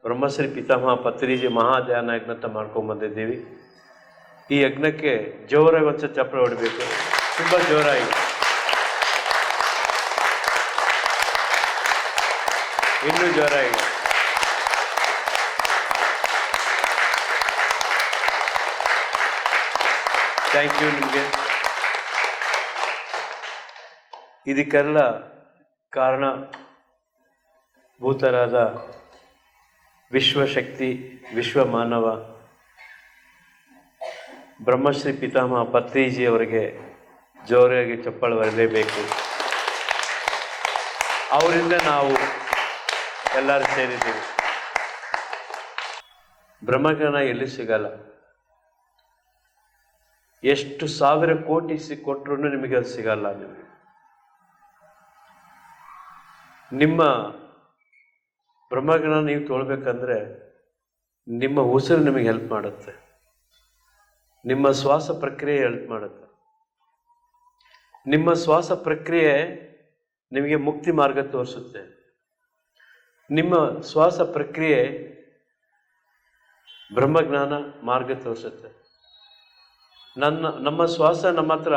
ಬ್ರಹ್ಮಶ್ರೀ ಪಿತಾಮಹ ಪತ್ರಿಜಿ ಮಹಾಧ್ಯಾನ ಯಜ್ಞ ಅಂತ ಮಾಡ್ಕೊಂಡು ಬಂದಿದ್ದೀವಿ. ಈ ಯಜ್ಞಕ್ಕೆ ಜೋರಾಗಿ ಒಂದ್ಸತಿ ಚಪ್ಪಳೆ ಹೊಡಿಬೇಕು, ತುಂಬ ಜೋರಾಗಿ, ಇನ್ನೂ ಜೋರಾಗಿ. ಥ್ಯಾಂಕ್ ಯು ನಿಮಗೆ. ಇದಕ್ಕೆಲ್ಲ ಕಾರಣಭೂತರಾದ ವಿಶ್ವಶಕ್ತಿ, ವಿಶ್ವ ಮಾನವ ಬ್ರಹ್ಮಶ್ರೀ ಪಿತಾಮಹ ಪತ್ರಿಜಿ ಅವರಿಗೆ ಜೋರಾಗಿ ಚಪ್ಪಾಳೆ ಬರಲೇಬೇಕು. ಅವರಿಂದ ನಾವು ಎಲ್ಲರೂ ಸೇರಿದ್ದೀವಿ. ಬ್ರಹ್ಮಜ್ಞಾನ ಎಲ್ಲಿ ಸಿಗಲ್ಲ. ಎಷ್ಟು ಸಾವಿರ ಕೋಟಿ ಕೊಟ್ಟರು ನಿಮಗೆ ಅದು ಸಿಗಲ್ಲ. ನಿಮ್ಮ ಬ್ರಹ್ಮಜ್ಞಾನ ನೀವು ತೊಳ್ಬೇಕಂದ್ರೆ ನಿಮ್ಮ ಉಸಿರು ನಿಮಗೆ ಹೆಲ್ಪ್ ಮಾಡುತ್ತೆ, ನಿಮ್ಮ ಶ್ವಾಸ ಪ್ರಕ್ರಿಯೆ ಹೆಲ್ಪ್ ಮಾಡುತ್ತೆ. ನಿಮ್ಮ ಶ್ವಾಸ ಪ್ರಕ್ರಿಯೆ ನಿಮಗೆ ಮುಕ್ತಿ ಮಾರ್ಗ ತೋರಿಸುತ್ತೆ. ನಿಮ್ಮ ಶ್ವಾಸ ಪ್ರಕ್ರಿಯೆ ಬ್ರಹ್ಮಜ್ಞಾನ ಮಾರ್ಗ ತೋರಿಸುತ್ತೆ. ನಮ್ಮ ಶ್ವಾಸ ನಮ್ಮ ಹತ್ರ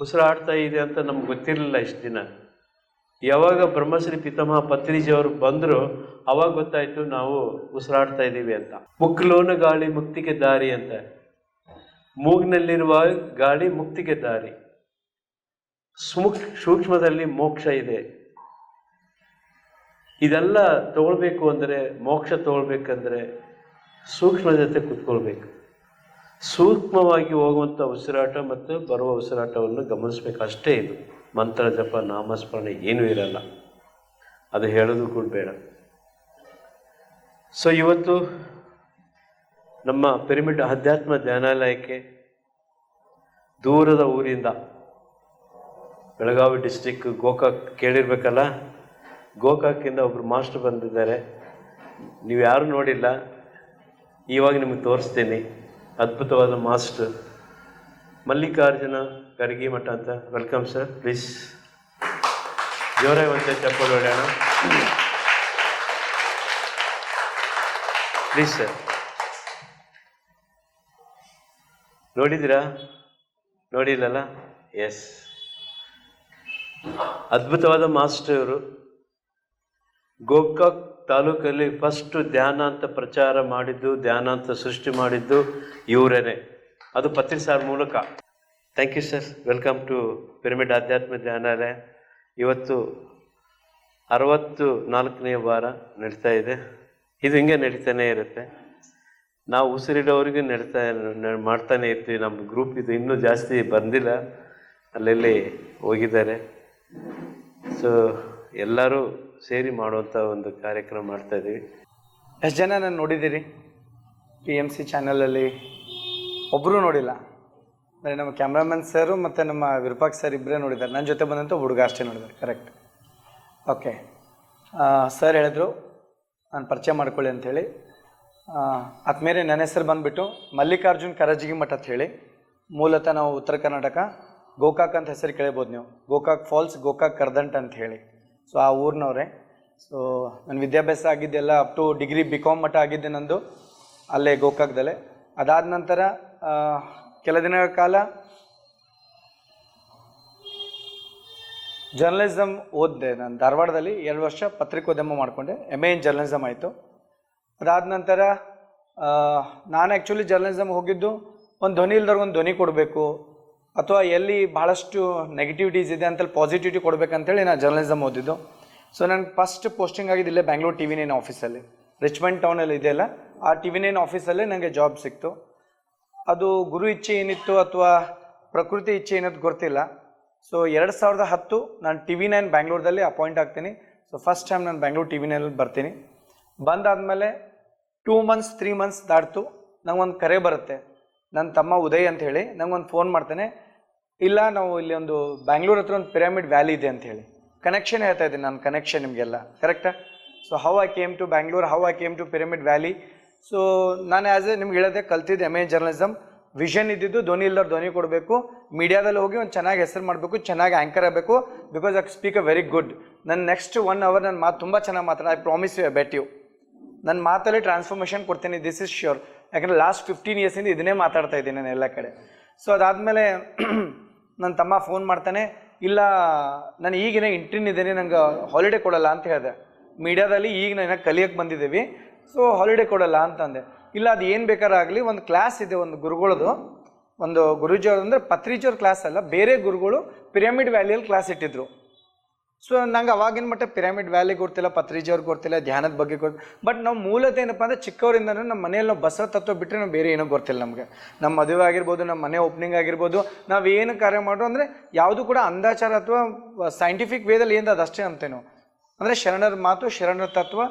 ಉಸಿರಾಡ್ತಾ ಇದೆ ಅಂತ ನಮ್ಗೆ ಗೊತ್ತಿರಲಿಲ್ಲ ಇಷ್ಟು ದಿನ. ಯಾವಾಗ ಬ್ರಹ್ಮಶ್ರೀ ಪಿತಾಮಹ ಪತ್ರಿಜಿ ಅವರು ಬಂದರು ಅವಾಗ ಗೊತ್ತಾಯ್ತು ನಾವು ಉಸಿರಾಡ್ತಾ ಇದ್ದೀವಿ ಅಂತ. ಮುಕ್ಲೋನ ಗಾಳಿ ಮುಕ್ತಿಗೆ ದಾರಿ ಅಂತ, ಮೂಗ್ನಲ್ಲಿರುವ ಗಾಳಿ ಮುಕ್ತಿಗೆ ದಾರಿ. ಸೂಕ್ಷ್ಮದಲ್ಲಿ ಮೋಕ್ಷ ಇದೆ. ಇದೆಲ್ಲ ತಗೊಳ್ಬೇಕು ಅಂದರೆ, ಮೋಕ್ಷ ತಗೊಳ್ಬೇಕಂದ್ರೆ ಸೂಕ್ಷ್ಮ ಜೊತೆ ಕುತ್ಕೊಳ್ಬೇಕು. ಸೂಕ್ಷ್ಮವಾಗಿ ಹೋಗುವಂಥ ಉಸಿರಾಟ ಮತ್ತು ಬರುವ ಉಸಿರಾಟವನ್ನು ಗಮನಿಸ್ಬೇಕು ಅಷ್ಟೇ. ಇದು ಮಂತ್ರ ಜಪ ನಾಮಸ್ಮರಣೆ ಏನೂ ಇರಲ್ಲ, ಅದು ಹೇಳೋದು ಕೂಡ ಬೇಡ. ಸೊ ಇವತ್ತು ನಮ್ಮ ಪಿರಮಿಡ್ ಆಧ್ಯಾತ್ಮ ಧ್ಯಾನಾಲಯಕ್ಕೆ ದೂರದ ಊರಿಂದ, ಬೆಳಗಾವಿ ಡಿಸ್ಟಿಕ್ ಗೋಕಾಕ್ ಕೇಳಿರ್ಬೇಕಲ್ಲ, ಗೋಕಾಕಿಂದ ಒಬ್ಬರು ಮಾಸ್ಟರ್ ಬಂದಿದ್ದಾರೆ. ನೀವು ಯಾರು ನೋಡಿಲ್ಲ, ಇವಾಗ ನಿಮಗೆ ತೋರಿಸ್ತೀನಿ. ಅದ್ಭುತವಾದ ಮಾಸ್ಟರ್ ಮಲ್ಲಿಕಾರ್ಜುನ ಗರ್ಗಿ ಮಠ ಅಂತ. ವೆಲ್ಕಮ್ ಸರ್, ಪ್ಲೀಸ್ ಜೋರಾಗಿ ಒಂದು ಚಪ್ಪಲ್ ಹೊಡೆಯೋಣ ಪ್ಲೀಸ್ ಸರ್. ನೋಡಿದ್ದೀರಾ? ನೋಡಿಲ್ಲಲ್ಲ? ಎಸ್, ಅದ್ಭುತವಾದ ಮಾಸ್ಟರ್ ಇವರು. ಗೋಕಾಕ್ ತಾಲೂಕಲ್ಲಿ ಫಸ್ಟು ಧ್ಯಾನ ಅಂತ ಪ್ರಚಾರ ಮಾಡಿದ್ದು, ಧ್ಯಾನ ಅಂತ ಸೃಷ್ಟಿ ಮಾಡಿದ್ದು ಇವರೇನೆ, ಅದು ಪತ್ರಿ ಸಾರ್ ಮೂಲಕ. Thank you sir. Welcome to pyramid Adhyatma Dhyanalaya. ಇವತ್ತು 64ನೇ ವಾರ ನಡೀತಾ ಇದೆ. ಇದು ಹಿಂಗೆ ನಡೀತಾನೆ ಇರುತ್ತೆ. ನಾವು ಉಸಿರಿಡೋರಿಗೆ ಮಾಡ್ತಾನೆ ಇರ್ತೀವಿ. ನಮ್ಮ ಗ್ರೂಪ್ ಇದು ಇನ್ನೂ ಜಾಸ್ತಿ ಬಂದಿಲ್ಲ, ಅಲ್ಲೆಲ್ಲಿ ಹೋಗಿದ್ದಾರೆ. ಸೊ ಎಲ್ಲರೂ ಸೇರಿ ಮಾಡುವಂಥ ಒಂದು ಕಾರ್ಯಕ್ರಮ ಮಾಡ್ತಾಯಿದ್ದೀವಿ. ಎಷ್ಟು ಜನ ನಾನು ನೋಡಿದ್ದೀರಿ PMC ಚಾನಲಲ್ಲಿ? ಒಬ್ಬರೂ ನೋಡಿಲ್ಲ. ಅಂದರೆ ನಮ್ಮ ಕ್ಯಾಮ್ರಾಮನ್ ಸರು ಮತ್ತು ನಮ್ಮ ವಿರೂಪಾಕ್ಷ ಸರ್ ಇಬ್ಬರೇ ನೋಡಿದ್ದಾರೆ. ನನ್ನ ಜೊತೆ ಬಂದಂಥ ಹುಡುಗ ಅಷ್ಟೇ ನೋಡಿದ್ದಾರೆ. ಕರೆಕ್ಟ್. ಓಕೆ. ಸರ್ ಹೇಳಿದ್ರು ನಾನು ಪರಿಚಯ ಮಾಡ್ಕೊಳ್ಳಿ ಅಂಥೇಳಿ. ಆದ್ಮೇಲೆ ನನ್ನ ಹೆಸರು ಬಂದುಬಿಟ್ಟು ಮಲ್ಲಿಕಾರ್ಜುನ್ ಕರಜಗಿ ಮಠ ಅಂತ ಹೇಳಿ. ಮೂಲತಃ ನಾವು ಉತ್ತರ ಕರ್ನಾಟಕ, ಗೋಕಾಕ್ ಅಂತ ಹೆಸರು ಕೇಳಿಬೋದು ನೀವು. ಗೋಕಾಕ್ ಫಾಲ್ಸ್, ಗೋಕಾಕ್ ಕರ್ದಂಟ್ ಅಂತ ಹೇಳಿ. ಸೊ ಆ ಊರಿನವರೇ. ಸೊ ನನ್ನ ವಿದ್ಯಾಭ್ಯಾಸ ಆಗಿದ್ದೆಲ್ಲ ಅಪ್ ಟು ಡಿಗ್ರಿ BCom ಮಟ್ಟ ಆಗಿದ್ದೆ ನಂದು ಅಲ್ಲೇ ಗೋಕಾಕ್ದಲ್ಲೇ. ಅದಾದ ನಂತರ ಕೆಲ ದಿನಗಳ ಕಾಲ ಜರ್ನಲಿಸಮ್ ಓದಿದೆ. ನಾನು ಧಾರವಾಡದಲ್ಲಿ 2 ವರ್ಷ ಪತ್ರಿಕೋದ್ಯಮ ಮಾಡಿಕೊಂಡೆ. MA ಇನ್ ಜರ್ನಲಿಸಮ್ ಆಯಿತು. ಅದಾದ ನಂತರ ನಾನು ಆ್ಯಕ್ಚುಲಿ ಜರ್ನಲಿಸಮ್ ಹೋಗಿದ್ದು ಒಂದು ಧ್ವನಿ ಇಲ್ದವ್ರಿಗೆ ಒಂದು ಧ್ವನಿ ಕೊಡಬೇಕು, ಅಥವಾ ಎಲ್ಲಿ ಭಾಳಷ್ಟು ನೆಗೆಟಿವಿಟೀಸ್ ಇದೆ ಅಂತೇಳಿ ಪಾಸಿಟಿವಿಟಿ ಕೊಡಬೇಕಂತೇಳಿ ನಾನು ಜರ್ನಲಿಸಮ್ ಓದಿದ್ದು. ಸೊ ನನಗೆ ಫಸ್ಟ್ ಪೋಸ್ಟಿಂಗ್ ಆಗಿದ್ದು ಇಲ್ಲೇ ಬ್ಯಾಂಗ್ಳೂರು TV9 ಆಫೀಸಲ್ಲಿ, ರಿಚ್ಮಂಡ್ ಟೌನಲ್ಲಿ ಇದೆಯಲ್ಲ, ಆ TV9 ಆಫೀಸಲ್ಲೇ ನನಗೆ ಜಾಬ್ ಸಿಕ್ತು. ಅದು ಗುರು ಇಚ್ಛೆ ಏನಿತ್ತು ಅಥವಾ ಪ್ರಕೃತಿ ಇಚ್ಛೆ ಏನದು ಗೊತ್ತಿಲ್ಲ. ಸೊ 2010 ನಾನು TV9 ಬ್ಯಾಂಗ್ಳೂರ್ದಲ್ಲಿ ಅಪಾಯಿಂಟ್ ಆಗ್ತೀನಿ. ಸೊ ಫಸ್ಟ್ ಟೈಮ್ ನಾನು ಬ್ಯಾಂಗ್ಳೂರು TV9 ಬರ್ತೀನಿ. ಬಂದಾದಮೇಲೆ 2 ಮಂತ್ಸ್ 3 ಮಂತ್ಸ್ ದಾಟ್ತು. ನಂಗೊಂದು ಕರೆ ಬರುತ್ತೆ, ನನ್ನ ತಮ್ಮ ಉದಯ್ ಅಂತ ಹೇಳಿ ನಂಗೊಂದು ಫೋನ್ ಮಾಡ್ತಾನೆ. ಇಲ್ಲ, ನಾವು ಇಲ್ಲಿ ಒಂದು ಬ್ಯಾಂಗ್ಳೂರ್ ಹತ್ರ ಒಂದು ಪಿರಮಿಡ್ ವ್ಯಾಲಿ ಇದೆ ಅಂತ ಹೇಳಿ. ಕನೆಕ್ಷನ್ ಹೇಳ್ತಾ ಇದ್ದೀನಿ ನಾನು, ಕನೆಕ್ಷನ್ ನಿಮಗೆಲ್ಲ ಕರೆಕ್ಟಾ? So how I came to Bangalore, how I came to pyramid valley. So ನಾನು ನಿಮ್ಗೆ ಹೇಳೋದೆ ಕಲ್ತಿದ್ದೆ MA ಜರ್ನಲಿಸಮ್. ವಿಷನ್ ಇದ್ದಿದ್ದು ಧ್ವನಿ ಇಲ್ಲದವ್ರು ಧ್ವನಿ ಕೊಡಬೇಕು, ಮೀಡಿಯಾದಲ್ಲಿ ಹೋಗಿ ಒಂದು ಚೆನ್ನಾಗಿ ಹೆಸರು ಮಾಡಬೇಕು, ಚೆನ್ನಾಗಿ ಆ್ಯಂಕರ್ ಆಗಬೇಕು. Because I speak a very good. ನನ್ನ ನೆಕ್ಸ್ಟ್ 1 hour ನನ್ನ ಮಾತು ತುಂಬ ಚೆನ್ನಾಗಿ ಮಾತಾಡ. I promise you, I bet you. ನನ್ನ ಮಾತಲ್ಲಿ ಟ್ರಾನ್ಸ್ಫಾರ್ಮೇಷನ್ ಕೊಡ್ತೀನಿ, ದಿಸ್ ಇಸ್ ಶ್ಯೂರ್. ಯಾಕಂದರೆ ಲಾಸ್ಟ್ 15 ಇಯರ್ಸಿಂದ ಇದನ್ನೇ ಮಾತಾಡ್ತಾ ಇದ್ದೀನಿ ನಾನು ಎಲ್ಲ ಕಡೆ. ಸೊ ಅದಾದಮೇಲೆ ನನ್ನ ತಮ್ಮ ಫೋನ್ ಮಾಡ್ತಾನೆ, ಇಲ್ಲ ನಾನು ಈಗಿನ ಇಂಟ್ರಿನ್ ಇದ್ದೀನಿ, ನಂಗೆ ಹಾಲಿಡೇ ಕೊಡಲ್ಲ ಅಂತ ಹೇಳಿದೆ. ಮೀಡಿಯಾದಲ್ಲಿ ಈಗ ನಾನು ಕಲಿಯೋಕ್ಕೆ ಬಂದಿದ್ದೀವಿ, ಸೊ ಹಾಲಿಡೇ ಕೊಡಲ್ಲ ಅಂತಂದೆ. ಇಲ್ಲ, ಅದು ಏನು ಬೇಕಾರಾಗಲಿ, ಒಂದು ಕ್ಲಾಸ್ ಇದೆ ಒಂದು ಗುರುಗಳದು, ಒಂದು ಗುರುಜಿಯವ್ರು ಅಂದರೆ ಪತ್ರಿಜಿಯವ್ರ ಕ್ಲಾಸ್ ಅಲ್ಲ, ಬೇರೆ ಗುರುಗಳು ಪಿರಮಿಡ್ ವ್ಯಾಲಿಯಲ್ಲಿ ಕ್ಲಾಸ್ ಇಟ್ಟಿದ್ರು. ಸೊ ನಂಗೆ ಅವಾಗಿನ ಮಟ್ಟ ಪಿರಮಿಡ್ ವ್ಯಾಲಿ ಗೊತ್ತಿಲ್ಲ, ಪತ್ರಿಜಿಯವ್ರಿಗೆ ಗೊತ್ತಿಲ್ಲ, ಧ್ಯಾನದ ಬಗ್ಗೆ ಗೊತ್ತಿಲ್ಲ. ಬಟ್ ನಾವು ಮೂಲತಃ ಏನಪ್ಪ ಅಂದರೆ ಚಿಕ್ಕವರಿಂದನೂ ನಮ್ಮ ಮನೆಯಲ್ಲಿ ನಾವು ಬಸವ ತತ್ವ ಬಿಟ್ಟರೆ ನಾವು ಬೇರೆ ಏನೋ ಗೊತ್ತಿಲ್ಲ ನಮಗೆ. ನಮ್ಮ ಮದುವೆ ಆಗಿರ್ಬೋದು, ನಮ್ಮ ಮನೆ ಓಪನಿಂಗ್ ಆಗಿರ್ಬೋದು, ನಾವು ಏನು ಕಾರ್ಯ ಮಾಡೋ ಅಂದರೆ ಯಾವುದು ಕೂಡ ಅಂದಾಚಾರ ಅಥವಾ ಸೈಂಟಿಫಿಕ್ ವೇದಲ್ಲಿ ಏನು ಅದಷ್ಟೇ ಅಂತೇನೋ. ಅಂದರೆ ಶರಣರ ಮಾತು, ಶರಣರ ತತ್ವ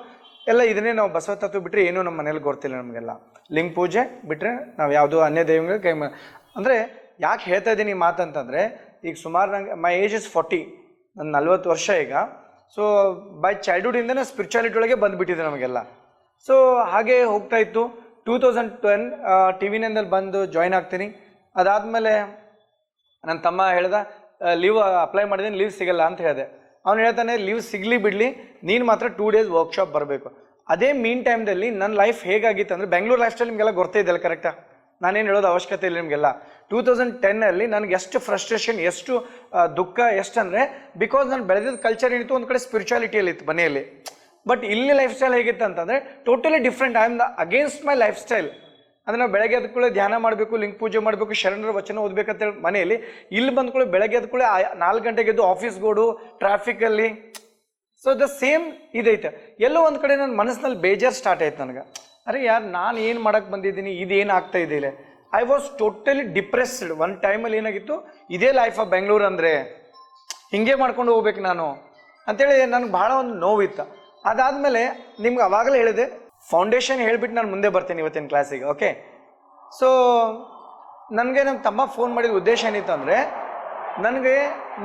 ಎಲ್ಲ ಇದನ್ನೇ ನಾವು ಬಸವ ತತ್ವ ಬಿಟ್ಟರೆ ಏನೂ ನಮ್ಮ ಮನೇಲಿ ಗೊತ್ತಿಲ್ಲ ನಮಗೆಲ್ಲ. ಲಿಂಗ ಪೂಜೆ ಬಿಟ್ಟರೆ ನಾವು ಯಾವುದೋ ಅನ್ಯ ದೈವಗಳಿಗೆ ಕೈ ಅಂದರೆ ಯಾಕೆ ಹೇಳ್ತಾ ಇದ್ದೀನಿ ಈ ಮಾತಂತಂದರೆ, ಈಗ ಸುಮಾರು ನಂಗೆ ಮೈ ಏಜ್ ಇಸ್ 40, ನನ್ನ 40 ವರ್ಷ ಈಗ. ಸೊ ಬೈ ಚೈಲ್ಡ್ಹುಡ್ಡಿಂದನೇ ಸ್ಪಿರಿಚುಯಾಲಿಟಿ ಒಳಗೆ ಬಂದುಬಿಟ್ಟಿದೆ ನಮಗೆಲ್ಲ. ಸೊ ಹಾಗೆ ಹೋಗ್ತಾ ಇತ್ತು. 2010 TV9 ಬಂದು ಜಾಯ್ನ್ ಆಗ್ತೀನಿ. ಅದಾದಮೇಲೆ ನನ್ನ ತಮ್ಮ ಹೇಳ್ದ, ಲೀವ್ ಅಪ್ಲೈ ಮಾಡಿದ್ದೀನಿ, ಲೀವ್ ಸಿಗಲ್ಲ ಅಂತ ಹೇಳಿದೆ. ಅವ್ನು ಹೇಳ್ತಾನೆ, ಲೀವ್ ಸಿಗಲಿ ಬಿಡಲಿ, ನೀನು ಮಾತ್ರ 2 days ವರ್ಕ್ಶಾಪ್ ಬರಬೇಕು. ಅದೇ ಮೀನ್ ಟೈಮ್ದಲ್ಲಿ ನನ್ನ ಲೈಫ್ ಹೇಗಾಗಿತ್ತು ಅಂದರೆ, ಬೆಂಗಳೂರು ಲೈಫ್ ಸ್ಟೈಲ್ ನಿಮಗೆಲ್ಲ ಗೊತ್ತಿದೆಯಲ್ಲ ಕರೆಕ್ಟಾ, ನಾನೇನು ಹೇಳೋದು ಅವಶ್ಯಕತೆ ಇಲ್ಲ ನಿಮಗೆಲ್ಲ. 2010 ನನಗೆ ಎಷ್ಟು ಫ್ರಸ್ಟ್ರೇಷನ್, ಎಷ್ಟು ದುಃಖ, ಎಷ್ಟು ಅಂದರೆ ಬಿಕಾಸ್ ನಾನು ಬೆಳೆದಿದ್ದ ಕಲ್ಚರ್ ಏನಿತ್ತು ಒಂದು ಕಡೆ ಸ್ಪಿರಿಚುಯಾಲಿಟಿಯಲ್ಲಿ ಇತ್ತು ಮನೆಯಲ್ಲಿ. ಬಟ್ ಇಲ್ಲಿ ಲೈಫ್ ಸ್ಟೈಲ್ ಹೇಗಿತ್ತು ಅಂತಂದರೆ totally different. I am the against my life style. ಅಂದರೆ ನಾವು ಬೆಳಗ್ಗೆ ಎದ್ಕೊಳ್ಳೆ ಧ್ಯಾನ ಮಾಡಬೇಕು, ಲಿಂಗ ಪೂಜೆ ಮಾಡಬೇಕು, ಶರಣರ ವಚನ ಓದಬೇಕಂತೇಳಿ ಮನೆಯಲ್ಲಿ. ಇಲ್ಲಿ ಬಂದ್ಕೊಳ್ಳಿ ಬೆಳಗ್ಗೆ ಎದ್ಕೊಳ್ಳೆ 4 ಗಂಟೆಗೆ ಎದ್ದು ಆಫೀಸ್ಗೋಡು, ಟ್ರಾಫಿಕಲ್ಲಿ. ಸೊ ದ ಸೇಮ್ ಇದೈತೆ. ಎಲ್ಲೋ ಒಂದು ಕಡೆ ನನ್ನ ಮನಸ್ಸಿನಲ್ಲಿ ಬೇಜಾರು ಸ್ಟಾರ್ಟ್ ಆಯ್ತು ನನಗೆ. ಅರೆ ಯಾರು, ನಾನು ಏನು ಮಾಡೋಕ್ಕೆ ಬಂದಿದ್ದೀನಿ, ಇದೇನು ಆಗ್ತಾ ಇದೆ ಇಲ್ಲಿ. I was totally depressed. ಒಂದು ಟೈಮಲ್ಲಿ ಏನಾಗಿತ್ತು, ಇದೇ ಲೈಫ್ ಆಫ್ ಬೆಂಗಳೂರು ಅಂದರೆ ಹಿಂಗೆ ಮಾಡ್ಕೊಂಡು ಹೋಗ್ಬೇಕು ನಾನು ಅಂತೇಳಿ ನನಗೆ ಭಾಳ ಒಂದು ನೋವಿತ್ತು. ಅದಾದಮೇಲೆ ನಿಮ್ಗೆ ಅವಾಗಲೇ ಹೇಳಿದೆ, ಫೌಂಡೇಶನ್ ಹೇಳಿಬಿಟ್ಟು ನಾನು ಮುಂದೆ ಬರ್ತೀನಿ ಇವತ್ತಿನ ಕ್ಲಾಸಿಗೆ. ಓಕೆ, ಸೊ ನನಗೆ ನಮ್ಮ ತಮ್ಮ ಫೋನ್ ಮಾಡಿದ ಉದ್ದೇಶ ಏನಿತ್ತು ಅಂದರೆ, ನನಗೆ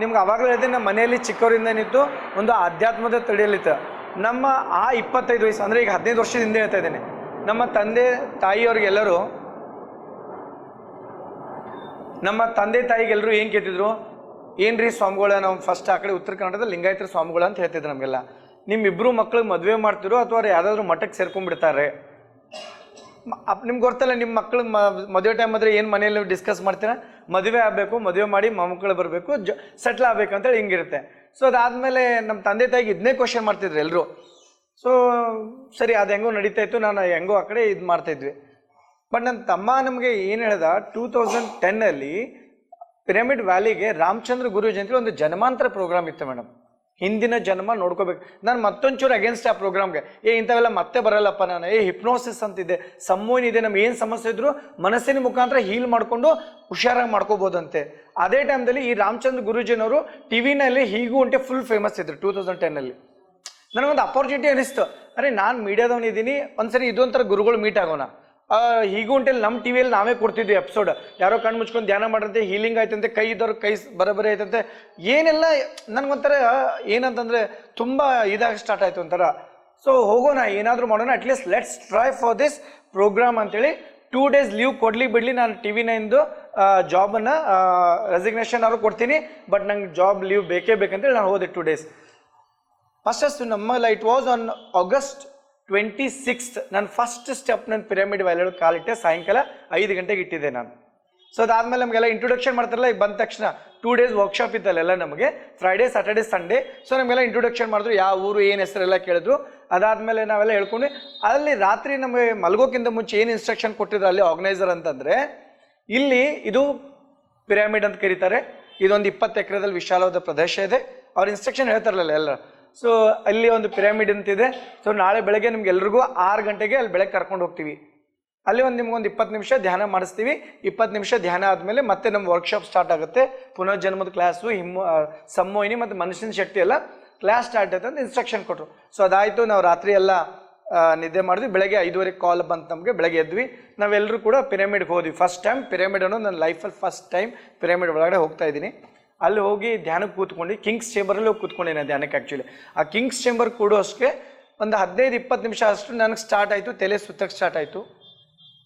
ನಿಮ್ಗೆ ಅವಾಗಲೇ ಹೇಳಿದೆ, ನಮ್ಮ ಮನೆಯಲ್ಲಿ ಚಿಕ್ಕವರಿಂದ ಏನಿತ್ತು ಒಂದು ಆಧ್ಯಾತ್ಮದ ತಡೆಯಲಿತ್ತು. ನಮ್ಮ ಆ 25 ವಯಸ್ಸು ಅಂದರೆ ಈಗ 15 ವರ್ಷದ ಹಿಂದೆ ಹೇಳ್ತಾ ಇದ್ದೇನೆ, ನಮ್ಮ ತಂದೆ ತಾಯಿಯವ್ರಿಗೆಲ್ಲರೂ ಏನು ಕೇಳ್ತಿದ್ರು, ಏನ್ರಿ ಸ್ವಾಮಿಗಳ, ನಾವು ಫಸ್ಟ್ ಆ ಕಡೆ ಉತ್ತರ ಕನ್ನಡದ ಲಿಂಗಾಯತರ ಸ್ವಾಮಿಗಳ ಅಂತ ಹೇಳ್ತಿದ್ರು ನಮಗೆಲ್ಲ. ನಿಮ್ಮಿಬ್ಬರು ಮಕ್ಳಿಗೆ ಮದುವೆ ಮಾಡ್ತಿರೋ ಅಥವಾ ಅವ್ರು ಯಾವುದಾದ್ರೂ ಮಠಕ್ಕೆ ಸೇರ್ಕೊಂಡ್ಬಿಡ್ತಾರೆ. ನಿಮ್ಗೆ ಗೊತ್ತಲ್ಲ, ನಿಮ್ಮ ಮಕ್ಳು ಮದುವೆ ಟೈಮ್ ಆದರೆ ಏನು ಮನೆಯಲ್ಲಿ ಡಿಸ್ಕಸ್ ಮಾಡ್ತೀರಾ, ಮದುವೆ ಆಗಬೇಕು, ಮದುವೆ ಮಾಡಿ ಮೊಮ್ಮಕ್ಕಳು ಬರಬೇಕು, ಸೆಟ್ಲ್ ಆಗಬೇಕು ಅಂತೇಳಿ ಹಿಂಗಿರುತ್ತೆ. ಸೊ ಅದಾದಮೇಲೆ ನಮ್ಮ ತಂದೆ ತಾಯಿಗೆ ಇದನ್ನೇ ಕ್ವಶನ್ ಮಾಡ್ತಿದ್ರು ಎಲ್ಲರೂ. ಸೊ ಸರಿ, ಅದು ಹೆಂಗೋ ನಡೀತಾ ಇತ್ತು, ನಾನು ಹೆಂಗೋ ಆ ಕಡೆ ಇದು ಮಾಡ್ತಾಯಿದ್ವಿ. ಬಟ್ ನನ್ನ ತಮ್ಮ ನಮಗೆ ಏನು ಹೇಳ್ದ, 2010 ಪಿರಮಿಡ್ ವ್ಯಾಲಿಗೆ ರಾಮಚಂದ್ರ ಗುರು ಜಯಂತಿ ಒಂದು ಜನ್ಮಾಂತರ ಪ್ರೋಗ್ರಾಮ್ ಇತ್ತು ಮೇಡಮ್. ಹಿಂದಿನ ಜನ್ಮ ನೋಡ್ಕೋಬೇಕು. ನಾನು ಮತ್ತೊಂಚೂರು ಅಗೇನ್ಸ್ಟ್ ಆ ಪ್ರೋಗ್ರಾಮ್ಗೆ, ಇಂಥವೆಲ್ಲ ಮತ್ತೆ ಬರಲ್ಲಪ್ಪ ನಾನು, ಹಿಪ್ನೋಸಿಸ್ ಅಂತಿದೆ, ಸಮ್ಮೋನ್ ಇದೆ, ನಮ್ಗೆ ಏನು ಸಮಸ್ಯೆ ಇದ್ರು ಮನಸ್ಸಿನ ಮುಖಾಂತರ ಹೀಲ್ ಮಾಡಿಕೊಂಡು ಹುಷಾರಾಗಿ ಮಾಡ್ಕೋಬೋದಂತೆ. ಅದೇ ಟೈಮ್ದಲ್ಲಿ ಈ ರಾಮಚಂದ್ರ ಗುರುಜಿನವರು ಟಿವಿನಲ್ಲಿ ಹೀಗೂ ಉಂಟೆ ಫುಲ್ ಫೇಮಸ್ ಇದ್ರು 2010. ನನಗೊಂದು ಅಪರ್ಚುನಿಟಿ ಅನಿಸ್ತು, ಅರೆ ನಾನು ಮೀಡಿಯಾದವನಿದ್ದೀನಿ, ಒಂದ್ಸರಿ ಇದೊಂಥರ ಗುರುಗಳು ಮೀಟ್ ಆಗೋಣ. ಹೀಗೂ ಉಂಟಲ್ಲಿ ನಮ್ಮ ಟಿವಿಯಲ್ಲಿ ನಾವೇ ಕೊಡ್ತಿದ್ವಿ ಎಪಿಸೋಡ್, ಯಾರೋ ಕಣ್ಣು ಮುಚ್ಕೊಂಡು ಧ್ಯಾನ ಮಾಡಂತೆ, ಹೀಲಿಂಗ್ ಆಯ್ತಂತೆ, ಕೈ ಇದ್ದವ್ರು ಕೈ ಬರಬರಿ ಆಯ್ತಂತೆ, ಏನೆಲ್ಲ ನನಗೊಂಥರ ಏನಂತಂದರೆ ತುಂಬ ಇದಾಗಿ ಸ್ಟಾರ್ಟ್ ಆಯಿತು ಒಂಥರ. ಸೊ ಹೋಗೋಣ, ಏನಾದರೂ ಮಾಡೋಣ, at least let's try for this program ಅಂತೇಳಿ 2 days ಲೀವ್ ಕೊಡಲಿ ಬಿಡಲಿ, ನಾನು TV9 ಜಾಬನ್ನು ರೆಸಿಗ್ನೇಷನ್ ಅವರು ಕೊಡ್ತೀನಿ, ಬಟ್ ನಂಗೆ ಜಾಬ್ ಲೀವ್ ಬೇಕೇ ಬೇಕಂತೇಳಿ ನಾನು ಹೋದೆ 2 days. ಫಸ್ಟ್ ನಮ್ಮಲ್ಲ it was on August 26th ನಾನು ಫಸ್ಟ್ ಸ್ಟೆಪ್ ನನ್ನ ಪಿರಮಿಡ್ ವ್ಯಾಲಿ ಕಾಲಿಟ್ಟೆ. ಸಾಯಂಕಾಲ 5 ಗಂಟೆಗೆ ಇಟ್ಟಿದ್ದೆ ನಾನು. ಸೊ ಅದಾದಮೇಲೆ ನಮಗೆಲ್ಲ ಇಂಟ್ರೊಡಕ್ಷನ್ ಮಾಡ್ತಾರಲ್ಲ, ಈಗ ಬಂದ ತಕ್ಷಣ 2 days ವರ್ಕ್ಶಾಪ್ ಇತ್ತಲ್ಲೆಲ್ಲ ನಮಗೆ, ಫ್ರೈಡೇ ಸ್ಯಾಟರ್ಡೇ ಸಂಡೇ. ಸೊ ನಮಗೆಲ್ಲ ಇಂಟ್ರೊಡಕ್ಷನ್ ಮಾಡಿದ್ರು, ಯಾವ ಊರು ಏನು ಹೆಸರೆಲ್ಲ ಕೇಳಿದ್ರು. ಅದಾದಮೇಲೆ ನಾವೆಲ್ಲ ಹೇಳ್ಕೊಂಡು ಅಲ್ಲಿ ರಾತ್ರಿ ನಮಗೆ ಮಲಗೋಕ್ಕಿಂತ ಮುಂಚೆ ಏನು ಇನ್ಸ್ಟ್ರಕ್ಷನ್ ಕೊಟ್ಟಿದ್ರು ಅಲ್ಲಿ ಆರ್ಗನೈಸರ್ ಅಂತಂದರೆ, ಇಲ್ಲಿ ಇದು ಪಿರಮಿಡ್ ಅಂತ ಕರೀತಾರೆ, ಇದೊಂದು 20 ಎಕರೆದಲ್ಲಿ ವಿಶಾಲವಾದ ಪ್ರದೇಶ ಇದೆ. ಅವ್ರ ಇನ್ಸ್ಟ್ರಕ್ಷನ್ ಹೇಳ್ತಾರಲ್ಲ ಎಲ್ಲ. ಸೊ ಅಲ್ಲಿ ಒಂದು ಪಿರಮಿಡ್ ಅಂತಿದೆ. ಸೊ ನಾಳೆ ಬೆಳಗ್ಗೆ ನಿಮ್ಗೆ ಎಲ್ರಿಗೂ 6 ಗಂಟೆಗೆ ಅಲ್ಲಿ ಬೆಳಗ್ಗೆ ಕರ್ಕೊಂಡು ಹೋಗ್ತೀವಿ. ಅಲ್ಲಿ ನಿಮ್ಗೊಂದು 20 ನಿಮಿಷ ಧ್ಯಾನ ಮಾಡಿಸ್ತೀವಿ. 20 ನಿಮಿಷ ಧ್ಯಾನ ಆದಮೇಲೆ ಮತ್ತೆ ನಮ್ಮ ವರ್ಕ್ಶಾಪ್ ಸ್ಟಾರ್ಟ್ ಆಗುತ್ತೆ. ಪುನರ್ಜನ್ಮದ ಕ್ಲಾಸು, ಸಮ್ಮೋಹಿನಿ ಮತ್ತು ಮನುಷ್ಯನ ಶಕ್ತಿ ಎಲ್ಲ ಕ್ಲಾಸ್ ಸ್ಟಾರ್ಟ್ ಆಯ್ತು ಅಂತ ಇನ್ಸ್ಟ್ರಕ್ಷನ್ ಕೊಟ್ಟರು. ಸೊ ಅದಾಯಿತು. ನಾವು ರಾತ್ರಿ ಎಲ್ಲ ನಿದ್ದೆ ಮಾಡಿದ್ವಿ. ಬೆಳಗ್ಗೆ 5:30 ಕಾಲ್ ಬಂತು ನಮಗೆ. ಬೆಳಗ್ಗೆ ಎದ್ವಿ, ನಾವೆಲ್ಲರೂ ಕೂಡ ಪಿರಮಿಡ್ಗೆ ಹೋದ್ವಿ. ಫಸ್ಟ್ ಟೈಮ್ ಪಿರಮಿಡ್ ಅನ್ನೋದು ನನ್ನ ಲೈಫಲ್ಲಿ ಫಸ್ಟ್ ಟೈಮ್ ಪಿರಮಿಡ್ ಒಳಗಡೆ ಹೋಗ್ತಾ ಇದ್ದೀನಿ. ಅಲ್ಲಿ ಹೋಗಿ ಧ್ಯಾನಕ್ಕೆ ಕೂತ್ಕೊಂಡು ಕಿಂಗ್ಸ್ ಚೇಂಬರಲ್ಲಿ ಹೋಗಿ ಕೂತ್ಕೊಂಡಿನಿ ಧ್ಯಾನಕ್ಕೆ. ಆ್ಯಕ್ಚುಲಿ ಆ ಕಿಂಗ್ಸ್ ಚೇಂಬರ್ ಕೂಡೋಷ್ಟಕ್ಕೆ ಒಂದು 15-20 ನಿಮಿಷ ಅಷ್ಟು ನನಗೆ ಸ್ಟಾರ್ಟ್ ಆಯಿತು. ತಲೆ ಸುತ್ತಕ್ಕೆ ಸ್ಟಾರ್ಟ್ ಆಯಿತು,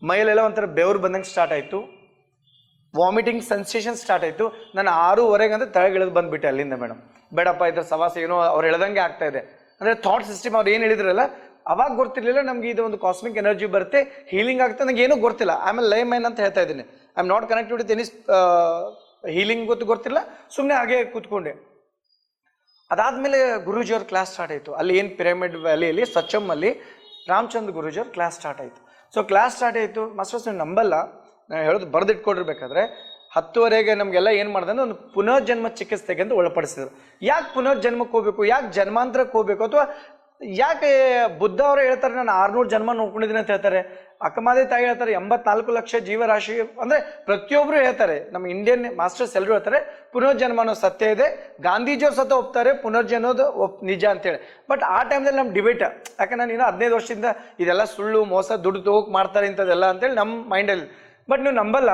ಮೈಲೆಲ್ಲ ಒಂಥರ ಬೆವರು ಬಂದಂಗೆ ಸ್ಟಾರ್ಟ್ ಆಯಿತು, ವಾಮಿಟಿಂಗ್ ಸೆನ್ಸೇಷನ್ ಸ್ಟಾರ್ಟ್ ಆಯಿತು. ನಾನು 6:30 ಅಂತ ತೆಳಗಿಳಿದು ಬಂದುಬಿಟ್ಟೆ ಅಲ್ಲಿಂದ. ಮೇಡಮ್ ಬೇಡಪ್ಪ, ಇದ್ರ ಸವಾಸ ಏನೋ ಅವ್ರು ಹೇಳ್ದಂಗೆ ಆಗ್ತಾ ಇದೆ ಅಂದರೆ ಥಾಟ್ ಸಿಸ್ಟಮ್ ಅವ್ರು ಏನು ಹೇಳಿದ್ರಲ್ಲ ಅವಾಗ ಗೊತ್ತಿರಲಿಲ್ಲ ನಮಗೆ. ಇದು ಒಂದು ಕಾಸ್ಮಿಕ್ ಎನರ್ಜಿ ಬರುತ್ತೆ, ಹೀಲಿಂಗ್ ಆಗುತ್ತೆ, ನನಗೆ ಏನೂ ಗೊತ್ತಿಲ್ಲ. ಆಮೇಲೆ ಲೈ ಮೈನ್ ಅಂತ ಹೇಳ್ತಾ ಇದ್ದೀನಿ, I am not connected with any healing ಗೊತ್ತಿಲ್ಲ, ಸುಮ್ಮನೆ ಹಾಗೆ ಕೂತ್ಕೊಂಡೆ. ಅದಾದಮೇಲೆ ಗುರೂಜಿಯವ್ರ ಕ್ಲಾಸ್ ಸ್ಟಾರ್ಟ್ ಆಯಿತು. ಅಲ್ಲಿ ಏನು ಪಿರಮಿಡ್ ವ್ಯಾಲಿಯಲ್ಲಿ ಸ್ವಚ್ಛಮ್ಮಲ್ಲಿ ರಾಮಚಂದ್ರ ಗುರೂಜಿಯವ್ರ ಕ್ಲಾಸ್ ಸ್ಟಾರ್ಟ್ ಆಯಿತು. ಸೊ ಕ್ಲಾಸ್ ಸ್ಟಾರ್ಟ್ ಆಯಿತು. ಮಾಸ್ಟರ್ಸ್ ನೀವು ನಂಬಲ್ಲ, ನಾನು ಹೇಳೋದು ಬರೆದಿಟ್ಕೊಂಡಿರ್ಬೇಕಾದ್ರೆ 10:30ಗೆ ನಮಗೆಲ್ಲ ಏನು ಮಾಡ್ದಂದ್ರೆ ಒಂದು ಪುನರ್ಜನ್ಮ ಚಿಕಿತ್ಸೆಗೆ ಅಂತ ಒಳಪಡಿಸಿದ್ರು. ಯಾಕೆ ಪುನರ್ಜನ್ಮಕ್ಕೆ ಹೋಗ್ಬೇಕು, ಯಾಕೆ ಜನ್ಮಾಂತರಕ್ಕೆ ಹೋಗ್ಬೇಕು, ಅಥವಾ ಯಾಕೆ ಬುದ್ಧ ಅವರು ಹೇಳ್ತಾರೆ ನಾನು 600 ಜನ್ಮ ನೋಡ್ಕೊಂಡಿದ್ದೀನಿ ಅಂತ ಹೇಳ್ತಾರೆ. ಅಕ್ಕಮಾದಿ ತಾಯಿ ಹೇಳ್ತಾರೆ 84 ಲಕ್ಷ ಜೀವರಾಶಿ, ಅಂದರೆ ಪ್ರತಿಯೊಬ್ಬರು ಹೇಳ್ತಾರೆ. ನಮ್ಮ ಇಂಡಿಯನ್ ಮಾಸ್ಟರ್ಸ್ ಎಲ್ಲರೂ ಹೇಳ್ತಾರೆ ಪುನರ್ಜನ್ಮ ಅನ್ನೋ ಸತ್ಯ ಇದೆ. ಗಾಂಧೀಜಿಯವ್ರು ಸತ ಒಪ್ತಾರೆ ಪುನರ್ಜನ್ಮದ ನಿಜ ಅಂತೇಳಿ. ಬಟ್ ಆ ಟೈಮ್ದಲ್ಲಿ ನಮ್ಮ ಡಿಬೇಟ್, ಯಾಕೆ ನಾನು ಇನ್ನೂ 15 ವರ್ಷದಿಂದ ಇದೆಲ್ಲ ಸುಳ್ಳು ಮೋಸ ದುಡ್ಡು ತಗೋಕ್ ಮಾಡ್ತಾರೆ ಇಂಥದ್ದೆಲ್ಲ ಅಂತೇಳಿ ನಮ್ಮ ಮೈಂಡಲ್ಲಿ. ಬಟ್ ನೀವು ನಂಬಲ್ಲ,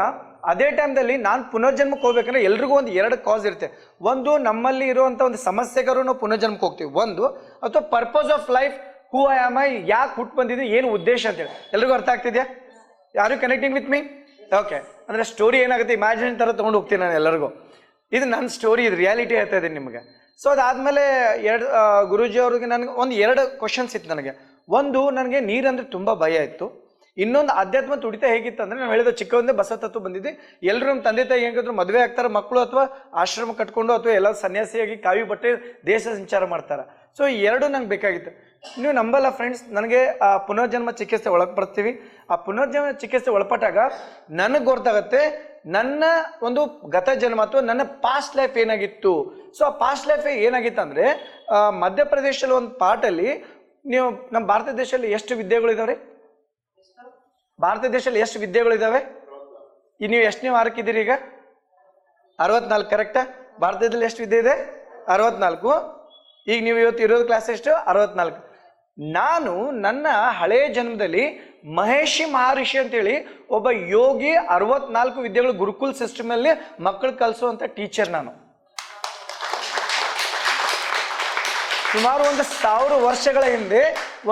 ಅದೇ ಟೈಮ್ದಲ್ಲಿ ನಾನು ಪುನರ್ಜನ್ಮಕ್ಕೆ ಹೋಗ್ಬೇಕಂದ್ರೆ ಎಲ್ರಿಗೂ ಒಂದು 2 ಕಾಸ್ ಇರುತ್ತೆ. ಒಂದು ನಮ್ಮಲ್ಲಿ ಇರುವಂಥ ಒಂದು ಸಮಸ್ಯೆಗಾರು ನಾವು ಪುನರ್ಜನ್ಮಕ್ಕೆ ಹೋಗ್ತೀವಿ, ಒಂದು ಅಥವಾ purpose of life, who I am I, ಯಾಕೆ ಹುಟ್ಟು ಬಂದಿದ್ದೀನಿ, ಏನು ಉದ್ದೇಶ ಅಂತೇಳಿ. ಎಲ್ರಿಗೂ ಅರ್ಥ ಆಗ್ತಿದೆಯಾ? ಯಾರು ಕನೆಕ್ಟಿಂಗ್ ವಿತ್ ಮೀ? ಓಕೆ. ಅಂದರೆ ಸ್ಟೋರಿ ಏನಾಗುತ್ತೆ ಇಮ್ಯಾಜಿನ್ ಥರ ತೊಗೊಂಡು ಹೋಗ್ತೀನಿ ನಾನು ಎಲ್ಲರಿಗೂ. ಇದು ನನ್ನ ಸ್ಟೋರಿ, ಇದು ರಿಯಾಲಿಟಿ ಹೇಳ್ತಾ ಇದ್ದೀನಿ ನಿಮಗೆ. ಸೊ ಅದಾದಮೇಲೆ ಗುರೂಜಿ ಅವ್ರಿಗೆ ನನಗೆ ಒಂದು 2 ಕ್ವಶನ್ಸ್ ಇತ್ತು ನನಗೆ. ಒಂದು, ನನಗೆ ನೀರಂದರೆ ತುಂಬ ಭಯ ಇತ್ತು. ಇನ್ನೊಂದು, ಅಧ್ಯಾತ್ಮ ತುಡಿತ ಹೇಗಿತ್ತು ಅಂದರೆ, ನಾವು ಹೇಳಿದ ಚಿಕ್ಕವಂದೇ ಬಸವ ತತ್ವ ಬಂದಿದ್ದೆ. ಎಲ್ಲರೂ ನಮ್ಮ ತಂದೆ ತಾಯಿ ಹೆಂಗಿದ್ರು ಮದುವೆ ಆಗ್ತಾರೆ, ಮಕ್ಕಳು ಅಥವಾ ಆಶ್ರಮ ಕಟ್ಕೊಂಡು ಅಥವಾ ಎಲ್ಲ ಸನ್ಯಾಸಿಯಾಗಿ ಕಾವಿ ಬಟ್ಟೆ ದೇಶ ಸಂಚಾರ ಮಾಡ್ತಾರೆ. ಸೊ ಈ 2 ನಂಗೆ ಬೇಕಾಗಿತ್ತು. ನೀವು ನಂಬಲ್ಲ ಫ್ರೆಂಡ್ಸ್, ನನಗೆ ಆ ಪುನರ್ಜನ್ಮ ಚಿಕಿತ್ಸೆ ಒಳಪಡ್ತೀವಿ. ಆ ಪುನರ್ಜನ್ಮ ಚಿಕಿತ್ಸೆ ಒಳಪಟ್ಟಾಗ ನನಗೆ ಗೊತ್ತಾಗುತ್ತೆ ನನ್ನ ಒಂದು ಗತ ಜನ್ಮ ಅಥವಾ ನನ್ನ ಪಾಸ್ಟ್ ಲೈಫ್ ಏನಾಗಿತ್ತು. ಸೊ ಆ ಪಾಸ್ಟ್ ಲೈಫ್ ಏನಾಗಿತ್ತು ಅಂದರೆ, ಮಧ್ಯಪ್ರದೇಶದಲ್ಲಿ ಒಂದು ಪಾರ್ಟಲ್ಲಿ, ನೀವು ನಮ್ಮ ಭಾರತ ದೇಶದಲ್ಲಿ ಎಷ್ಟು ವಿದ್ಯೆಗಳಿದಾವೆ? ಭಾರತ ದೇಶದಲ್ಲಿ ಎಷ್ಟು ವಿದ್ಯೆಗಳಿದ್ದಾವೆ? ಈಗ ನೀವು ಎಷ್ಟನೇ ವಾರಕ್ಕಿದ್ದೀರಿ? ಈಗ 64 ಕರೆಕ್ಟಾ? ಭಾರತದಲ್ಲಿ ಎಷ್ಟು ವಿದ್ಯೆ ಇದೆ? 64. ಈಗ ನೀವು ಇವತ್ತು ಇರೋದು ಕ್ಲಾಸ್ ಎಷ್ಟು? 64. ನಾನು ನನ್ನ ಹಳೆಯ ಜನ್ಮದಲ್ಲಿ ಮಹೇಶಿ ಮಹರ್ಷಿ ಅಂತೇಳಿ ಒಬ್ಬ ಯೋಗಿ 64 ವಿದ್ಯೆಗಳು ಗುರುಕುಲ್ ಸಿಸ್ಟಮ್ ಅಲ್ಲಿ ಮಕ್ಕಳು ಕಲಿಸುವಂತ ಟೀಚರ್. ನಾನು ಸುಮಾರು 1000 ವರ್ಷಗಳ ಹಿಂದೆ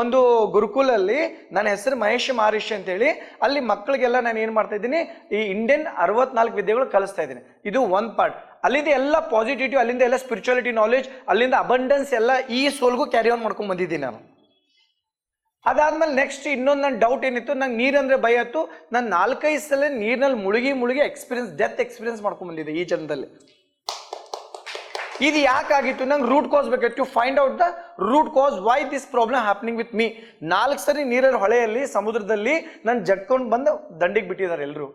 ಒಂದು ಗುರುಕುಲಲ್ಲಿ ನನ್ನ ಹೆಸರು ಮಹೇಶ್ ಮಹರ್ಷಿ ಅಂತೇಳಿ, ಅಲ್ಲಿ ಮಕ್ಕಳಿಗೆಲ್ಲ ನಾನು ಏನು ಮಾಡ್ತಾ ಇದ್ದೀನಿ, ಈ ಇಂಡಿಯನ್ 64 ವಿದ್ಯೆಗಳು ಕಲಿಸ್ತಾ ಇದ್ದೀನಿ. ಇದು ಒಂದು ಪಾರ್ಟ್. ಅಲ್ಲಿಂದ ಎಲ್ಲ ಪಾಸಿಟಿವಿಟಿ, ಅಲ್ಲಿಂದ ಎಲ್ಲ ಸ್ಪಿರಿಚುಯಾಲಿಟಿ ನಾಲೆಜ್, ಅಲ್ಲಿಂದ ಅಬಂಡೆನ್ಸ್ ಎಲ್ಲ ಈ ಸೋಲ್ಗೂ ಕ್ಯಾರಿ ಆನ್ ಮಾಡ್ಕೊಂಡು ಬಂದಿದ್ದೀನಿ ನಾನು. ಅದಾದ್ಮೇಲೆ ನೆಕ್ಸ್ಟ್ ಇನ್ನೊಂದು ನನ್ನ ಡೌಟ್ ಏನಿತ್ತು, ನಂಗೆ ನೀರಂದ್ರೆ ಭಯ ಇತ್ತು. ನಾನು 4-5 ಸಲ ನೀರಿನಲ್ಲಿ ಮುಳುಗಿ ಎಕ್ಸ್ಪೀರಿಯನ್ಸ್, ಡೆತ್ ಎಕ್ಸ್ಪೀರಿಯನ್ಸ್ ಮಾಡ್ಕೊಂಡು ಬಂದಿದ್ದೆ ಈ ಜನ್ಮದಲ್ಲಿ. ಇದು ಯಾಕಾಗಿತ್ತು? ನಂಗೆ ರೂಟ್ ಕಾಸ್ ಬೇಕಾಗಿತ್ತು. To find out the root cause why this problem happening with me. 4 ಸರಿ ನೀರಲ್ಲಿ ಹೊಳೆಯಲ್ಲಿ ಸಮುದ್ರದಲ್ಲಿ ನಾನು ಜಟ್ಕೊಂಡು ಬಂದು ದಂಡಿಗೆ ಬಿಟ್ಟಿದ್ದಾರೆ ಎಲ್ಲರೂ.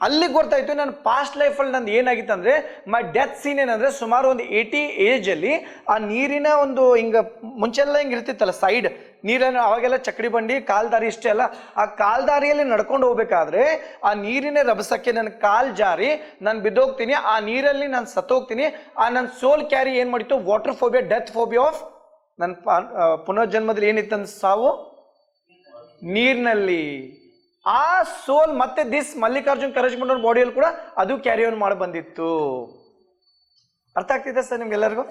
ಅಲ್ಲಿಗೆ ಗೊತ್ತಾಯ್ತು ನನ್ನ ಪಾಸ್ಟ್ ಲೈಫಲ್ಲಿ ನಂದು ಏನಾಗಿತ್ತು ಅಂದರೆ, ಮೈ ಡೆತ್ ಸೀನ್ ಏನಂದರೆ, ಸುಮಾರು ಒಂದು 80 ಏಜಲ್ಲಿ ಆ ನೀರಿನ ಒಂದು ಹಿಂಗೆ ಮುಂಚೆಲ್ಲ ಹಿಂಗೆ ಇರ್ತಿತ್ತಲ್ಲ ಸೈಡ್ ನೀರನ್ನು, ಅವಾಗೆಲ್ಲ ಚಕ್ಡಿ ಬಂಡಿ ಕಾಲ್ದಾರಿ ಇಷ್ಟೇ ಅಲ್ಲ, ಆ ಕಾಲ್ದಾರಿಯಲ್ಲಿ ನಡ್ಕೊಂಡು ಹೋಗ್ಬೇಕಾದ್ರೆ ಆ ನೀರಿನ ರಭಸಕ್ಕೆ ನನ್ನ ಕಾಲ್ ಜಾರಿ ನಾನು ಬಿದ್ದೋಗ್ತೀನಿ. ಆ ನೀರಲ್ಲಿ ನಾನು ಸತ್ತೋಗ್ತೀನಿ. ಆ ನನ್ನ ಸೋಲ್ ಕ್ಯಾರಿ ಏನು ಮಾಡಿತ್ತು, water phobia, death phobia of ನನ್ನ ಪುನರ್ಜನ್ಮದಲ್ಲಿ ಏನಿತ್ತಂತ ಸಾವು ನೀರಿನಲ್ಲಿ. ಆ ಸೋಲ್ ಮತ್ತೆ ದಿಸ್ ಮಲ್ಲಿಕಾರ್ಜುನ್ ಕರಜ್ಮಂಡವ್ರ ಬಾಡಿಯಲ್ಲಿ ಕೂಡ ಅದು ಕ್ಯಾರಿ ಆನ್ ಮಾಡಿ ಬಂದಿತ್ತು. ಅರ್ಥ ಆಗ್ತಿದೆ ಸರ್ ನಿಮ್ಗೆಲ್ಲರಿಗೂ?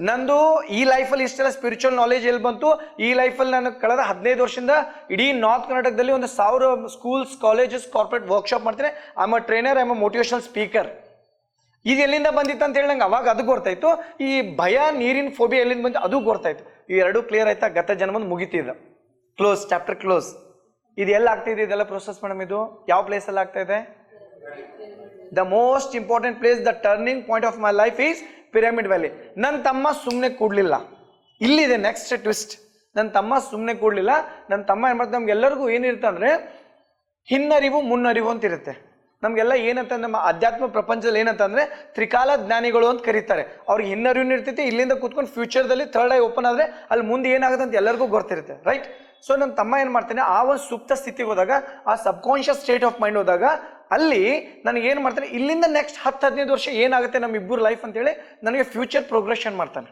ನಂದು ಈ ಲೈಫಲ್ಲಿ ಇಷ್ಟೆಲ್ಲ ಸ್ಪಿರಿಚುವಲ್ ನಾಲೆಜ್ ಎಲ್ಲಿ ಬಂತು? ಈ ಲೈಫಲ್ಲಿ ನಾನು ಕಳೆದ 15 ವರ್ಷದಿಂದ ಇಡೀ ನಾರ್ತ್ ಕರ್ನಾಟಕದಲ್ಲಿ ಒಂದು 1000 ಸ್ಕೂಲ್ಸ್, ಕಾಲೇಜಸ್, ಕಾರ್ಪೊರೇಟ್ ವರ್ಕ್ಶಾಪ್ ಮಾಡ್ತೇನೆ. I am a trainer, I am a motivational speaker. ಇದು ಎಲ್ಲಿಂದ ಬಂದಿತ್ತು ಅಂತ ಹೇಳಿ ನಂಗೆ ಅವಾಗ ಅದು ಗೊತ್ತಾಯ್ತು. ಈ ಭಯ, ನೀರಿನ ಫೋಬಿಯಾ ಎಲ್ಲಿಂದ ಬಂತು ಅದು ಗೊತ್ತಾಯ್ತು. ಈ ಎರಡು ಕ್ಲಿಯರ್ ಆಯ್ತಾ? ಗತ ಜನ್ಮದ ಮುಗಿತಿದ್ದ, ಕ್ಲೋಸ್, ಚಾಪ್ಟರ್ ಕ್ಲೋಸ್. ಇದು ಎಲ್ಲ ಆಗ್ತಿದೆ, ಇದೆಲ್ಲ ಪ್ರೊಸೆಸ್ ಮೇಡಮ್. ಇದು ಯಾವ ಪ್ಲೇಸಲ್ಲಿ ಆಗ್ತಾ ಇದೆ? The most important place, the turning point of my life is pyramid valley. ನನ್ನ ತಮ್ಮ ಸುಮ್ಮನೆ ಕೂಡಲಿಲ್ಲ. ಇಲ್ಲಿದೆ ನೆಕ್ಸ್ಟ್ ಟ್ವಿಸ್ಟ್. ನನ್ನ ತಮ್ಮ ಸುಮ್ಮನೆ ಕೂಡಲಿಲ್ಲ. ನನ್ನ ತಮ್ಮ ಏನು ಮಾಡ್ತಾರೆ, ನಮ್ಗೆಲ್ಲರಿಗೂ ಏನಿರುತ್ತೆ ಅಂದರೆ ಹಿನ್ನರಿವು ಮುನ್ನರಿವು ಅಂತ ಇರುತ್ತೆ. ನಮಗೆಲ್ಲ ಏನಂತ, ನಮ್ಮ ಅಧ್ಯಾತ್ಮ ಪ್ರಪಂಚದಲ್ಲಿ ಏನಂತಂದರೆ ತ್ರಿಕಾಲ ಜ್ಞಾನಿಗಳು ಅಂತ ಕರೀತಾರೆ. ಅವ್ರಿಗೆ ಹಿನ್ನರಿವು ಇರ್ತೈತಿ. ಇಲ್ಲಿಂದ ಕೂತ್ಕೊಂಡು ಫ್ಯೂಚರ್ದಲ್ಲಿ ಥರ್ಡ್ ಐ ಓಪನ್ ಆದರೆ ಅಲ್ಲಿ ಮುಂದೆ ಏನಾಗುತ್ತೆ ಅಂತ ಎಲ್ಲರಿಗೂ ಗೊತ್ತಿರುತ್ತೆ, ರೈಟ್? ಸೊ ನನ್ನ ತಮ್ಮ ಏನು ಮಾಡ್ತಾನೆ, ಆ ಒಂದು ಸುಪ್ತ ಸ್ಥಿತಿಗೆ ಹೋದಾಗ, ಆ ಸಬ್ಕಾನ್ಷಿಯಸ್ ಸ್ಟೇಟ್ ಆಫ್ ಮೈಂಡ್ ಹೋದಾಗ, ಅಲ್ಲಿ ನನಗೆ ಏನು ಮಾಡ್ತಾನೆ, ಇಲ್ಲಿಂದ ನೆಕ್ಸ್ಟ್ 10-15 ವರ್ಷ ಏನಾಗುತ್ತೆ ನಮ್ಮಿಬ್ಬರು ಲೈಫ್ ಅಂತೇಳಿ ನನಗೆ ಫ್ಯೂಚರ್ ಪ್ರೋಗ್ರೆಷನ್ ಮಾಡ್ತಾನೆ.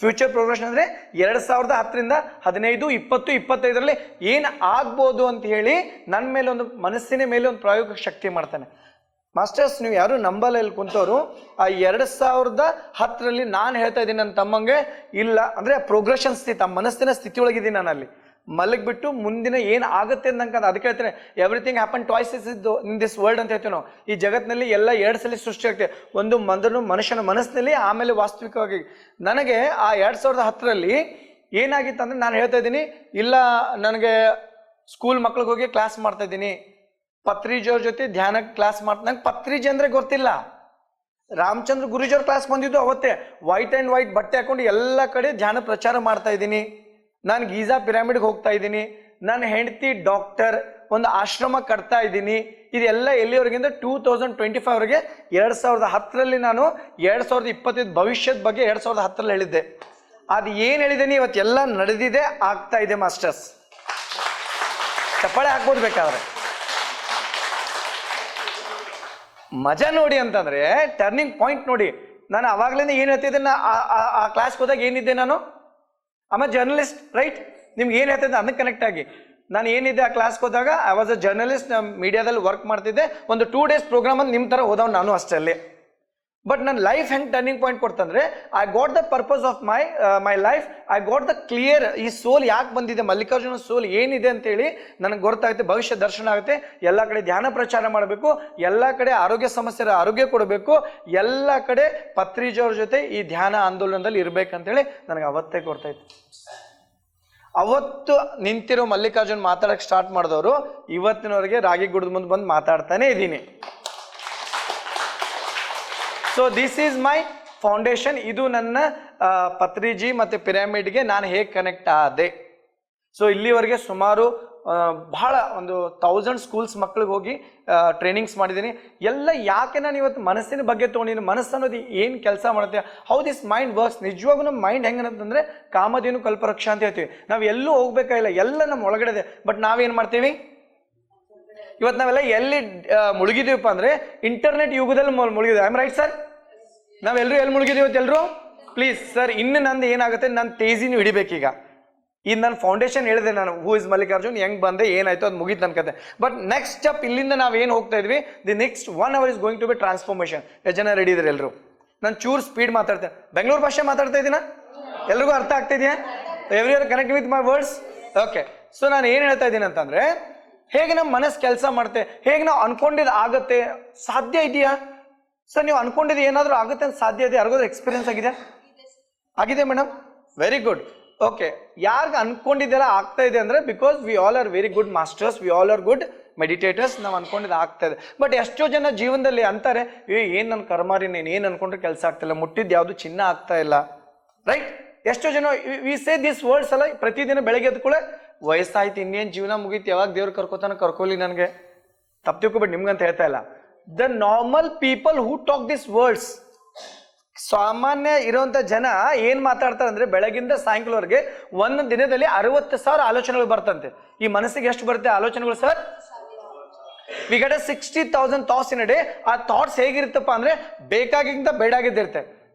ಫ್ಯೂಚರ್ ಪ್ರೋಗ್ರೆಷನ್ ಅಂದರೆ 2010ರಿಂದ 15, 20, 25ರಲ್ಲಿ ಏನು ಆಗ್ಬೋದು ಅಂತ ಹೇಳಿ ನನ್ನ ಮೇಲೆ ಒಂದು ಮನಸ್ಸಿನ ಮೇಲೆ ಒಂದು ಪ್ರಾಯೋಗಿಕ ಶಕ್ತಿ ಮಾಡ್ತಾನೆ. ಮಾಸ್ಟರ್ಸ್, ನೀವು ಯಾರು ನಂಬಲ್ಲ ಇಲ್ಲಿ ಕುಂತವರು, ಆ 2010ರಲ್ಲಿ ನಾನು ಹೇಳ್ತಾ ಇದ್ದೀನಿ ನನ್ನ ತಮ್ಮಂಗೆ, ಇಲ್ಲ ಅಂದರೆ ಪ್ರೋಗ್ರೆಷನ್ ಸ್ಥಿತಿ, ಆ ಮನಸ್ಸಿನ ಸ್ಥಿತಿ ಒಳಗಿದ್ದೀನಿ ನಾನು. ಅಲ್ಲಿ ಮಲಗಿಬಿಟ್ಟು ಮುಂದಿನ ಏನು ಆಗುತ್ತೆ ಅಂತ ಅದಕ್ಕೆ ಹೇಳ್ತೇನೆ, everything happen twice in this world ಅಂತ ಹೇಳ್ತೀವಿ ನಾವು. ಈ ಜಗತ್ತಿನಲ್ಲಿ ಎಲ್ಲ 2 ಸಲ ಸೃಷ್ಟಿ ಆಗ್ತದೆ. ಒಂದು ಮನುಷ್ಯನ ಮನಸ್ಸಿನಲ್ಲಿ, ಆಮೇಲೆ ವಾಸ್ತವಿಕವಾಗಿ. ನನಗೆ ಆ 2010ರಲ್ಲಿ ಏನಾಗಿತ್ತು ಅಂದರೆ, ನಾನು ಹೇಳ್ತಾ ಇದ್ದೀನಿ, ಇಲ್ಲ ನನಗೆ ಸ್ಕೂಲ್ ಮಕ್ಳಿಗೆ ಹೋಗಿ ಕ್ಲಾಸ್ ಮಾಡ್ತಾ ಇದ್ದೀನಿ, ಪತ್ರಿಜಿಯವ್ರ ಜೊತೆ ಧ್ಯಾನ ಕ್ಲಾಸ್ ನಂಗೆ ಪತ್ರಿಜಿ ಅಂದರೆ ಗೊತ್ತಿಲ್ಲ. ರಾಮಚಂದ್ರ ಗುರುಜಿಯವ್ರ ಕ್ಲಾಸ್ ಬಂದಿದ್ದು ಅವತ್ತೇ. ವೈಟ್ ಆ್ಯಂಡ್ ವೈಟ್ ಬಟ್ಟೆ ಹಾಕೊಂಡು ಎಲ್ಲ ಕಡೆ ಧ್ಯಾನ ಪ್ರಚಾರ ಮಾಡ್ತಾ ಇದ್ದೀನಿ. ನಾನು ಗೀಜಾ ಪಿರಾಮಿಡ್ಗೆ ಹೋಗ್ತಾ ಇದ್ದೀನಿ. ನನ್ನ ಹೆಂಡತಿ ಡಾಕ್ಟರ್, ಒಂದು ಆಶ್ರಮ ಕಟ್ತಾ ಇದ್ದೀನಿ. ಇದೆಲ್ಲ ಎಲ್ಲಿವರೆಗಿಂದ 2025ವರೆಗೆ. 2010ರಲ್ಲಿ ನಾನು 2025 ಭವಿಷ್ಯದ ಬಗ್ಗೆ 2010ರಲ್ಲಿ ಹೇಳಿದ್ದೆ. ಅದು ಏನು ಹೇಳಿದ್ದೀನಿ ಇವತ್ತೆಲ್ಲ ನಡೆದಿದೆ, ಆಗ್ತಾ ಇದೆ ಮಾಸ್ಟರ್ಸ್. ಚಪ್ಪಾಳೆ ಹಾಕ್ಬೋದು ಬೇಕಾದ್ರೆ. ಮಜಾ ನೋಡಿ ಅಂತಂದ್ರೆ ಟರ್ನಿಂಗ್ ಪಾಯಿಂಟ್ ನೋಡಿ. ನಾನು ಅವಾಗ್ಲಿಂದ ಏನು ಹೇಳ್ತಿದ್ದೆ, ಆ ಕ್ಲಾಸ್ಗೆ ಹೋದಾಗ ಏನಿದ್ದೆ ನಾನು, ಆಮ ಜರ್ನಲಿಸ್ಟ್, ರೈಟ್? ನಿಮ್ಗೆ ಏನು ಹೇಳ್ತಿದ್ದೆ ಅದಕ್ಕೆ ಕನೆಕ್ಟ್ ಆಗಿ. ನಾನು ಏನಿದೆ ಆ ಕ್ಲಾಸ್ಗೆ ಹೋದಾಗ ಐ ವಾಸ್ ಅ ಜರ್ನಲಿಸ್ಟ್, ಮೀಡಿಯಾದಲ್ಲಿ ವರ್ಕ್ ಮಾಡ್ತಿದ್ದೆ. ಒಂದು 2 days ಪ್ರೋಗ್ರಾಮ್ ಅಂತ ನಿಮ್ಮ ಥರ ಹೋದವ್ ನಾನು ಅಷ್ಟೇ ಅಲ್ಲಿ. ಬಟ್ ನನ್ನ ಲೈಫ್ ಹೆಂಗೆ ಟರ್ನಿಂಗ್ ಪಾಯಿಂಟ್ ಕೊಡ್ತಂದ್ರೆ, I got the purpose of my life. I got the clear, ಈ ಸೋಲ್ ಯಾಕೆ ಬಂದಿದೆ, ಮಲ್ಲಿಕಾರ್ಜುನ ಸೋಲ್ ಏನಿದೆ ಅಂತೇಳಿ ನನಗೆ ಗೊತ್ತಾಗುತ್ತೆ. ಭವಿಷ್ಯ ದರ್ಶನ ಆಗುತ್ತೆ. ಎಲ್ಲ ಕಡೆ ಧ್ಯಾನ ಪ್ರಚಾರ ಮಾಡಬೇಕು, ಎಲ್ಲ ಕಡೆ ಆರೋಗ್ಯ ಸಮಸ್ಯೆ ಆರೋಗ್ಯ ಕೊಡಬೇಕು, ಎಲ್ಲ ಕಡೆ ಪತ್ರಿಜಿಯವ್ರ ಜೊತೆ ಈ ಧ್ಯಾನ ಆಂದೋಲನದಲ್ಲಿ ಇರ್ಬೇಕಂತೇಳಿ ನನಗೆ ಅವತ್ತೇ ಗೊತ್ತಾಯ್ತು. ಅವತ್ತು ನಿಂತಿರೋ ಮಲ್ಲಿಕಾರ್ಜುನ್ ಮಾತಾಡಕ್ಕೆ ಸ್ಟಾರ್ಟ್ ಮಾಡಿದವರು ಇವತ್ತಿನವರೆಗೆ ರಾಗಿ ಗುಡ್ದ ಮುಂದೆ ಬಂದು ಮಾತಾಡ್ತಾನೆ ಇದ್ದೀನಿ. So this is my foundation. ಇದು ನನ್ನ ಪತ್ರಿಜಿ ಮತ್ತು ಪಿರಾಮಿಡ್ಗೆ ನಾನು ಹೇಗೆ ಕನೆಕ್ಟ್ ಆದೆ. ಸೊ ಇಲ್ಲಿವರೆಗೆ ಸುಮಾರು ಬಹಳ ಒಂದು 1000 ಸ್ಕೂಲ್ಸ್ ಮಕ್ಳಿಗೆ ಹೋಗಿ ಟ್ರೈನಿಂಗ್ಸ್ ಮಾಡಿದ್ದೀನಿ. ಎಲ್ಲ ಯಾಕೆ ನಾನು ಇವತ್ತು ಮನಸ್ಸಿನ ಬಗ್ಗೆ ತೊಗೊಂಡಿದ್ದೀನಿ. ಮನಸ್ಸು ಅನ್ನೋದು ಏನು ಕೆಲಸ ಮಾಡುತ್ತೆ, ಹೌ ದಿಸ್ ಮೈಂಡ್ ವರ್ಕ್ಸ್. ನಿಜವಾಗೂ ನಮ್ಮ ಮೈಂಡ್ ಹೆಂಗಂತಂದರೆ ಕಾಮಧೇನು ಕಲ್ಪವೃಕ್ಷ ಅಂತ ಹೇಳ್ತೀವಿ. ನಾವು ಎಲ್ಲೂ ಹೋಗ್ಬೇಕಾಗಿಲ್ಲ, ಎಲ್ಲ ನಮ್ಮ ಒಳಗಡೆ ಇದೆ. ಬಟ್ ನಾವೇನು ಮಾಡ್ತೀವಿ, ಇವತ್ತು ನಾವೆಲ್ಲ ಎಲ್ಲಿ ಮುಳುಗಿದೀವಪ್ಪ ಅಂದ್ರೆ ಇಂಟರ್ನೆಟ್ ಯುಗದಲ್ಲಿ ಮುಳುಗಿದ್ವಿ. I am right sir? ನಾವೆಲ್ಲರೂ ಎಲ್ಲಿ ಮುಳುಗಿದೀವಿ ಎಲ್ಲರೂ? ಪ್ಲೀಸ್ ಸರ್, ಇನ್ನು ನಂದು ಏನಾಗುತ್ತೆ, ನಾನು ತೇಜಿನ ಹಿಡಿಬೇಕೀಗ. ಇನ್ನು ನಾನು ಫೌಂಡೇಶನ್ ಹೇಳಿದೆ, ನಾನು ಹೂ ಇಸ್ ಮಲ್ಲಿಕಾರ್ಜುನ್, ಹೆಂಗ್ ಬಂದೆ, ಏನಾಯ್ತು, ಅದು ಮುಗಿತು ನನ್ನ ಕತೆ. ಬಟ್ ನೆಕ್ಸ್ಟ್ ಸ್ಟೆಪ್, ಇಲ್ಲಿಂದ ನಾವು ಏನು ಹೋಗ್ತಾ ಇದ್ವಿ, the next 1 hour is going to be transformation. ಎಷ್ಟು ಜನ ರೆಡಿ ಇದ್ರಿ ಎಲ್ಲರೂ? ನಾನು ಚೂರ್ ಸ್ಪೀಡ್ ಮಾತಾಡ್ತೇನೆ. ಬೆಂಗಳೂರು ಭಾಷೆ ಮಾತಾಡ್ತಾ ಇದ್ದೀನ? ಎಲ್ರಿಗೂ ಅರ್ಥ ಆಗ್ತಾ ಇದೆಯಾ? Every connect with my words? Okay. So ನಾನು ಏನು ಹೇಳ್ತಾ ಇದ್ದೀನಿ ಅಂತಂದ್ರೆ, ಹೇಗೆ ನಮ್ಮ ಮನಸ್ಸು ಕೆಲಸ ಮಾಡುತ್ತೆ, ಹೇಗೆ ನಾವು ಅನ್ಕೊಂಡಿದ್ದು ಆಗುತ್ತೆ, ಸಾಧ್ಯ ಇದೆಯಾ ಸರ್? ನೀವು ಅನ್ಕೊಂಡಿದ್ದು ಏನಾದರೂ ಆಗುತ್ತೆ ಅಂತ ಸಾಧ್ಯ ಇದೆ? ಯಾರಿಗಾದ್ರೂ ಎಕ್ಸ್ಪೀರಿಯನ್ಸ್ ಆಗಿದೆ? ಆಗಿದೆ ಮೇಡಮ್? Very good. ಓಕೆ. ಯಾರಿಗೆ ಅನ್ಕೊಂಡಿದ್ದೆಲ್ಲ ಆಗ್ತಾ ಇದೆ ಅಂದ್ರೆ, because we all are very good masters, we all are good meditators. ನಾವು ಅನ್ಕೊಂಡಿದ್ದು ಆಗ್ತಾ ಇದೆ. ಬಟ್ ಎಷ್ಟೋ ಜನ ಜೀವನದಲ್ಲಿ ಅಂತಾರೆ, ಏನು ನನ್ನ ಕರ್ಮಾರಿ, ನೀನು ಏನು ಅನ್ಕೊಂಡ್ರೆ ಕೆಲಸ ಆಗ್ತಿಲ್ಲ, ಮುಟ್ಟಿದ್ದು ಯಾವುದು ಚಿನ್ನ ಆಗ್ತಾ ಇಲ್ಲ, ರೈಟ್? ಎಷ್ಟೋ ಜನ ವಿ ಸೇ ದಿಸ್ ವರ್ಡ್ಸ್ ಅಲ್ಲ. ಪ್ರತಿದಿನ ಬೆಳಗ್ಗೆ ಎದ್ದ ಕೂಡ ವಯಸ್ಸಾಯ್ತು, ಇನ್ನೇನು ಜೀವನ ಮುಗೀತು, ಯಾವಾಗ ದೇವ್ರು ಕರ್ಕೋತಾನೆ ಕರ್ಕೋಲಿ, ನನಗೆ ತಪ್ಪು ತಿಳ್ಕೊಬೇಡಿ, ನಿಮ್ಗಂತ ಹೇಳ್ತಾ ಇಲ್ಲ. The normal people who talk this words, ಸಾಮಾನ್ಯ ಇರುವಂತ ಜನ ಏನ್ ಮಾತಾಡ್ತಾರೆ ಅಂದ್ರೆ, ಬೆಳಗಿಂದ ಸಾಯಂಕಾಲವರೆಗೆ ಒಂದು ದಿನದಲ್ಲಿ 60,000 ಆಲೋಚನೆಗಳು ಬರ್ತಂತೆ. ಈ ಮನಸ್ಸಿಗೆ ಎಷ್ಟು ಬರುತ್ತೆ ಆಲೋಚನೆಗಳು sir? We get 60,000 thoughts in a day. ಆ ಥಾಟ್ಸ್ ಹೇಗಿರುತ್ತಪ್ಪ ಅಂದ್ರೆ, ಬೇಕಾಗಿಂತ ಬೇಡಾಗಿದ್ದಿರುತ್ತೆ.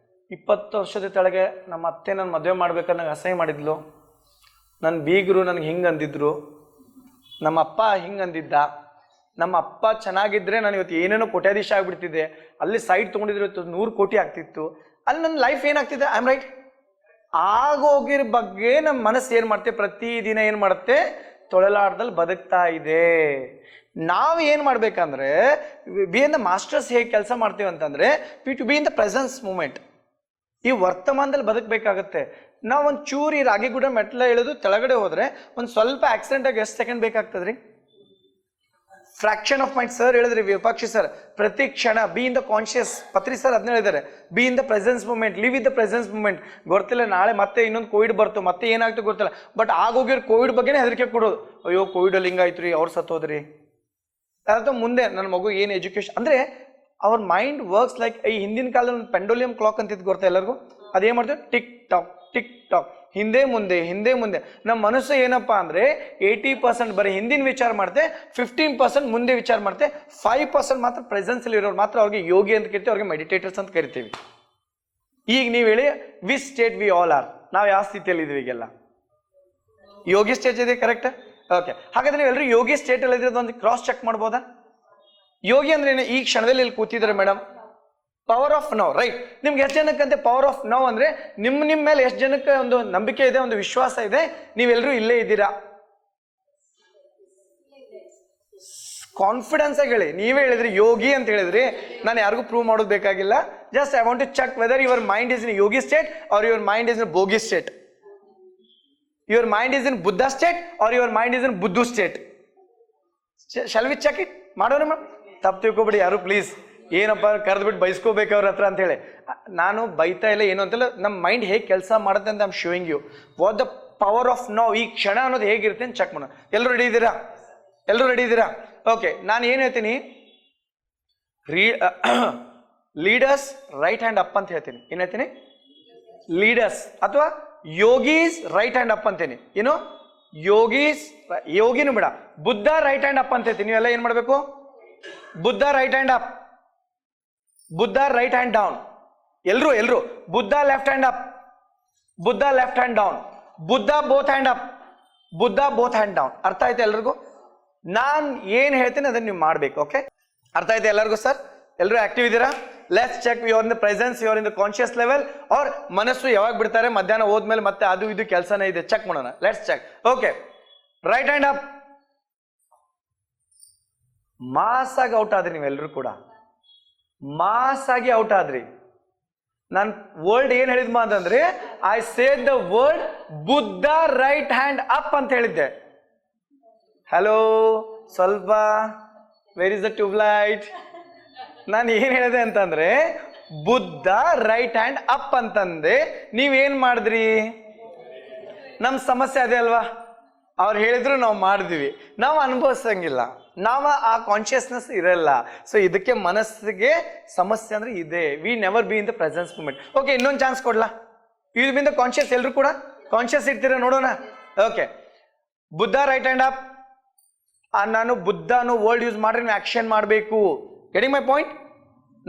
20 ವರ್ಷದ ಕೆಳಗೆ ನಮ್ಮ ಅತ್ತೆ ನನ್ನ ಮದುವೆ ಮಾಡ್ಬೇಕಾದ್ರೆ ನಂಗೆ ಅಸಹ್ಯ ಮಾಡಿದ್ಲು, ನನ್ನ ಬೀಗರು ನನಗೆ ಹಿಂಗೆ ಅಂದಿದ್ರು, ನಮ್ಮ ಅಪ್ಪ ಹಿಂಗೆ ಅಂದಿದ್ದ, ನಮ್ಮ ಅಪ್ಪ ಚೆನ್ನಾಗಿದ್ರೆ ನಾನು ಇವತ್ತು ಏನೇನೋ ಕೋಟ್ಯಾಧೀಶ ಆಗ್ಬಿಡ್ತಿದ್ದೆ, ಅಲ್ಲಿ ಸೈಟ್ ತೊಗೊಂಡಿದ್ರೆ ಇವತ್ತು 100 ಕೋಟಿ ಆಗ್ತಿತ್ತು, ಅಲ್ಲಿ ನನ್ನ ಲೈಫ್ ಏನಾಗ್ತಿದೆ? I am right? ಆಗೋಗಿರ ಬಗ್ಗೆ ನಮ್ಮ ಮನಸ್ಸು ಏನು ಮಾಡುತ್ತೆ, ಪ್ರತಿದಿನ ಏನು ಮಾಡುತ್ತೆ, ತೊಳಲಾಡ್ದಲ್ಲಿ ಬದುಕ್ತಾ ಇದೆ. ನಾವು ಏನು ಮಾಡ್ಬೇಕಂದ್ರೆ, ಬಿ ಇನ್ ದ ಮಾಸ್ಟರ್ಸ್ ಹೇಗೆ ಕೆಲಸ ಮಾಡ್ತೀವಿ ಅಂತಂದ್ರೆ, to be in the presence moment. ಈ ವರ್ತಮಾನದಲ್ಲಿ ಬದುಕಬೇಕಾಗತ್ತೆ. ನಾವು ಒಂದು ಚೂರಿ ರಾಗಿಗುಡ ಮೆಟ್ಲ ಇಳಿದು ಕೆಳಗಡೆ ಹೋದ್ರೆ ಒಂದು ಸ್ವಲ್ಪ ಆಕ್ಸಿಡೆಂಟ್ ಆಗಿ ಎಷ್ಟು ಸೆಕೆಂಡ್ ಬೇಕಾಗ್ತದ್ರಿ? ಫ್ರಾಕ್ಷನ್ ಆಫ್ ಮೈಂಡ್ ಸರ್ ಹೇಳಿದ್ರಿ, ವಿಪಾಕ್ಷಿ ಸರ್. ಪ್ರತಿ ಕ್ಷಣ be in the conscious. Patri sir ಅದನ್ನ ಹೇಳಿದ್ದಾರೆ, be in the presence moment, live in the presence moment. ಗೊತ್ತಿಲ್ಲ ನಾಳೆ ಮತ್ತೆ ಇನ್ನೊಂದು ಕೋವಿಡ್ ಬರ್ತು, ಮತ್ತೆ ಏನಾಗ್ತದೆ ಗೊತ್ತಿಲ್ಲ. ಬಟ್ ಆಗೋಗಿರೋ ಕೋವಿಡ್ ಬಗ್ಗೆನೇ ಹೆದರಿಕೆ ಕೊಡೋದು, ಅಯ್ಯೋ ಕೋವಿಡಲ್ಲಿ ಹಿಂಗಾಯ್ತು ರೀ, ಅವ್ರು ಸತ್ತೋದ್ರಿ. ಅದಾದ ಮುಂದೆ ನನ್ನ ಮಗು ಏನು ಎಜುಕೇಶನ್ ಅಂದ್ರೆ, ಅವ್ರ ಮೈಂಡ್ ವರ್ಕ್ಸ್ ಲೈಕ್ ಈ ಹಿಂದಿನ ಕಾಲದಲ್ಲಿ ಒಂದು ಪೆಂಡೋಲಿಯಂ ಕ್ಲಾಕ್ ಅಂತಿದ್ದು ಗೊತ್ತಾ ಎಲ್ಲರಿಗೂ? ಅದೇನು ಮಾಡ್ತೀವಿ? ಟಿಕ್ ಟಾಕ್ ಟಿಕ್ ಟಾಕ್, ಹಿಂದೆ ಮುಂದೆ ಹಿಂದೆ ಮುಂದೆ. ನಮ್ಮ ಮನಸ್ಸು ಏನಪ್ಪ ಅಂದ್ರೆ 80% ಬರೀ ಹಿಂದಿನ ವಿಚಾರ ಮಾಡುತ್ತೆ, 15% ಮುಂದೆ ವಿಚಾರ ಮಾಡುತ್ತೆ, 5% ಮಾತ್ರ ಪ್ರೆಸೆನ್ಸ್ ಅಲ್ಲಿ ಇರೋರು ಮಾತ್ರ ಅವ್ರಿಗೆ ಯೋಗಿ ಅಂತ ಕರಿತೀವಿ, ಅವ್ರಿಗೆ ಮೆಡಿಟೇಟರ್ಸ್ ಅಂತ ಕರಿತೀವಿ. ಈಗ ನೀವು ಹೇಳಿ, which state V all R? ನಾವು ಯಾವ ಸ್ಥಿತಿಯಲ್ಲಿ ಇದೀವಿ ಈಗೆಲ್ಲ? ಯೋಗಿ ಸ್ಟೇಟ್ ಇದೆ, ಕರೆಕ್ಟ್? ಓಕೆ. ಹಾಗಾದ್ರೆ ನೀವೆಲ್ಲರೂ ಯೋಗಿ ಸ್ಟೇಟ್ ಅಲ್ಲಿ ಇದ್ರೆ ಒಂದು ಕ್ರಾಸ್ ಚೆಕ್ ಮಾಡ್ಬೋದಾ? ಯೋಗಿ ಅಂದ್ರೆ ಏನು? ಈ ಕ್ಷಣದಲ್ಲಿ ಇಲ್ಲಿ ಕೂತಿದ್ರೆ madam, power of now, right? ನಿಮ್ಗೆ ಎಷ್ಟು ಜನಕ್ಕಂತೆ ಪವರ್ ಆಫ್ ನೌ ಅಂದ್ರೆ, ನಿಮ್ಮ ಮೇಲೆ ಎಷ್ಟು ಜನಕ್ಕೆ ಒಂದು ನಂಬಿಕೆ ಇದೆ, ಒಂದು ವಿಶ್ವಾಸ ಇದೆ, ನೀವೆಲ್ಲರೂ ಇಲ್ಲೇ ಇದ್ದೀರಾ? ಕಾನ್ಫಿಡೆನ್ಸ್ ಆಗಿ ಹೇಳಿ. ನೀವೇ ಹೇಳಿದ್ರಿ ಯೋಗಿ ಅಂತ ಹೇಳಿದ್ರಿ, ನಾನು ಯಾರಿಗೂ ಪ್ರೂವ್ ಮಾಡೋದು ಬೇಕಾಗಿಲ್ಲ. Just I want to check whether your mind is in yogi state or your mind is in bhogi state. Your mind is in Buddha state or your mind is in buddhu state. Shall we check it? ಮಾಡೋಣ ma'am, ತಪ್ಪು ತಿಳ್ಕೊಬೇಡಿ ಯಾರು please. ಏನಪ್ಪ ಕರೆದ್ಬಿಟ್ಟು ಬೈಸ್ಕೋಬೇಕು ಅವ್ರ ಹತ್ರ ಅಂತ ಹೇಳಿ. ನಾನು ಬೈತಾ ಇಲ್ಲ, ಏನು ಅಂತೆಲ್ಲ. ನಮ್ಮ ಮೈಂಡ್ ಹೇಗೆ ಕೆಲಸ ಮಾಡುತ್ತೆ ಅಂತ I am showing you what the power of now. ಈ ಕ್ಷಣ ಅನ್ನೋದು ಹೇಗಿರುತ್ತೆ ಅಂತ ಚೆಕ್ ಮಾಡೋಣ. ಎಲ್ಲರೂ ರೆಡಿ ಇದ್ದೀರಾ? ಎಲ್ಲರೂ ರೆಡಿ ಇದ್ದೀರಾ? ಓಕೆ. ನಾನು ಏನು ಹೇಳ್ತೀನಿ, ಲೀಡರ್ಸ್ ರೈಟ್ ಹ್ಯಾಂಡ್ ಅಪ್ ಅಂತ ಹೇಳ್ತೀನಿ. ಏನು ಹೇಳ್ತೀನಿ? ಲೀಡರ್ಸ್ ಅಥವಾ ಯೋಗೀಸ್ ರೈಟ್ ಹ್ಯಾಂಡ್ ಅಪ್ ಅಂತೀನಿ. ಏನು? ಯೋಗೀಸ್, ಯೋಗಿನೂ ಬೇಡ, ಬುದ್ಧ ರೈಟ್ ಹ್ಯಾಂಡ್ ಅಪ್ ಅಂತ ಹೇಳ್ತೀನಿ. ನೀವೆಲ್ಲ ಏನು ಮಾಡಬೇಕು? Buddha right hand up, Buddha right hand down. ಎಲ್ರು Buddha left hand up, Buddha left hand down, Buddha both hand up, Buddha both hand down. ಅರ್ಥ ಆಯ್ತಾ ಎಲ್ರಿಗೂ? ನಾನು ಏನು ಹೇಳ್ತೀನಿ ಅದನ್ನ ನೀವು ಮಾಡ್ಬೇಕು. ಓಕೆ, ಅರ್ಥ ಆಯ್ತಾ ಎಲ್ಲರಿಗೂ ಸರ್? ಎಲ್ಲರೂ ಆಕ್ಟಿವ್ ಇದ್ದೀರಾ? Let's check your in the presence, your in the conscious level. ಅವ್ರ ಮನಸ್ಸು ಯಾವಾಗ ಬಿಡ್ತಾರೆ? ಮಧ್ಯಾಹ್ನ ಹೋದ್ಮೇಲೆ ಮತ್ತೆ ಅದು ಇದು ಕೆಲಸನೇ ಇದೆ, ಚೆಕ್ ಮಾಡೋಣ. Let's check. Okay, right hand up. Mass ಆಗಿ ಔಟ್ ಆದ್ರಿ ನೀವೆಲ್ಲರೂ ಕೂಡ, ಮಾಸ್ ಆಗಿ ಔಟ್ ಆದ್ರಿ. ನಾನು ವರ್ಡ್ ಏನ್ ಹೇಳಿದ್ಮ ಅಂತಂದ್ರೆ, I said the word Buddha right hand up ಅಂತ ಹೇಳಿದ್ದೆ. ಹಲೋ, ಸ್ವಲ್ಪ where is the tube light? ನಾನು ಏನ್ ಹೇಳಿದೆ ಅಂತಂದ್ರೆ, ಬುದ್ಧ ರೈಟ್ ಹ್ಯಾಂಡ್ ಅಪ್ ಅಂತಂದೆ. ನೀವೇನ್ ಮಾಡಿದ್ರಿ? ನಮ್ ಸಮಸ್ಯೆ ಅದೇ ಅಲ್ವಾ? ಅವ್ರು ಹೇಳಿದ್ರು ನಾವು ಮಾಡಿದ್ವಿ, ನಾವು ಅನುಭವಿಸಂಗಿಲ್ಲ, ನಾವು ಆ ಕಾನ್ಶಿಯಸ್ನೆಸ್ ಇರಲ್ಲ. ಸೊ ಇದಕ್ಕೆ ಮನಸ್ಸಿಗೆ ಸಮಸ್ಯೆ ಅಂದ್ರೆ ಇದೆ. We never be in the presence moment. Okay, ಇನ್ನೊಂದು ಚಾನ್ಸ್ ಕೊಡ್ಲಾ? ಇದು ಬಿಂದ ಕಾನ್ಶಿಯಸ್, ಎಲ್ಲರೂ ಕೂಡ ಕಾನ್ಶಿಯಸ್ ಇರ್ತೀರಾ ನೋಡೋಣ. Okay, Buddha right hand up. ನಾನು ಬುದ್ಧ ಅನ್ನೋ ವರ್ಡ್ ಯೂಸ್ ಮಾಡ್ರೆ ನೀವು ಆಕ್ಷನ್ ಮಾಡಬೇಕು. Getting my point?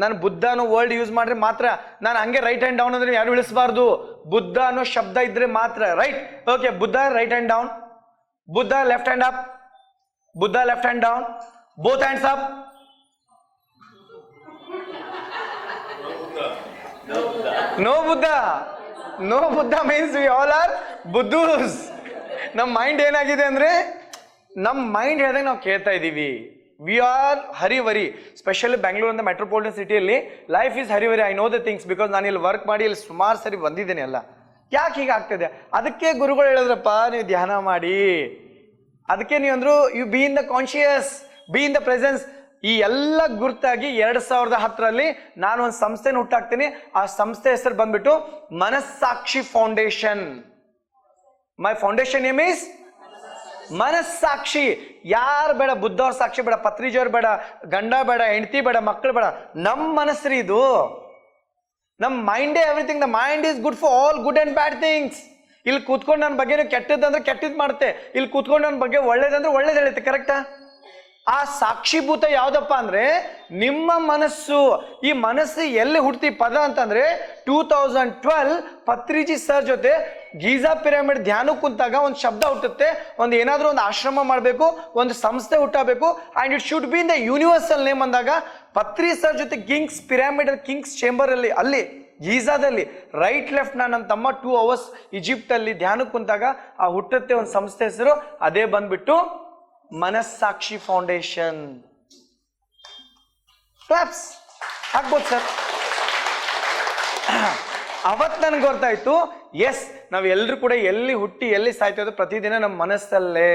ನಾನು ಬುದ್ಧ ಅನ್ನೋ ವರ್ಡ್ ಯೂಸ್ ಮಾಡ್ರೆ ಮಾತ್ರ, ನಾನು ಹಂಗೆ ರೈಟ್ ಹ್ಯಾಂಡ್ ಡೌನ್ ಅಂದ್ರೆ ಯಾರು ಇಳಿಸಬಾರ್ದು. ಬುದ್ಧ ಅನ್ನೋ ಶಬ್ದ ಇದ್ರೆ ಮಾತ್ರ. Right, okay. Buddha right hand down, Buddha left hand up, Buddha left hand down, both hands up. No Buddha. No Buddha means we all are buddhus. ನಮ್ಮ ಮೈಂಡ್ ಏನಾಗಿದೆ ಅಂದ್ರೆ, ನಮ್ಮ ಮೈಂಡ್ ಹೇಳಿದಾಗ ನಾವು ಕೇಳ್ತಾ ಇದ್ದೀವಿ. We are hurry worry. Specially Bengaluru ಅಂತ ಮೆಟ್ರೋಪಾಲಿಟನ್ ಸಿಟಿಯಲ್ಲಿ life is hurry worry. I know the things because ನಾನು ಇಲ್ಲಿ ವರ್ಕ್ ಮಾಡಿ ಇಲ್ಲಿ ಸುಮಾರು ಸರಿ ಬಂದಿದ್ದೇನೆ ಅಲ್ಲ. ಯಾಕೆ ಹೀಗಾಗ್ತದೆ? ಅದಕ್ಕೆ ಗುರುಗಳು ಹೇಳಿದ್ರಪ್ಪ, ನೀವು ಧ್ಯಾನ ಮಾಡಿ. ಅದಕ್ಕೆ ನೀವು ಅಂದ್ರು you be in the conscious, be in the presence. ಈ ಎಲ್ಲ ಗುರ್ತಾಗಿ 2010ರಲ್ಲಿ ನಾನು ಒಂದು ಸಂಸ್ಥೆನ ಹುಟ್ಟಾಕ್ತೀನಿ. ಆ ಸಂಸ್ಥೆ ಹೆಸರು ಬಂದ್ಬಿಟ್ಟು Manasakshi foundation. My foundation name is Manasakshi. ಯಾರು ಬೇಡ, ಬುದ್ಧ ಅವ್ರ ಸಾಕ್ಷಿ ಬೇಡ, ಪತ್ರಿಜಿಯವ್ರು ಬೇಡ, ಗಂಡ ಬೇಡ, ಹೆಂಡತಿ ಬೇಡ, ಮಕ್ಕಳು ಬೇಡ. ನಮ್ಮ ಮನಸ್ಸು ಇದು. ನಮ್ಮ ಮೈಂಡೇ everything. The mind is good for all good and bad things. ಇಲ್ಲಿ ಕೂತ್ಕೊಂಡು ನನ್ನ ಬಗ್ಗೆ ಕೆಟ್ಟದಂದ್ರೆ ಕೆಟ್ಟದ್ ಮಾಡುತ್ತೆ, ಇಲ್ಲಿ ಕೂತ್ಕೊಂಡು ನನ್ನ ಬಗ್ಗೆ ಒಳ್ಳೇದಂದ್ರೆ ಒಳ್ಳೇದು ಹೇಳುತ್ತೆ. ಕರೆಕ್ಟಾ? ಆ ಸಾಕ್ಷಿಭೂತ ಯಾವ್ದಪ್ಪ ಅಂದ್ರೆ ನಿಮ್ಮ ಮನಸ್ಸು. ಈ ಮನಸ್ಸು ಎಲ್ಲಿ ಹುಡ್ತಿ ಪದ ಅಂತಂದ್ರೆ 2012 ಪತ್ರಿಜಿ ಸರ್ ಜೊತೆ ಗೀಜಾ ಪಿರಮಿಡ್ ಧ್ಯಾನ ಕುಂತಾಗ ಒಂದು ಶಬ್ದ ಹುಟ್ಟುತ್ತೆ. ಒಂದು ಏನಾದ್ರೂ ಒಂದು ಆಶ್ರಮ ಮಾಡಬೇಕು, ಒಂದು ಸಂಸ್ಥೆ ಹುಟ್ಟಬೇಕು, and it should be in the universal name ಅಂದಾಗ ಪತ್ರಿ ಸರ್ ಜೊತೆ ಕಿಂಗ್ಸ್ ಪಿರಮಿಡ್, ಕಿಂಗ್ಸ್ ಚೇಂಬರ್ ಅಲ್ಲಿ ಗೀಜಾದಲ್ಲಿ ರೈಟ್ ಲೆಫ್ಟ್ ನನ್ನ ತಮ್ಮ 2 hours ಈಜಿಪ್ಟ್ ಅಲ್ಲಿ ಧ್ಯಾನ ಕುಂತಾಗ ಆ ಹುಟ್ಟುತ್ತೆ ಒಂದು ಸಂಸ್ಥೆ ಹೆಸರು. ಅದೇ ಬಂದ್ಬಿಟ್ಟು ಮನಸ್ಸಾಕ್ಷಿ ಫೌಂಡೇಶನ್. ಕ್ಲಾಪ್ಸ್ ಆಗ್ಬೋದು ಸರ್. ಅವತ್ತು ನನಗೆ ಗೊತ್ತಾಯ್ತು, ಎಸ್ ನಾವು ಎಲ್ಲರೂ ಕೂಡ ಎಲ್ಲಿ ಹುಟ್ಟಿ ಎಲ್ಲಿ ಸಾಯ್ತೇವೆ ಪ್ರತಿದಿನ ನಮ್ಮ ಮನಸ್ಸಲ್ಲೇ.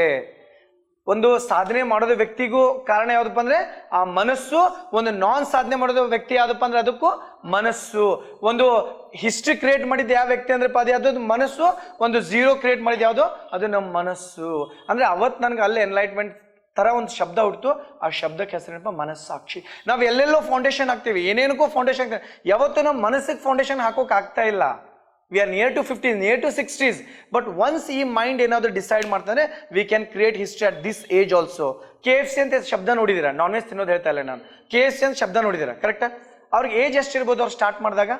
ಒಂದು ಸಾಧನೆ ಮಾಡೋದು ವ್ಯಕ್ತಿಗೂ ಕಾರಣ ಯಾವ್ದಪ್ಪ ಅಂದ್ರೆ ಆ ಮನಸ್ಸು. ಒಂದು ನಾನ್ ಸಾಧನೆ ಮಾಡೋದು ವ್ಯಕ್ತಿ ಯಾವ್ದಪ್ಪ ಅಂದ್ರೆ ಅದಕ್ಕೂ ಮನಸ್ಸು. ಒಂದು ಹಿಸ್ಟ್ರಿ ಕ್ರಿಯೇಟ್ ಮಾಡಿದ್ದು ಯಾವ ವ್ಯಕ್ತಿ ಅಂದ್ರೆ ಅದು ಯಾವ್ದು ಮನಸ್ಸು. ಒಂದು 0 ಕ್ರಿಯೇಟ್ ಮಾಡಿದ್ದು ಯಾವುದು, ಅದು ನಮ್ಮ ಮನಸ್ಸು. ಅಂದ್ರೆ ಅವತ್ತು ನನಗೆ ಅಲ್ಲೇ ಎನ್ಲೈಟ್ಮೆಂಟ್ ತರ ಒಂದು ಶಬ್ದ ಹುಡ್ತು. ಆ ಶಬ್ದಕ್ಕೆ ಹೆಸರೇನಪ್ಪ, ಮನಸ್ಸಾಕ್ಷಿ. ನಾವು ಎಲ್ಲೆಲ್ಲೋ ಫೌಂಡೇಶನ್ ಹಾಕ್ತೀವಿ, ಏನೇನಕ್ಕೂ ಫೌಂಡೇಶನ್ ಹಾಕ್ತೀವಿ. ಯಾವತ್ತೂ ನಮ್ಮ ಮನಸ್ಸಿಗೆ ಫೌಂಡೇಶನ್ ಹಾಕೋಕೆ ಆಗ್ತಾ ಇಲ್ಲ. We are near to 50s, near to 60s. But once ಈ ಮೈಂಡ್ ಏನಾದರೂ ಡಿಸೈಡ್ ಮಾಡ್ತಾರೆ, we can create history at this age also. KFC ಅಂತ ಶಬ್ದ ನೋಡಿದ್ದೀರಾ? ನಾನ್ ವೆಜ್ ತಿನ್ನೋದು ಹೇಳ್ತಾ ಇಲ್ಲ ನಾನು. KFC ಅಂತ ಶಬ್ದ ನೋಡಿದ್ದೀರಾ? ಕರೆಕ್ಟಾ? ಅವ್ರಿಗೆ ಏಜ್ ಎಷ್ಟಿರ್ಬೋದು ಅವ್ರು ಸ್ಟಾರ್ಟ್ ಮಾಡಿದಾಗ?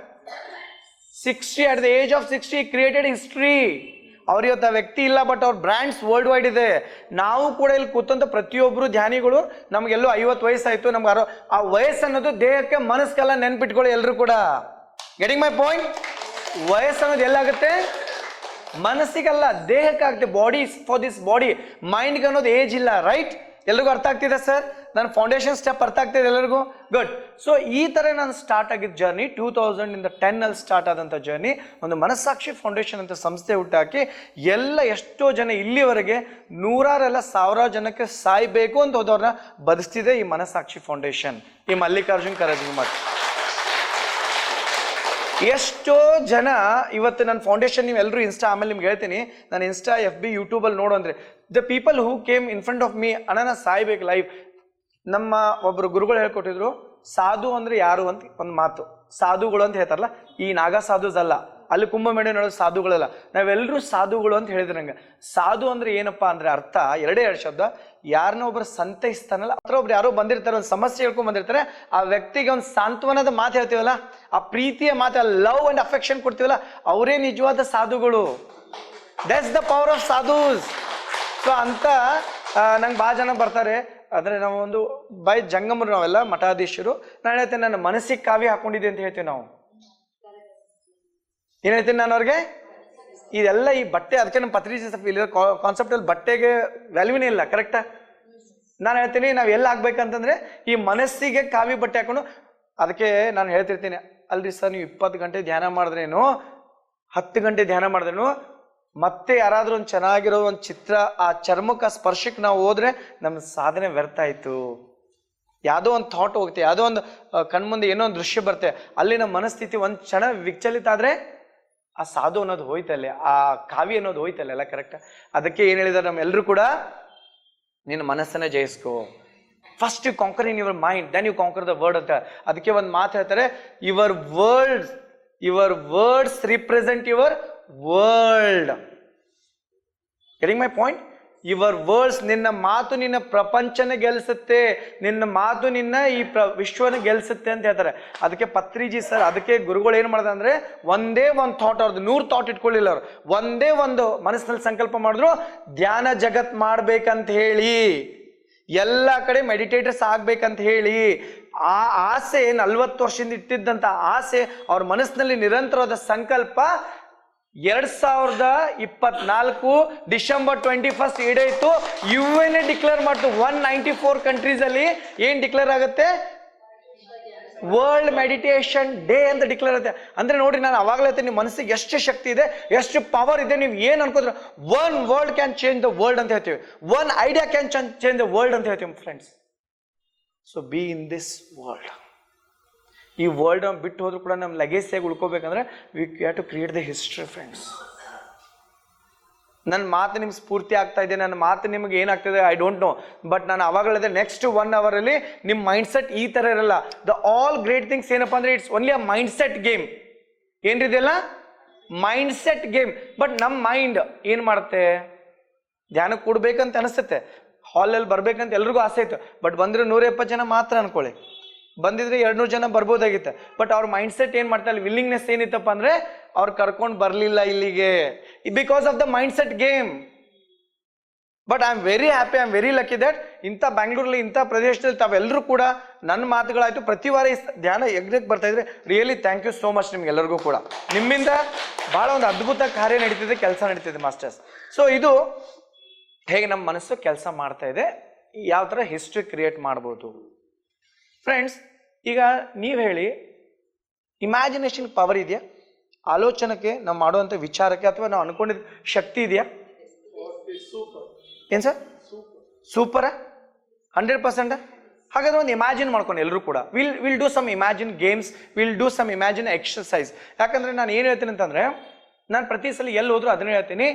60. At the age of 60 created history. ಅವ್ರ ಇವತ್ತು ಆ ವ್ಯಕ್ತಿ ಇಲ್ಲ, ಬಟ್ ಅವ್ರ ಬ್ರ್ಯಾಂಡ್ಸ್ ವರ್ಲ್ಡ್ ವೈಡ್ ಇದೆ. ನಾವು ಕೂಡ ಇಲ್ಲಿ ಕೂತಂತ ಪ್ರತಿಯೊಬ್ಬರು ಧ್ಯಾನಿಗಳು ನಮ್ಗೆಲ್ಲೋ 50 ವಯಸ್ಸಾಯ್ತು, ನಮ್ಗೆ ಆ ವಯಸ್ಸು ಅನ್ನೋದು ದೇಹಕ್ಕೆ ಮನಸ್ಸಿಗೆಲ್ಲ ನೆನ್ಪಿಟ್ಕೊಳ್ಳಿ ಎಲ್ಲರೂ ಕೂಡ. Getting my point? ವಯಸ್ಸು ಅನ್ನೋದು ಎಲ್ಲಾಗುತ್ತೆ? ಮನಸ್ಸಿಗಲ್ಲ, ದೇಹಕ್ಕಾಗುತ್ತೆ. Body for this body. ಮೈಂಡ್ಗೆ ಅನ್ನೋದು ಏಜ್ ಇಲ್ಲ. ರೈಟ್? ಎಲ್ರಿಗೂ ಅರ್ಥ ಆಗ್ತಿದೆ ಸರ್? ನನ್ನ ಫೌಂಡೇಶನ್ ಸ್ಟೆಪ್ ಅರ್ಥ ಆಗ್ತಿದೆ ಎಲ್ಲರಿಗೂ? ಗುಡ್. ಸೊ ಈ ಥರ ನಾನು ಸ್ಟಾರ್ಟ್ ಆಗಿದ್ದ ಜರ್ನಿ 2010 ಸ್ಟಾರ್ಟ್ ಆದಂಥ ಜರ್ನಿ. ಒಂದು ಮನಸ್ಸಾಕ್ಷಿ ಫೌಂಡೇಶನ್ ಅಂತ ಸಂಸ್ಥೆ ಹುಟ್ಟಾಕಿ ಎಷ್ಟೋ ಜನ ಇಲ್ಲಿವರೆಗೆ ನೂರಾರೆಲ್ಲ 1000 ಜನಕ್ಕೆ ಸಾಯ್ಬೇಕು ಅಂತ ಹೋದವ್ರನ್ನ ಬದುಕ್ತಿದೆ ಈ ಮನಸ್ಸಾಕ್ಷಿ ಫೌಂಡೇಶನ್, ಈ ಮಲ್ಲಿಕಾರ್ಜುನ್ ಖರಜಗಿ ಮಠ. ಎಷ್ಟೋ ಜನ ಇವತ್ತು ನನ್ನ ಫೌಂಡೇಶನ್, ನೀವು ಎಲ್ಲರೂ ಇನ್ಸ್ಟಾ, ಆಮೇಲೆ ನಿಮ್ಗೆ ಹೇಳ್ತೀನಿ, ನಾನು ಇನ್ಸ್ಟಾ, FB, ಯೂಟ್ಯೂಬಲ್ಲಿ ನೋಡು ಅಂದರೆ the people who came in front of me, ಅಣ್ಣ ಸಾಯ್ಬೇಕು ಲೈಫ್. ನಮ್ಮ ಒಬ್ಬರು ಗುರುಗಳು ಹೇಳ್ಕೊಟ್ಟಿದ್ರು, ಸಾಧು ಅಂದ್ರೆ ಯಾರು ಅಂತ ಒಂದು ಮಾತು. ಸಾಧುಗಳು ಅಂತ ಹೇಳ್ತಾರಲ್ಲ, ಈ ನಾಗಾ ಸಾಧುಸ್ ಅಲ್ಲ, ಅಲ್ಲಿ ಕುಂಭಮೇಳ ನೋಡೋದು ಸಾಧುಗಳಲ್ಲ, ನಾವೆಲ್ಲರೂ ಸಾಧುಗಳು ಅಂತ ಹೇಳಿದ್ರೆ ನಂಗೆ. ಸಾಧು ಅಂದ್ರೆ ಏನಪ್ಪಾ ಅಂದ್ರೆ ಅರ್ಥ 2 ಶಬ್ದ. ಯಾರನ್ನ ಒಬ್ರು ಸಂತೈಸ್ತಾನಲ್ಲ, ಅಥವಾ ಒಬ್ರು ಯಾರೋ ಬಂದಿರ್ತಾರೆ, ಒಂದು ಸಮಸ್ಯೆ ಹೇಳ್ಕೊಂಡ್ ಬಂದಿರ್ತಾರೆ, ಆ ವ್ಯಕ್ತಿಗೆ ಒಂದು ಸಾಂತ್ವನದ ಮಾತು ಹೇಳ್ತೀವಲ್ಲ, ಆ ಪ್ರೀತಿಯ ಮಾತು, ಲವ್ ಅಂಡ್ ಅಫೆಕ್ಷನ್ ಕೊಡ್ತೀವಲ್ಲ, ಅವರೇ ನಿಜವಾದ ಸಾಧುಗಳು. That's the power of sadhus. So ಅಂತ ನಂಗೆ ಭಾಳ ಜನ ಬರ್ತಾರೆ. ಅಂದ್ರೆ ನಾವು ಒಂದು ಬೈ ಜಂಗಮರು, ನಾವೆಲ್ಲ ಮಠಾಧೀಶರು. ನಾನು ಹೇಳ್ತೇನೆ, ನನ್ನ ಮನಸ್ಸಿಗೆ ಕಾವಿ ಹಾಕೊಂಡಿದ್ದೆ ಅಂತ ಹೇಳ್ತೀವಿ ನಾವು. ಏನ್ ಹೇಳ್ತೀನಿ ನಾನು ಅವ್ರಿಗೆ? ಇದೆಲ್ಲ ಈ ಬಟ್ಟೆ, ಅದಕ್ಕೆ ನಮ್ಮ ಪತ್ರಿಕೆ ಕಾನ್ಸೆಪ್ಟ್ ಅಲ್ಲಿ ಬಟ್ಟೆಗೆ ವ್ಯಾಲ್ಯೂನೇ ಇಲ್ಲ. ಕರೆಕ್ಟಾ? ನಾನು ಹೇಳ್ತೀನಿ, ನಾವು ಎಲ್ಲ ಆಗ್ಬೇಕಂತಂದ್ರೆ ಈ ಮನಸ್ಸಿಗೆ ಕಾವಿ ಬಟ್ಟೆ ಹಾಕೊಂಡು. ಅದಕ್ಕೆ ನಾನು ಹೇಳ್ತಿರ್ತೀನಿ, ಅಲ್ರಿ ಸರ್, ನೀವು 20 ಗಂಟೆ ಧ್ಯಾನ ಮಾಡಿದ್ರೇನು, 10 ಗಂಟೆ ಧ್ಯಾನ ಮಾಡಿದ್ರೇನು, ಮತ್ತೆ ಯಾರಾದ್ರೂ ಒಂದು ಚೆನ್ನಾಗಿರೋ ಒಂದು ಚಿತ್ರ, ಆ ಚರ್ಮಕ್ಕೆ ಸ್ಪರ್ಶಕ್ಕೆ ನಾವು ಹೋದ್ರೆ ನಮ್ಮ ಸಾಧನೆ ವ್ಯರ್ಥ ಆಯ್ತು. ಯಾವುದೋ ಒಂದು ಥಾಟ್ ಹೋಗುತ್ತೆ, ಯಾವುದೋ ಒಂದು ಕಣ್ಮುಂದೆ ಏನೋ ಒಂದು ದೃಶ್ಯ ಬರುತ್ತೆ, ಅಲ್ಲಿ ನಮ್ಮ ಮನಸ್ಥಿತಿ ಒಂದು ಕ್ಷಣ ವಿಚಲಿತ ಆದ್ರೆ ಆ ಸಾಧು ಅನ್ನೋದು ಹೋಯ್ತಲ್ಲೇ, ಆ ಕಾವಿ ಅನ್ನೋದು ಹೋಯ್ತಲ್ಲ ಎಲ್ಲ. ಕರೆಕ್ಟ್? ಅದಕ್ಕೆ ಏನ್ ಹೇಳಿದಾರೆ ನಮ್ಮೆಲ್ಲರೂ ಕೂಡ, ನಿನ್ನ ಮನಸ್ಸನ್ನ ಜಯಿಸ್ಕೋ. First you conquer in your mind, then you conquer the world ಅಂತ. ಅದಕ್ಕೆ ಒಂದು ಮಾತು ಹೇಳ್ತಾರೆ, your words represent your world. Getting my point? Your words, ನಿನ್ನ ಮಾತು ನಿನ್ನ ಪ್ರಪಂಚನ ಗೆಲ್ಲಿಸುತ್ತೆ, ನಿನ್ನ ಮಾತು ನಿನ್ನ ಈ ವಿಶ್ವನ ಗೆಲ್ಲಿಸುತ್ತೆ ಅಂತ ಹೇಳ್ತಾರೆ. ಅದಕ್ಕೆ ಪತ್ರಿಜಿ ಸರ್, ಅದಕ್ಕೆ ಗುರುಗಳು ಏನು ಮಾಡಿದ ಅಂದ್ರೆ ಒಂದೇ ಒಂದು ಥಾಟ್, ಅವ್ರದ್ದು 100 ಥಾಟ್ ಇಟ್ಕೊಳ್ಳಿಲ್ಲ ಅವ್ರು, ಒಂದೇ ಒಂದು ಮನಸ್ಸಿನಲ್ಲಿ ಸಂಕಲ್ಪ ಮಾಡಿದ್ರು, ಧ್ಯಾನ ಜಗತ್ ಮಾಡ್ಬೇಕಂತ ಹೇಳಿ, ಎಲ್ಲ ಕಡೆ ಮೆಡಿಟೇಟರ್ಸ್ ಆಗ್ಬೇಕಂತ ಹೇಳಿ. ಆ ಆಸೆ 40 ವರ್ಷದಿಂದ ಇಟ್ಟಿದ್ದಂತ ಆಸೆ ಅವ್ರ ಮನಸ್ಸಿನಲ್ಲಿ ನಿರಂತರವಾದ ಸಂಕಲ್ಪ 2024 ಡಿಸೆಂಬರ್ 21 ಈಡಾಯ್ತು. UN ಡಿಕ್ಲೇರ್ ಮಾಡ್ತು 194 ಕಂಟ್ರೀಸ್ ಅಲ್ಲಿ ಏನ್ ಡಿಕ್ಲೇರ್ ಆಗುತ್ತೆ, ವರ್ಲ್ಡ್ ಮೆಡಿಟೇಷನ್ ಡೇ ಅಂತ ಡಿಕ್ಲೇರ್ ಆಗುತ್ತೆ. ಅಂದ್ರೆ ನೋಡಿ, ನಾನು ಅವಾಗಲೇ ನಿಮ್ಮ ಮನಸ್ಸಿಗೆ ಎಷ್ಟು ಶಕ್ತಿ ಇದೆ, ಎಷ್ಟು ಪವರ್ ಇದೆ, ನೀವು ಏನ್ ಅನ್ಕೋದ್ರೆ one world can change the world ಅಂತ ಹೇಳ್ತೀವಿ, one idea can change the world ಅಂತ ಹೇಳ್ತೀವಿ friends. So be in this world. ಈ ವರ್ಲ್ಡ್ ಬಿಟ್ಟು ಹೋದ್ರು ಕೂಡ ನಮ್ಮ ಲೆಗೇಸಿಯಾಗಿ ಉಳ್ಕೋಬೇಕಂದ್ರೆ we have to create the history friends. ನನ್ನ ಮಾತು ನಿಮ್ಗೆ ಸ್ಫೂರ್ತಿ ಆಗ್ತಾ ಇದೆ, ನನ್ನ ಮಾತು ನಿಮ್ಗೆ ಏನಾಗ್ತದೆ ಐ ಡೋಂಟ್ ನೋ, ಬಟ್ ನಾನು ಅವಾಗಲೇ ನೆಕ್ಸ್ಟ್ 1 hour ಅಲ್ಲಿ ನಿಮ್ಮ ಮೈಂಡ್ ಸೆಟ್ ಈ ತರ ಇರಲ್ಲ. ದ ಆಲ್ ಗ್ರೇಟ್ ಥಿಂಗ್ಸ್ ಏನಪ್ಪಾ ಅಂದ್ರೆ it's only a mindset game. ಏನ್ರಿದೆಯಲ್ಲ ಮೈಂಡ್ ಸೆಟ್ ಗೇಮ್. ಬಟ್ ನಮ್ಮ ಮೈಂಡ್ ಏನ್ ಮಾಡುತ್ತೆ, ಧ್ಯಾನಕ್ಕೆ ಕೊಡ್ಬೇಕಂತ ಅನಿಸುತ್ತೆ, ಹಾಲಲ್ಲಿ ಬರ್ಬೇಕಂತ ಎಲ್ರಿಗೂ ಆಸೆ ಇತ್ತು, ಬಟ್ ಬಂದ್ರೆ 170 ಜನ ಮಾತ್ರ ಅನ್ಕೊಳ್ಳಿ, ಬಂದಿದ್ರೆ 200 ಜನ ಬರ್ಬೋದಾಗಿತ್ತು. ಬಟ್ ಅವ್ರ ಮೈಂಡ್ ಸೆಟ್ ಏನ್ ಮಾಡ್ತಾರೆ, ವಿಲ್ಲಿಂಗ್ನೆಸ್ ಏನಿತ್ತಪ್ಪ ಅಂದ್ರೆ ಅವ್ರು ಕರ್ಕೊಂಡು ಬರ್ಲಿಲ್ಲ ಇಲ್ಲಿಗೆ, because of the mind set game. But I am very happy, I am very lucky that ಇಂಥ ಬ್ಯಾಂಗ್ಳೂರಲ್ಲಿ, ಇಂಥ ಪ್ರದೇಶದಲ್ಲಿ ತಾವೆಲ್ಲರೂ ಕೂಡ ನನ್ನ ಮಾತುಗಳಾಯ್ತು ಪ್ರತಿ ವಾರ ಧ್ಯಾನ ಯಜ್ಞಕ್ಕೆ ಬರ್ತಾ ಇದ್ರೆ really thank you so much ನಿಮ್ಗೆಲ್ಲರಿಗೂ ಕೂಡ. ನಿಮ್ಮಿಂದ ಬಹಳ ಒಂದು ಅದ್ಭುತ ಕಾರ್ಯ ನಡೀತಿದೆ, ಕೆಲಸ ನಡೀತಿದೆ ಮಾಸ್ಟರ್ಸ್. ಸೊ ಇದು ಹೇಗೆ ನಮ್ಮ ಮನಸ್ಸು ಕೆಲಸ ಮಾಡ್ತಾ ಇದೆ, ಯಾವ ಥರ ಹಿಸ್ಟ್ರಿ ಕ್ರಿಯೇಟ್ ಮಾಡ್ಬೋದು ಫ್ರೆಂಡ್ಸ್. ಈಗ ನೀವು ಹೇಳಿ, ಇಮ್ಯಾಜಿನೇಷನ್ ಪವರ್ ಇದೆಯಾ, ಆಲೋಚನೆಗೆ ನಾವು ಮಾಡುವಂಥ ವಿಚಾರಕ್ಕೆ ಅಥವಾ ನಾವು ಅನ್ಕೊಂಡಿದ್ದ ಶಕ್ತಿ ಇದೆಯಾ? ಏನ್ ಸರ್, ಸೂಪರಾ? 100%? ಹಾಗಾದ್ರೆ ಒಂದು ಇಮ್ಯಾಜಿನ್ ಮಾಡ್ಕೊಂಡು ಎಲ್ಲರೂ ಕೂಡ will do some imagine games, will do some imagine exercise. ಯಾಕಂದ್ರೆ ನಾನು ಏನು ಹೇಳ್ತೀನಿ ಅಂತಂದ್ರೆ, ನಾನು ಪ್ರತಿ ಸಲ ಎಲ್ಲಿ ಹೋದ್ರು ಅದನ್ನ ಹೇಳ್ತೀನಿ,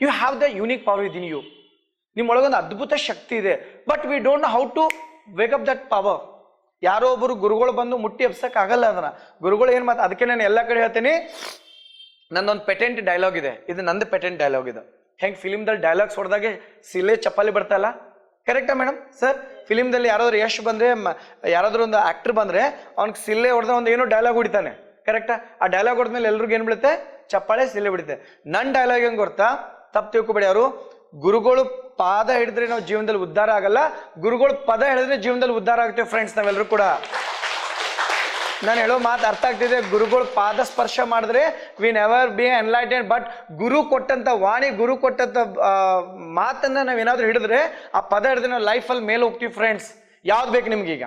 you have the unique power within you. ನಿಮ್ಮೊಳಗೊಂದು ಅದ್ಭುತ ಶಕ್ತಿ ಇದೆ, but we don't know how to wake up that power. ಯಾರೋ ಒಬ್ಬರು ಗುರುಗಳು ಬಂದು ಮುಟ್ಟಿ ಎಬ್ಸಕ್ ಆಗಲ್ಲ ಅದನ್ನ. ಗುರುಗಳು ಏನ್ ಮಾತು, ಅದಕ್ಕೆ ನಾನು ಎಲ್ಲ ಕಡೆ ಹೇಳ್ತೀನಿ, ನಂದೊಂದು ಪೆಟೆಂಟ್ ಡೈಲಾಗ್ ಇದೆ, ಇದು ನಂದು ಪೆಟೆಂಟ್ ಡೈಲಾಗ್ ಇದೆ. ಹೆಂಗೆ ಫಿಲಿಮ್ದಲ್ಲಿ ಡೈಲಾಗ್ಸ್ ಹೊಡೆದಾಗೆ ಸಿಲೆ ಚಪ್ಪಾಲಿ ಬರ್ತಲ್ಲ, ಕರೆಕ್ಟಾ ಮೇಡಮ್ ಸರ್? ಫಿಲಿಮ್ದಲ್ಲಿ ಯಾರಾದ್ರೂ ಯಶ್ ಬಂದ್ರೆ, ಯಾರಾದ್ರೂ ಒಂದು ಆಕ್ಟರ್ ಬಂದ್ರೆ ಅವ್ನಿಗೆ ಸಿಲ್ಲೆ ಹೊಡೆದ ಒಂದು ಏನೋ ಡೈಲಾಗ್ ಹೊಡಿತಾನೆ, ಕರೆಕ್ಟಾ? ಆ ಡೈಲಾಗ್ ಹೊಡೆದ್ಮೇಲೆ ಎಲ್ರಿಗೂ ಏನ್ ಬೀಳುತ್ತೆ, ಚಪ್ಪಾಳೆ, ಸಿಲ್ಲೆ ಬಿಡುತ್ತೆ. ನನ್ನ ಡೈಲಾಗ್ ಹೆಂಗ್ ಗೊತ್ತಾ, ತಪ್ಪು ತಿಳ್ಕೊಬೇಡಿ. ಅವರು ಗುರುಗಳು ಪಾದ ಹಿಡಿದ್ರೆ ನಾವು ಜೀವನದಲ್ಲಿ ಉದ್ಧಾರ ಆಗಲ್ಲ, ಗುರುಗಳು ಪದ ಹೇಳಿದ್ರೆ ಜೀವನದಲ್ಲಿ ಉದ್ಧಾರ ಆಗ್ತೇವೆ ಫ್ರೆಂಡ್ಸ್ ನಾವೆಲ್ಲರೂ ಕೂಡ. ನಾನು ಹೇಳೋ ಮಾತು ಅರ್ಥ ಆಗ್ತಿದೆ. ಗುರುಗಳು ಪಾದ ಸ್ಪರ್ಶ ಮಾಡಿದ್ರೆ we never be enlightened, but ಗುರು ಕೊಟ್ಟಂತ ವಾಣಿ, ಗುರು ಕೊಟ್ಟಂತ ಮಾತನ್ನ ನಾವೇನಾದ್ರೂ ಹಿಡಿದ್ರೆ, ಆ ಪದ ಹಿಡಿದ್ರೆ ನಾವು ಲೈಫಲ್ಲಿ ಮೇಲೆ ಹೋಗ್ತೀವಿ ಫ್ರೆಂಡ್ಸ್. ಯಾವ್ದು ಬೇಕು ನಿಮ್ಗೀಗ?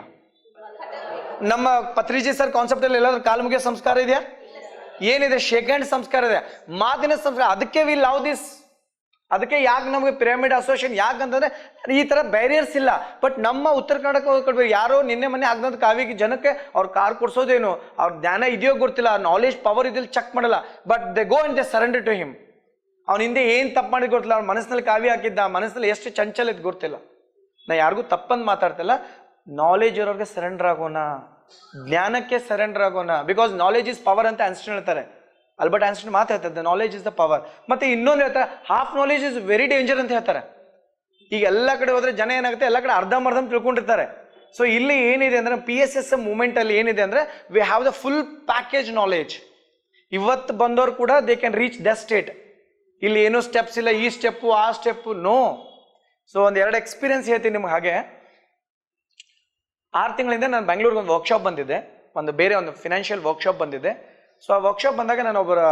ನಮ್ಮ ಪತ್ರಿಜಿ ಸರ್ ಕಾನ್ಸೆಪ್ಟ್ ಅಲ್ಲಿ ಎಲ್ಲಾದ್ರೂ ಕಾಲು ಮುಗಿಯೋ ಸಂಸ್ಕಾರ ಇದೆಯಾ? ಏನಿದೆ? ಶೇಕ್ ಹ್ಯಾಂಡ್ ಸಂಸ್ಕಾರ ಇದೆ, ಮಾತಿನ ಸಂಸ್ಕಾರ. ಅದಕ್ಕೆ ವಿ ಲವ್ ದಿಸ್. ಅದಕ್ಕೆ ಯಾಕೆ ನಮಗೆ ಪಿರಮಿಡ್ ಅಸೋಸಿಯೇಷನ್ ಯಾಕಂತಂದ್ರೆ ಈ ತರ ಬ್ಯಾರಿಯರ್ಸ್ ಇಲ್ಲ. ಬಟ್ ನಮ್ಮ ಉತ್ತರ ಕರ್ನಾಟಕ ಕೊಡ್ಬೇಕು. ಯಾರೋ ನಿನ್ನೆ ಮೊನ್ನೆ ಆಗದಂತ ಕಾವಿಗೆ ಜನಕ್ಕೆ ಅವ್ರ ಕಾರ್ ಕೊಡ್ಸೋದೇನು, ಅವ್ರ ಜ್ಞಾನ ಇದೆಯೋ ಗೊತ್ತಿಲ್ಲ, ನಾಲೆಜ್ ಪವರ್ ಇದಿಲ್ಲ, ಚೆಕ್ ಮಾಡಲ್ಲ, but they go and they surrender to him. ಅವ್ನ ಹಿಂದೆ ಏನ್ ತಪ್ಪು ಮಾಡಿದ್ ಗೊತ್ತಿಲ್ಲ, ಅವ್ನ ಮನಸ್ಸಿನಲ್ಲಿ ಕಾವಿ ಹಾಕಿದ್ದ, ಮನಸ್ಸಲ್ಲಿ ಎಷ್ಟು ಚಂಚಲ ಇದ್ ಗೊತ್ತಿಲ್ಲ. ನಾ ಯಾರಿಗೂ ತಪ್ಪಂದು ಮಾತಾಡ್ತಿಲ್ಲ. ನಾಲೆಜ್ ಇರೋರಿಗೆ ಸರೆಂಡರ್ ಆಗೋಣ, ಜ್ಞಾನಕ್ಕೆ ಸರೆಂಡರ್ ಆಗೋಣ. ಬಿಕಾಸ್ ನಾಲೆಜ್ ಇಸ್ ಪವರ್ ಅಂತ ಆನ್ಸ್ಟೈನ್ ಹೇಳ್ತಾರೆ. ಆಲ್ಬರ್ಟ್ ಐನ್ಸ್ಟೈನ್ ಮಾತಾಡ್ತಾರೆ, ನಾಲೆಜ್ ಇಸ್ ದ ಪವರ್. ಮತ್ತೆ ಇನ್ನೊಂದು ಹೇಳ್ತಾರೆ, half knowledge is very danger ಅಂತ ಹೇಳ್ತಾರೆ. ಈಗ ಎಲ್ಲ ಕಡೆ ಹೋದ್ರೆ ಜನ ಏನಾಗುತ್ತೆ, ಎಲ್ಲ ಕಡೆ ಅರ್ಧಂಬರ್ಧಂ ತಿಳ್ಕೊಂಡಿರ್ತಾರೆ. ಸೊ ಇಲ್ಲಿ ಏನಿದೆ ಅಂದ್ರೆ PSS ಮೂವ್ಮೆಂಟ್ ಅಲ್ಲಿ ಏನಿದೆ ಅಂದ್ರೆ we have the full package knowledge. ಇವತ್ತು ಬಂದವರು ಕೂಡ they can reach the state. ಇಲ್ಲಿ ಏನೋ ಸ್ಟೆಪ್ಸ್ ಇಲ್ಲ, ಈ ಸ್ಟೆಪ್ಪು ಆ ಸ್ಟೆಪ್ಪು, ನೋ. ಸೊ ಒಂದು 2 ಎಕ್ಸ್ಪೀರಿಯನ್ಸ್ ಹೇಳ್ತೀನಿ ನಿಮ್ಗೆ. ಹಾಗೆ 6 ತಿಂಗಳಿಂದ ನಾನು ಬೆಂಗಳೂರಿಗೆ ಒಂದು ವರ್ಕ್ಶಾಪ್ ಬಂದಿದ್ದೆ, ಬೇರೆ ಒಂದು ಫಿನಾನ್ಷಿಯಲ್ ವರ್ಕ್ಶಾಪ್ ಬಂದಿದ್ದೆ. ಸೊ ಆ ವರ್ಕ್ಶಾಪ್ ಬಂದಾಗ ನಾನು ಒಬ್ಬರ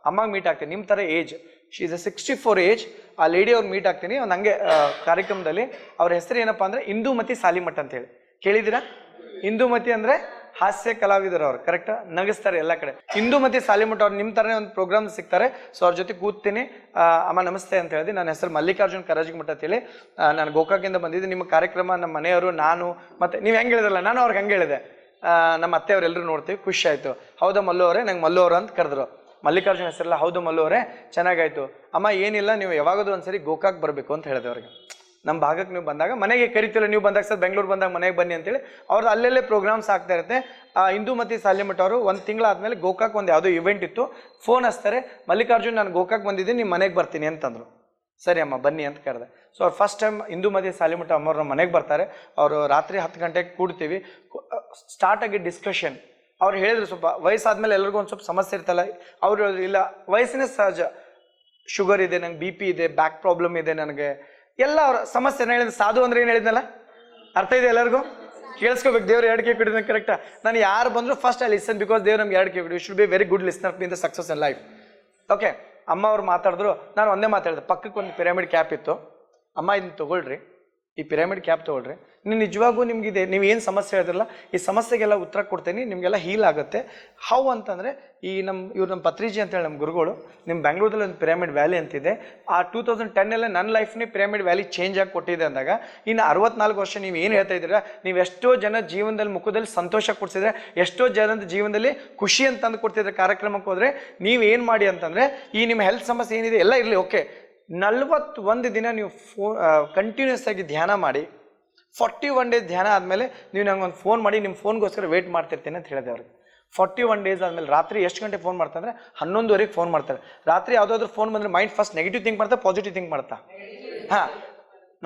ಅಮ್ಮಗೆ ಮೀಟ್ ಆಗ್ತೀನಿ, ನಿಮ್ಮ ಥರ ಏಜ್, ಶಿ ಇಸ್ 64 ಏಜ್. ಆ ಲೇಡಿ ಅವ್ರು ಮೀಟ್ ಆಗ್ತೀನಿ ಒಂದು ಹಂಗೆ ಕಾರ್ಯಕ್ರಮದಲ್ಲಿ. ಅವ್ರ ಹೆಸರು ಏನಪ್ಪಾ ಅಂದ್ರೆ ಇಂದುಮತಿ ಸಾಲಿಮಠ್ ಅಂತ ಹೇಳಿ ಕೇಳಿದ್ದೀರಾ? ಇಂದುಮತಿ ಅಂದ್ರೆ ಹಾಸ್ಯ ಕಲಾವಿದರು ಅವ್ರು, ಕರೆಕ್ಟಾ? ನಗಿಸ್ತಾರೆ ಎಲ್ಲ ಕಡೆ. ಇಂದುಮತಿ ಸಾಲಿಮಠ್ ಅವ್ರು ನಿಮ್ಮ ಥರನೇ ಒಂದು ಪ್ರೋಗ್ರಾಮ್ ಸಿಗ್ತಾರೆ. ಸೊ ಅವ್ರ ಜೊತೆ ಕೂತ್ತೀನಿ. ಅಮ್ಮ ನಮಸ್ತೆ ಅಂತ ಹೇಳಿದೆ. ನನ್ನ ಹೆಸರು ಮಲ್ಲಿಕಾರ್ಜುನ್ ಕರಾಜಿಮಠ ಅಂತ ಹೇಳಿ, ನಾನು ಗೋಕಾಕಿಂದ ಬಂದಿದ್ದೆ. ನಿಮ್ಮ ಕಾರ್ಯಕ್ರಮ ನಮ್ಮ ಮನೆಯವರು, ನಾನು, ಮತ್ತೆ ನೀವು ಹೆಂಗೆ ಹೇಳಿದ್ರಲ್ಲ, ನಾನು ಅವ್ರಿಗೆ ಹಂಗೆ ಹೇಳಿದೆ. ನಮ್ಮ ಅತ್ತೆಯವರೆಲ್ಲರೂ ನೋಡ್ತೀವಿ, ಖುಷಿ ಆಯ್ತು. ಹೌದಾ ಮಲ್ಲು ಅವರೇ, ನಂಗೆ ಮಲ್ಲು ಅವರು ಅಂತ ಕರೆದ್ರು. ಮಲ್ಲಿಕಾರ್ಜುನ ಹೆಸರಲ್ಲ, ಹೌದು ಮಲ್ಲು ಅವರೇ, ಚೆನ್ನಾಗಾಯ್ತು ಅಮ್ಮ. ಏನಿಲ್ಲ, ನೀವು ಯಾವಾಗಾದ್ರೂ ಒಂದ್ಸರಿ ಗೋಕಾಕ್ ಬರಬೇಕು ಅಂತ ಹೇಳಿದೆ ಅವ್ರಿಗೆ. ನಮ್ಮ ಭಾಗಕ್ಕೆ ನೀವು ಬಂದಾಗ ಮನೆಗೆ ಕರಿತಿಲ್ಲ, ನೀವು ಬಂದಾಗ ಸರ್ ಬೆಂಗಳೂರು ಬಂದಾಗ ಮನೆಗೆ ಬನ್ನಿ ಅಂತೇಳಿ ಅವ್ರದ್ದು ಅಲ್ಲೆಲ್ಲೇ ಪ್ರೋಗ್ರಾಮ್ಸ್ ಆಗ್ತಾ ಇರುತ್ತೆ. ಇಂದುಮತಿ ಸಾಲಿಮಠ್ ಅವರು 1 ತಿಂಗಳಾದ್ಮೇಲೆ ಗೋಕಾಕ್ ಒಂದು ಯಾವುದೋ ಇವೆಂಟ್ ಇತ್ತು, ಫೋನ್ ಹಚ್ತಾರೆ, ಮಲ್ಲಿಕಾರ್ಜುನ್ ನಾನು ಗೋಕಾಕ್ ಬಂದಿದ್ದೀನಿ, ನಿಮ್ಮ ಮನೆಗೆ ಬರ್ತೀನಿ ಅಂತಂದ್ರು. ಸರಿ ಅಮ್ಮ ಬನ್ನಿ ಅಂತ ಕರೆದೆ. ಸೊ ಅವ್ರು ಫಸ್ಟ್ ಟೈಮ್ ಇಂದು ಮಧ್ಯೆ ಸಾಲಿಮಠ ಅಮ್ಮವ್ರ ನಮ್ಮ ಮನೆಗೆ ಬರ್ತಾರೆ. ಅವರು ರಾತ್ರಿ 10 ಗಂಟೆಗೆ ಕೂಡ್ತೀವಿ. ಸ್ಟಾರ್ಟ್ ಆಗಿ ಡಿಸ್ಕಷನ್. ಅವ್ರು ಹೇಳಿದ್ರು ಸ್ವಲ್ಪ ವಯಸ್ಸಾದ್ಮೇಲೆ ಎಲ್ರಿಗೂ ಒಂದು ಸ್ವಲ್ಪ ಸಮಸ್ಯೆ ಇರ್ತಲ್ಲ. ಅವ್ರು ಇಲ್ಲ ವಯಸ್ಸಿನ ಸಹಜ, ಶುಗರ್ ಇದೆ, ನಂಗೆ BP ಇದೆ, ಬ್ಯಾಕ್ ಪ್ರಾಬ್ಲಮ್ ಇದೆ ನನಗೆ, ಎಲ್ಲ ಅವ್ರ ಸಮಸ್ಯೆನ ಹೇಳಿದ್ರು. ಸಾಧು ಅಂದ್ರೆ ಏನು ಹೇಳಿದ್ನಲ್ಲ, ಅರ್ಥ ಇದೆ ಎಲ್ಲರಿಗೂ? ಕೇಳಿಸ್ಕೋಬೇಕು. ದೇವ್ರು 2 ಕಿವಿ ಕೊಟ್ಟಿದ್ದಾನೆ ಕರೆಕ್ಟಾ? ನಾನು ಯಾರು ಬಂದ್ರು ಫಸ್ಟ್ ಐ ಲಿಸನ್, ಬಿಕಾಸ್ ದೇವ್ರು ನಮ್ಗೆ 2 ಕಿವಿ ಕೊಡಿ. You should be very good listener in the success in life. Okay, ಅಮ್ಮ ಅವ್ರು ಮಾತಾಡಿದ್ರು, ನಾನು ಒಂದೇ ಮಾತಾಡಿದೆ. ಪಕ್ಕಕ್ಕೆ ಒಂದು ಪಿರಮಿಡ್ ಕ್ಯಾಪ್ ಇತ್ತು. ಅಮ್ಮ ಇದನ್ನ ತೊಗೊಳ್ರಿ, ಈ ಪಿರಮಿಡ್ ಕ್ಯಾಪ್ ತೊಗೊಳ್ರಿ, ನೀವು ನಿಜವಾಗೂ ನಿಮ್ಗಿದೆ, ನೀವು ಏನು ಸಮಸ್ಯೆ ಹೇಳಿದ್ರಲ್ಲ ಈ ಸಮಸ್ಯೆಗೆಲ್ಲ ಉತ್ತರ ಕೊಡ್ತೀನಿ, ನಿಮಗೆಲ್ಲ ಹೀಲ್ ಆಗುತ್ತೆ. ಹೌ ಅಂತಂದರೆ ಇವ್ರು ನಮ್ಮ ಪತ್ರಿಜಿ ಅಂತೇಳಿ ನಮ್ಮ ಗುರುಗಳು, ನಿಮ್ಮ ಬೆಂಗಳೂರಲ್ಲಿ ಒಂದು ಪಿರಮಿಡ್ ವ್ಯಾಲಿ ಅಂತಿದೆ. ಆ 2010 ನನ್ನ ಲೈಫ್ನೇ ಪಿರಮಿಡ್ ವ್ಯಾಲಿ ಚೇಂಜ್ ಆಗಿ ಕೊಟ್ಟಿದೆ ಅಂದಾಗ, ಇನ್ನು 64 ವರ್ಷ ನೀವು ಏನು ಹೇಳ್ತಾ ಇದ್ದೀರಾ, ನೀವು ಎಷ್ಟೋ ಜನ ಜೀವನದಲ್ಲಿ ಮುಖದಲ್ಲಿ ಸಂತೋಷ ಕೊಡ್ಸಿದ್ರೆ, ಎಷ್ಟೋ ಜನದ ಜೀವನದಲ್ಲಿ ಖುಷಿ ಅಂತ ತಂದು ಕೊಡ್ತಿದ್ರೆ ಕಾರ್ಯಕ್ರಮಕ್ಕೆ ಹೋದರೆ, ನೀವು ಏನು ಮಾಡಿ ಅಂತಂದರೆ ಈ ನಿಮ್ಮ ಹೆಲ್ತ್ ಸಮಸ್ಯೆ ಏನಿದೆ ಎಲ್ಲ ಇರಲಿ, ಓಕೆ 41 ದಿನ ನೀವು ಕಂಟಿನ್ಯೂಸ್ ಆಗಿ ಧ್ಯಾನ ಮಾಡಿ, 41 ಡೇಸ್ ಧ್ಯಾನ ಆದಮೇಲೆ ನೀವು ನಂಗೆ ಒಂದು ಫೋನ್ ಮಾಡಿ, ನಿಮ್ಮ ಫೋನ್ಗೋಸ್ಕರ ವೇಟ್ ಮಾಡ್ತಿರ್ತೀನಿ ಅಂತ ಹೇಳಿದೆ ಅವ್ರಿಗೆ. 41 ಡೇಸ್ ಆದಮೇಲೆ ರಾತ್ರಿ ಎಷ್ಟು ಗಂಟೆ ಫೋನ್ ಮಾಡ್ತಾರೆ? 11:30 ಫೋನ್ ಮಾಡ್ತಾರೆ. ರಾತ್ರಿ ಯಾವುದಾದ್ರೂ ಫೋನ್ ಬಂದರೆ ಮೈಂಡ್ ಫಸ್ಟ್ ನೆಗೆಟಿವ್ ಥಿಂಕ್ ಮಾಡ್ತಾ, ಪಾಸಿಟಿವ್ ಥಿಂಕ್ ಮಾಡ್ತಾ? ಹಾಂ,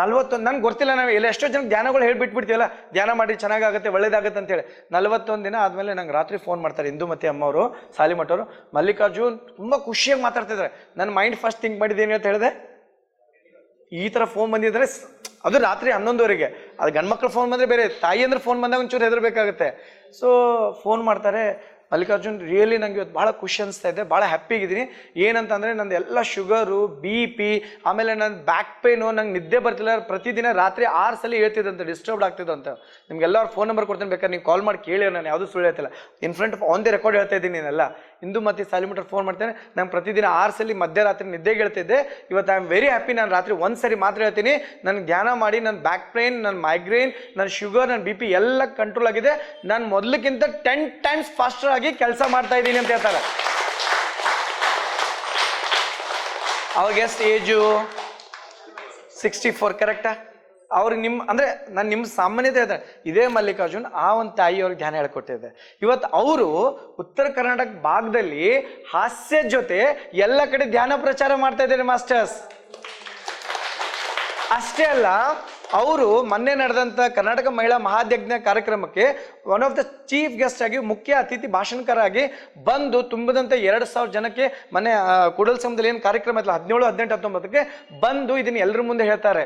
41 ನನಗೆ ಗೊತ್ತಿಲ್ಲ, ನಾವು ಎಲ್ಲ ಎಷ್ಟೋ ಜನಕ್ಕೆ ಧ್ಯಾನಗಳು ಹೇಳ್ಬಿಟ್ಬಿಡ್ತೀವಲ್ಲ, ಧ್ಯಾನ ಮಾಡಿ ಚೆನ್ನಾಗಾಗುತ್ತೆ ಒಳ್ಳೇದಾಗುತ್ತೆ ಅಂತೇಳಿ. 41 ದಿನ ಆದಮೇಲೆ ನಂಗೆ ರಾತ್ರಿ ಫೋನ್ ಮಾಡ್ತಾರೆ ಇಂದು ಮತ್ತೆ ಅಮ್ಮವರು, ಸಾಲಿಮಠ ಅವರು, ಮಲ್ಲಿಕಾರ್ಜುನ್ ತುಂಬ ಖುಷಿಯಾಗಿ ಮಾತಾಡ್ತಿದ್ದಾರೆ. ನನ್ನ ಮೈಂಡ್ ಫಸ್ಟ್ ಥಿಂಕ್ ಮಾಡಿದ್ದೇನೆ ಅಂತ ಹೇಳಿದೆ, ಈ ಥರ ಫೋನ್ ಬಂದಿದ್ರೆ, ಅದು ರಾತ್ರಿ 11:30ಗೆ. ಅದು ಗಂಡ್ಮಕ್ಳು ಫೋನ್ ಬಂದರೆ ಬೇರೆ, ತಾಯಿ ಅಂದ್ರೆ ಫೋನ್ ಬಂದಾಗ ಒಂಚೂರು ಹೆದರ್ಬೇಕಾಗುತ್ತೆ. ಸೊ ಫೋನ್ ಮಾಡ್ತಾರೆ, ಮಲ್ಲಿಕಾರ್ಜುನ್ ರಿಯಲಿ ನಂಗೆ ಇವತ್ತು ಭಾಳ ಖುಷಿ ಅನಿಸ್ತಾ ಇದೆ, ಭಾಳ ಹ್ಯಾಪಿಗಿದ್ದೀನಿ. ಏನಂತಂದರೆ ನಂದು ಎಲ್ಲ ಶುಗರು, BP, ಆಮೇಲೆ ನನ್ನ ಬ್ಯಾಕ್ ಪೇನು, ನಂಗೆ ನಿದ್ದೆ ಬರ್ತಿಲ್ಲ, ಪ್ರತಿದಿನ ರಾತ್ರಿ 6 ಸಲ ಹೇಳ್ತಿದ್ದಂತೆ, ಡಿಸ್ಟರ್ಬ್ಡ್ ಆಗ್ತಿದ್ದು ಅಂತ. ನಿಮ್ಗೆಲ್ಲ ಅವ್ರ ಫೋನ್ ನಂಬರ್ ಕೊಡ್ತೀನಿ, ಬೇಕಾದ್ರೆ ನೀವು ಕಾಲ್ ಮಾಡಿ ಕೇಳಿ, ನಾನು ಯಾವುದೂ ಸುಳ್ಳು ಹೇಳ್ತಿಲ್ಲ, in front of on the record ಹೇಳ್ತಾ ಇದ್ದೀನಿ. ನೀನೆಲ್ಲ ಇಂದು ಮತ್ತೆ ಸಾಲಿಮಠ ಫೋನ್ ಮಾಡ್ತೇನೆ, ನಾನು ಪ್ರತಿದಿನ 6 ಸಲ ಮಧ್ಯರಾತ್ರಿ ನಿದ್ದೆಗೆ ಹೇಳ್ತಿದ್ದೆ. ಇವತ್ತು ಐ ಆಮ್ ವೆರಿ ಹ್ಯಾಪಿ, ನಾನು ರಾತ್ರಿ 1 ಸರಿ ಮಾತ್ರ ಹೇಳ್ತೀನಿ, ನನಗೆ ಧ್ಯಾನ ಮಾಡಿ ನನ್ನ ಬ್ಯಾಕ್ ಪೇನ್, ನನ್ನ ಮೈಗ್ರೇನ್, ನನ್ನ ಶುಗರ್, ನನ್ನ BP ಎಲ್ಲ ಕಂಟ್ರೋಲ್ ಆಗಿದೆ, ನಾನು ಮೊದಲಕ್ಕಿಂತ 10 ಟೈಮ್ಸ್ ಫಾಸ್ಟರ್ ಆಗಿ ಕೆಲಸ ಮಾಡ್ತಾ ಇದ್ದೀನಿ ಅಂತ ಹೇಳ್ತಾರೆ. ಅವಾಗ ಎಷ್ಟು ಏಜು? 64, ಕರೆಕ್ಟಾ? ಅವ್ರಿಗೆ ಅಂದರೆ ನಾನು ನಿಮ್ಮ ಸಾಮಾನ್ಯತೆ ಹೇಳ್ತಾರೆ, ಇದೇ ಮಲ್ಲಿಕಾರ್ಜುನ್ ಆ ಒಂದು ತಾಯಿ ಅವ್ರಿಗೆ ಧ್ಯಾನ ಹೇಳ್ಕೊಟ್ಟಿದ್ದೆ. ಇವತ್ತು ಅವರು ಉತ್ತರ ಕರ್ನಾಟಕ ಭಾಗದಲ್ಲಿ ಹಾಸ್ಯದ ಜೊತೆ ಎಲ್ಲ ಕಡೆ ಧ್ಯಾನ ಪ್ರಚಾರ ಮಾಡ್ತಾ ಇದ್ದಾರೆ ಮಾಸ್ಟರ್ಸ್. ಅಷ್ಟೇ ಅಲ್ಲ, ಅವರು ಮೊನ್ನೆ ನಡೆದಂಥ ಕರ್ನಾಟಕ ಮಹಿಳಾ ಮಹಾಯಜ್ಞ ಕಾರ್ಯಕ್ರಮಕ್ಕೆ one of the chief guest ಆಗಿ, ಮುಖ್ಯ ಅತಿಥಿ ಭಾಷಣಕಾರಾಗಿ ಬಂದು ತುಂಬಿದಂಥ 2,000 ಜನಕ್ಕೆ ಮೊನ್ನೆ ಕೂಡಲ ಸಂಘದಲ್ಲಿ ಏನು ಕಾರ್ಯಕ್ರಮ ಇತ್ತಲ್ಲ 17, 18, 19ಕ್ಕೆ ಬಂದು ಇದನ್ನು ಎಲ್ಲರ ಮುಂದೆ ಹೇಳ್ತಾರೆ.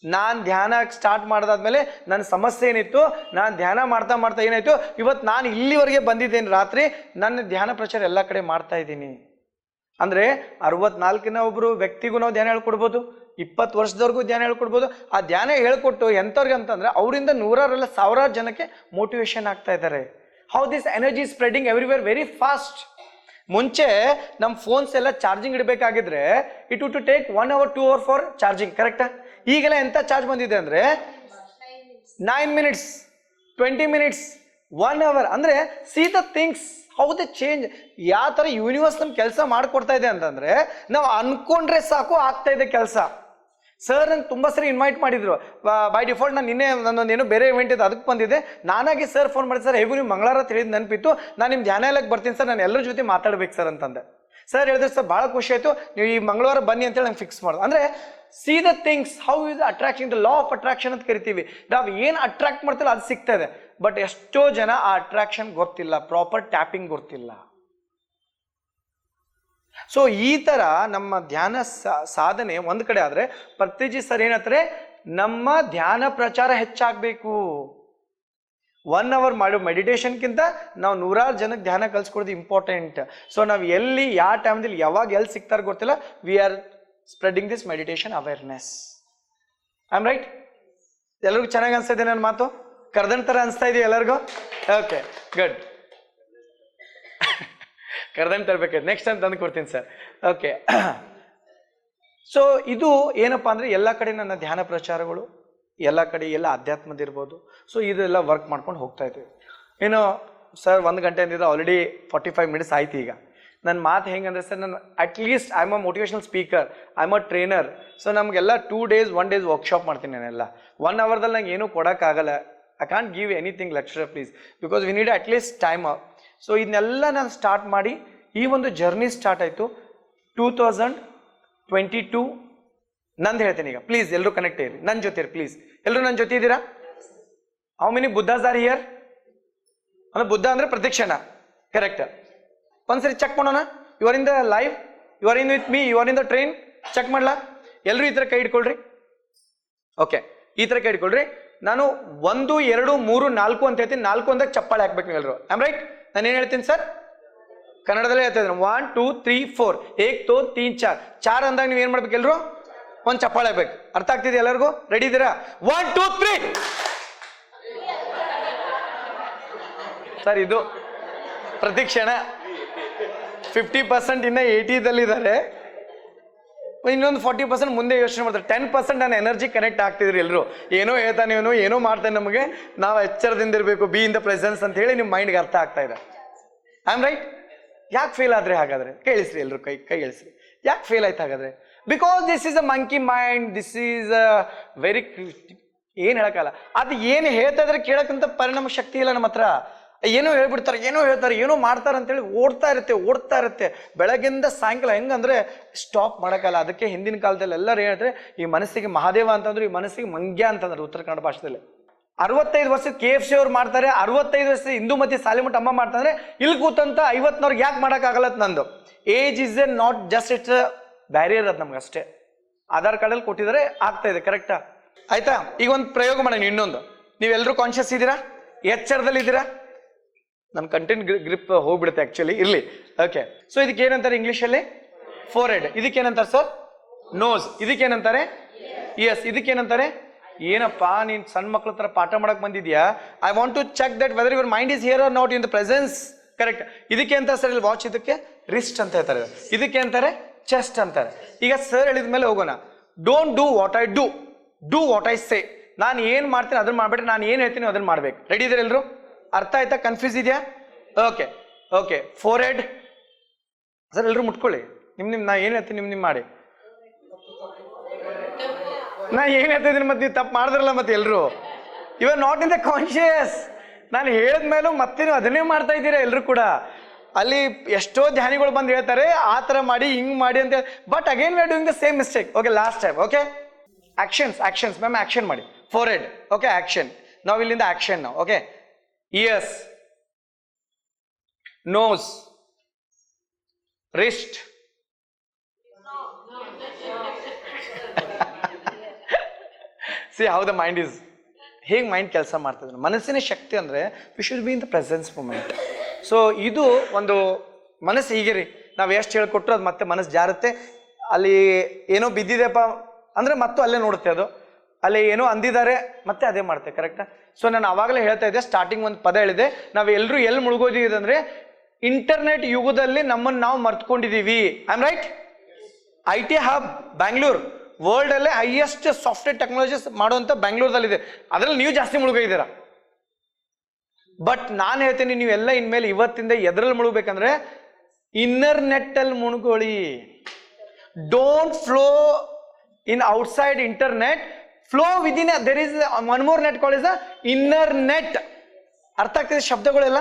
ನಾನು ಧ್ಯಾನ ಸ್ಟಾರ್ಟ್ ಮಾಡಿದಾದ್ಮೇಲೆ ನನ್ನ ಸಮಸ್ಯೆ ಏನಿತ್ತು, ನಾನು ಧ್ಯಾನ ಮಾಡ್ತಾ ಮಾಡ್ತಾ ಏನಾಯ್ತು, ಇವತ್ತು ನಾನು ಇಲ್ಲಿವರೆಗೆ ಬಂದಿದ್ದೇನೆ. ರಾತ್ರಿ ನನ್ನ ಧ್ಯಾನ ಪ್ರಚಾರ ಎಲ್ಲ ಕಡೆ ಮಾಡ್ತಾ ಇದ್ದೀನಿ. ಅಂದರೆ 64ನ ಒಬ್ಬರು ವ್ಯಕ್ತಿಗೂ ನಾವು ಧ್ಯಾನ ಹೇಳ್ಕೊಡ್ಬೋದು, 20 ವರ್ಷದವರೆಗೂ ಧ್ಯಾನ ಹೇಳ್ಕೊಡ್ಬೋದು. ಆ ಧ್ಯಾನ ಹೇಳ್ಕೊಟ್ಟು ಎಂಥವ್ರಿಗೆ ಅಂತಂದರೆ ಅವರಿಂದ 100 ಸಾವಿರಾರು ಜನಕ್ಕೆ ಮೋಟಿವೇಶನ್ ಆಗ್ತಾ ಇದ್ದಾರೆ. How this energy spreading everywhere very fast. ಮುಂಚೆ ನಮ್ಮ ಫೋನ್ಸ್ ಎಲ್ಲ ಚಾರ್ಜಿಂಗ್ ಇಡಬೇಕಾಗಿದ್ರೆ it would to take 1 hour 2 hour for charging, ಕರೆಕ್ಟಾ? ಈಗೆಲ್ಲ ಎಂಥ ಚಾರ್ಜ್ ಬಂದಿದೆ ಅಂದರೆ 9 minutes, 20 minutes, 1 hour. ಅಂದರೆ C the things how the change. ಯಾವ ಥರ ಯೂನಿವರ್ಸ್ ನಮ್ಮ ಕೆಲಸ ಮಾಡಿಕೊಡ್ತಾ ಇದೆ ಅಂತಂದರೆ, ನಾವು ಅನ್ಕೊಂಡ್ರೆ ಸಾಕು ಆಗ್ತಾ ಇದೆ ಕೆಲಸ. ಸರ್ ನಂಗೆ ತುಂಬ ಸರಿ ಇನ್ವೈಟ್ ಮಾಡಿದ್ರು, ಬೈ ಡಿಫಾಲ್ಟ್ ನಾನು ನಿನ್ನೆ ನನ್ನೊಂದೇನೋ ಬೇರೆ ಇವೆಂಟ್ ಇದೆ ಅದಕ್ಕೆ ಬಂದಿದ್ದೆ. ನಾನಾಗಿ ಸರ್ ಫೋನ್ ಮಾಡಿ, ಸರ್ ಹೇಗೂ ನೀವು ಮಂಗಳವಾರ ತಿಳಿದು ನೆನಪಿತ್ತು, ನಾನು ನಿಮ್ಮ ಧ್ಯಾನ ಎಲ್ಲಕ್ಕೆ ಬರ್ತೀನಿ ಸರ್, ನಾನು ಎಲ್ಲರ ಜೊತೆ ಮಾತಾಡ್ಬೇಕು ಸರ್ ಅಂತಂದೆ. ಸರ್ ಹೇಳಿದ್ರೆ ಸರ್ ಭಾಳ ಖುಷಿ ಆಯಿತು, ನೀವು ಈ ಮಂಗಳವಾರ ಬನ್ನಿ ಅಂತೇಳಿ ನಂಗೆ ಫಿಕ್ಸ್ ಮಾಡೋದು. ಅಂದರೆ C the things how is attraction, the law of attraction ಅಂತ ಕರಿತೀವಿ. ನಾವು ಏನು ಅಟ್ರಾಕ್ಟ್ ಮಾಡ್ತಿಲ್ಲ ಅದು ಸಿಗ್ತಾ ಇದೆ. ಬಟ್ ಎಷ್ಟೋ ಜನ ಆ ಅಟ್ರಾಕ್ಷನ್ ಗೊತ್ತಿಲ್ಲ, ಪ್ರಾಪರ್ ಟ್ಯಾಪಿಂಗ್ ಗೊತ್ತಿಲ್ಲ. ಸೊ ಈ ಥರ ನಮ್ಮ ಧ್ಯಾನ ಸಾಧನೆ ಒಂದು ಕಡೆ ಆದರೆ, ಪತ್ರಿಜಿ ಸರ್ ಏನಂತಾರೆ, ನಮ್ಮ ಧ್ಯಾನ ಪ್ರಚಾರ ಹೆಚ್ಚಾಗಬೇಕು. 1 hour ಮಾಡೋ ಮೆಡಿಟೇಷನ್ಗಿಂತ ನಾವು 100 ಜನಕ್ಕೆ ಧ್ಯಾನ ಕಲಿಸ್ಕೊಡೋದು ಇಂಪಾರ್ಟೆಂಟ್. ಸೊ ನಾವು ಎಲ್ಲಿ ಯಾವ ಟೈಮ್ದಲ್ಲಿ ಯಾವಾಗ ಎಲ್ಲಿ ಸಿಗ್ತಾರೆ ಗೊತ್ತಿಲ್ಲ, we are spreading this meditation awareness. I am right? ಎಲ್ಲರಿಗೂ ಚೆನ್ನಾಗಿ ಅನಿಸ್ತಾ ಇದೆ ನನ್ನ ಮಾತು? ಕರ್ದನ್ ಥರ ಅನಿಸ್ತಾ ಇದೆಯಾ ಎಲ್ಲರಿಗೂ? Okay, good. ಕರ್ದನ್ ತರಬೇಕು, ನೆಕ್ಸ್ಟ್ ಟೈಮ್ ತಂದು ಕೊಡ್ತೀನಿ ಸರ್. ಓಕೆ, ಸೊ ಇದು ಏನಪ್ಪ ಅಂದರೆ ಎಲ್ಲ ಕಡೆ ನನ್ನ ಧ್ಯಾನ ಪ್ರಚಾರಗಳು, ಎಲ್ಲ ಕಡೆ ಎಲ್ಲ ಅಧ್ಯಾತ್ಮದಿರ್ಬೋದು. ಸೊ ಇದೆಲ್ಲ ವರ್ಕ್ ಮಾಡ್ಕೊಂಡು ಹೋಗ್ತಾ ಇದ್ದೀವಿ. ಏನು ಸರ್ 1 ಗಂಟೆ ಅಂದಿದ್ರೆ ಆಲ್ರೆಡಿ 45 minutes ಆಯ್ತು. ಈಗ ನನ್ನ ಮಾತು ಹೆಂಗಂದ್ರೆ ಸರ್, ನಾನು at least I am a motivational speaker, I am a trainer. So ನಮಗೆಲ್ಲ 2 days 1 day ವರ್ಕ್ಶಾಪ್ ಮಾಡ್ತೀನಿ ನಾನೆಲ್ಲ. 1 hourದಲ್ಲಿ ನಂಗೆ ಏನೂ ಕೊಡೋಕ್ಕಾಗಲ್ಲ. I can't give anything lecture please, because we need at least time. So ಇದನ್ನೆಲ್ಲ ನಾನು ಸ್ಟಾರ್ಟ್ ಮಾಡಿ ಈ ಒಂದು ಜರ್ನಿ ಸ್ಟಾರ್ಟ್ ಆಯಿತು 2022 ನಂದು ಹೇಳ್ತೇನೆ ಈಗ, ಪ್ಲೀಸ್ ಎಲ್ಲರೂ ಕನೆಕ್ಟ್ ಇರಿ, ನನ್ನ ಜೊತೆ ಇರಿ ಪ್ಲೀಸ್. ಎಲ್ಲರೂ ನನ್ನ ಜೊತೆ ಇದ್ದೀರಾ? How many Buddhas are here? ಅಂದ್ರೆ ಬುದ್ಧ ಅಂದ್ರೆ ಪ್ರತಿಕ್ಷಣ, ಕರೆಕ್ಟ್. ಒಂದ್ಸರಿ ಚೆಕ್ ಮಾಡೋಣ. You are in the live, you are in with me, you are in the train. Check ಮಾಡ್ಲಾ? ಎಲ್ಲರೂ ಈ ತರ ಕೈ ಇಟ್ಕೊಳ್ರಿ. ಓಕೆ, ಈ ತರ ಕೈ ಇಟ್ಕೊಳ್ರಿ. ನಾನು 1, 2, 3, 4 ಅಂತ ಹೇಳ್ತೀನಿ. 4 ಅಂದಾಗ ಚಪ್ಪಾಳೆ ಹಾಕ್ಬೇಕು ನೀವು ಎಲ್ಲರೂ. Am right? ನಾನು ಏನ್ ಹೇಳ್ತೀನಿ ಸರ್? ಕನ್ನಡದಲ್ಲೇ ಹೇಳ್ತಾ ಇದ್ದೀನಿ. 1, 2, 3, 4, 1, 2, 3, 4. 4 ಅಂದಾಗ ನೀವು ಏನ್ ಮಾಡ್ಬೇಕು ಎಲ್ರು? ಒಂದು ಚಪ್ಪಾಳೆ ಆಗ್ಬೇಕು. ಅರ್ಥ ಆಗ್ತಿದೆ ಎಲ್ಲರಿಗೂ? ರೆಡಿ ಇದ್ದೀರಾ? 1, 2, 3. ಸರ್ ಇದು ಪ್ರತಿಕ್ಷಣ 50% ಇನ್ನ 80ದಲ್ಲಿದ್ದಾರೆ. ಇನ್ನೊಂದು 40% ಮುಂದೆ ಯೋಚನೆ ಮಾಡ್ತಾರೆ. 10% ನಾನು ಎನರ್ಜಿ ಕನೆಕ್ಟ್ ಆಗ್ತಿದ್ರಿ ಎಲ್ಲರೂ. ಏನೋ ಹೇಳ್ತಾನೆ, ಏನೋ ಮಾಡ್ತಾನೆ, ನಮಗೆ ನಾವು ಎಚ್ಚರದಿಂದ ಇರಬೇಕು, ಬಿ ಇನ್ ದ ಪ್ರೆಸೆನ್ಸ್ ಅಂತ ಹೇಳಿ ನಿಮ್ಮ ಮೈಂಡ್ಗೆ ಅರ್ಥ ಆಗ್ತಾ ಇದೆ. I am right? ಯಾಕೆ ಫೇಲ್ ಆದ್ರೆ ಹಾಗಾದ್ರೆ? ಕೇಳಿಸ್ರಿ ಎಲ್ಲರೂ, ಕೈ ಹೇಳಿಸ್ರಿ. ಯಾಕೆ ಫೇಲ್ ಆಯ್ತು ಹಾಗಾದ್ರೆ? Because this is a monkey mind, this is a very, ಏನು ಹೇಳಕ್ಕಲ್ಲ. ಅದು ಏನು ಹೇಳ್ತಾ ಇದ್ರೆ ಕೇಳಕ್ಕಂತ ಪರಿಣಾಮ ಶಕ್ತಿ ಇಲ್ಲ ನಮ್ಮ ಹತ್ರ. ಏನೋ ಹೇಳ್ಬಿಡ್ತಾರೆ, ಏನೋ ಹೇಳ್ತಾರೆ, ಏನೋ ಮಾಡ್ತಾರೆ ಅಂತೇಳಿ ಓಡ್ತಾ ಇರುತ್ತೆ ಬೆಳಗ್ಗಿಂದ ಸಾಯಂಕಾಲ. ಹೆಂಗಂದ್ರೆ ಸ್ಟಾಪ್ ಮಾಡೋಕ್ಕಲ್ಲ. ಅದಕ್ಕೆ ಹಿಂದಿನ ಕಾಲದಲ್ಲಿ ಎಲ್ಲರೂ ಹೇಳಿದ್ರೆ, ಈ ಮನಸ್ಸಿಗೆ ಮಹಾದೇವ ಅಂತಂದ್ರು, ಈ ಮನಸ್ಸಿಗೆ ಮಂಗ್ಯ ಅಂತಂದ್ರೆ ಉತ್ತರ ಕನ್ನಡ ಭಾಷೆದಲ್ಲಿ. 65 ವರ್ಷದ KFC ಅವ್ರು ಮಾಡ್ತಾರೆ, 65 ವರ್ಷದ ಇಂದುಮತಿ ಸಾಲಿಮಠ ಅಮ್ಮ ಮಾಡ್ತಾರೆ. ಇಲ್ಲಿ ಕೂತಂತ 50ನವ್ರಿಗೆ ಯಾಕೆ ಮಾಡೋಕ್ಕಾಗಲ್ಲ? ನಂದು age is A not just, it's a barrier. ಅದು ನಮ್ಗೆ ಅಷ್ಟೇ. ಆಧಾರ್ ಕಾರ್ಡಲ್ಲಿ ಕೊಟ್ಟಿದ್ದಾರೆ, ಆಗ್ತಾ ಇದೆ. ಕರೆಕ್ಟಾ? ಆಯ್ತಾ? ಈಗ ಒಂದು ಪ್ರಯೋಗ ಮಾಡೋಣ. ಇನ್ನೊಂದು, ನೀವೆಲ್ಲರೂ ಕಾನ್ಶಿಯಸ್ ಇದ್ದೀರಾ? ಎಚ್ಚರದಲ್ಲಿ ಇದ್ದೀರಾ? ನನ್ನ ಕಂಟೆಂಟ್ ಗ್ರಿಪ್ ಹೋಗ್ಬಿಡುತ್ತೆ ಆಕ್ಚುಲಿ, ಇರ್ಲಿ. ಓಕೆ, ಸೊ ಇದಕ್ಕೆ ಏನಂತಾರೆ ಇಂಗ್ಲಿಷಲ್ಲಿ? Forehead. ಇದಕ್ಕೇನಂತಾರೆ ಸರ್? ನೋಸ್. ಇದಕ್ಕೇನಂತಾರೆ? ಎಸ್. ಇದಕ್ಕೇನಂತಾರೆ? ಏನಪ್ಪಾ ನೀನ್ ಸಣ್ಣ ಮಕ್ಳ ತರ ಪಾಠ ಮಾಡಕ್ ಬಂದಿದ್ಯಾ? I want to check that whether your mind is here or not in the presence. Correct. ಇದಕ್ಕೆ ಅಂತ ಸರ್ ಇಲ್ಲಿ ವಾಚ್, ಇದಕ್ಕೆ ರಿಸ್ಟ್ ಅಂತ ಹೇಳ್ತಾರೆ, ಇದಕ್ಕೆ ಅಂತಾರೆ ಚೆಸ್ಟ್ ಅಂತಾರೆ. ಈಗ ಸರ್ ಹೇಳಿದ ಮೇಲೆ ಹೋಗೋಣ. Don't do what I do, do what I say. ನಾನು ಏನ್ ಮಾಡ್ತೀನಿ ಅದನ್ನ ಮಾಡ್ಬಿಟ್ರೆ, ನಾನು ಏನ್ ಹೇಳ್ತೀನಿ ಅದನ್ನ ಮಾಡ್ಬೇಕು. ರೆಡಿ ಇದ್ದೀರಾ ಎಲ್ರು? ಅರ್ಥ ಆಯ್ತಾ? ಕನ್ಫ್ಯೂಸ್ ಇದೆಯಾ? Okay okay. Four head sir ಎಲ್ರು ಮುಟ್ಕೊಳ್ಳಿ. ನಿಮ್ ನಾ ಏನ್ ಹೇಳ್ತೀನಿ ನಿಮ್ ಮಾಡಿ. ನಾ ಏನ್ ಹೇಳ್ತಿದ್ದೀನಿ ಮತ್ತೆ ನೀವು ತಪ್ಪು ಮಾಡಿದ್ರಲ್ಲ ಮತ್ತೆ ಎಲ್ರು. You are not in the conscious. ನಾನು ಹೇಳಿದ್ಮೇಲೂ ಮತ್ತೆ ನೀವು ಅದನ್ನೇ ಮಾಡ್ತಾ ಇದ್ದೀರಾ ಎಲ್ರು ಕೂಡ. ಅಲ್ಲಿ ಎಷ್ಟೋ ಧ್ಯಾನಿಗಳು ಬಂದು ಹೇಳ್ತಾರೆ ಆ ಥರ ಮಾಡಿ ಹಿಂಗ್ ಮಾಡಿ ಅಂತ. But again we are doing the same mistake. Okay, last time. Okay, actions ma'am, action ಮಾಡಿ. Forehead. Okay, action. ನಾವು ಇಲ್ಲಿಂದ ಆಕ್ಷನ್ ನಾವು. Okay, ears, nose, wrist, see how the mind is. ಹೇಗೆ ಮೈಂಡ್ ಕೆಲಸ ಮಾಡ್ತದೆ. ಮನಸ್ಸಿನ ಶಕ್ತಿ ಅಂದರೆ we should be in the presence moment. So ಇದು ಒಂದು ಮನಸ್ಸು ಹೀಗೆ ರೀ, ನಾವು ಎಷ್ಟು ಹೇಳ್ಕೊಟ್ರು ಅದು ಮತ್ತೆ ಮನಸ್ಸು ಜಾರುತ್ತೆ. ಅಲ್ಲಿ ಏನೋ ಬಿದ್ದಿದೆಪ್ಪ ಅಂದರೆ ಮತ್ತು ಅಲ್ಲೇ ನೋಡುತ್ತೆ ಅದು. ಅಲ್ಲಿ ಏನೋ ಅಂದಿದ್ದಾರೆ ಮತ್ತೆ ಅದೇ ಮಾಡ್ತೆ. ಕರೆಕ್ಟಾ? ಸೊ ನಾನು ಆವಾಗಲೇ ಹೇಳ್ತಾ ಇದ್ದೆ, ಸ್ಟಾರ್ಟಿಂಗ್ ಒಂದು ಪದ ಹೇಳಿದೆ. ನಾವು ಎಲ್ಲರೂ ಎಲ್ಲಿ ಮುಳುಗೋದಿದೆ ಅಂದರೆ ಇಂಟರ್ನೆಟ್ ಯುಗದಲ್ಲಿ ನಮ್ಮನ್ನು ನಾವು ಮರ್ತ್ಕೊಂಡಿದ್ದೀವಿ. I am right? IT hub Bangalore world ಅಲ್ಲೇ ಹೈಯೆಸ್ಟ್ ಸಾಫ್ಟ್ವೇರ್ ಟೆಕ್ನಾಲಜೀಸ್ ಮಾಡುವಂತ ಬ್ಯಾಂಗ್ಳೂರ್ದಲ್ಲಿದೆ. ಅದರಲ್ಲಿ ನೀವು ಜಾಸ್ತಿ ಮುಳುಗೋಗಿದ್ದೀರಾ. ಬಟ್ ನಾನು ಹೇಳ್ತೀನಿ, ನೀವೆಲ್ಲ ಇನ್ಮೇಲೆ ಇವತ್ತಿಂದ ಎದ್ರಲ್ಲಿ ಮುಳುಗಬೇಕಂದ್ರೆ ಇನ್ನರ್ ನೆಟ್ ಅಲ್ಲಿ ಮುಳುಗೋಳಿ. Don't flow in outside internet, flow within. There is one more net called is inner net. ಅರ್ಥ ಆಗ್ತಿದೆ ಶಬ್ದಗಳೆಲ್ಲ?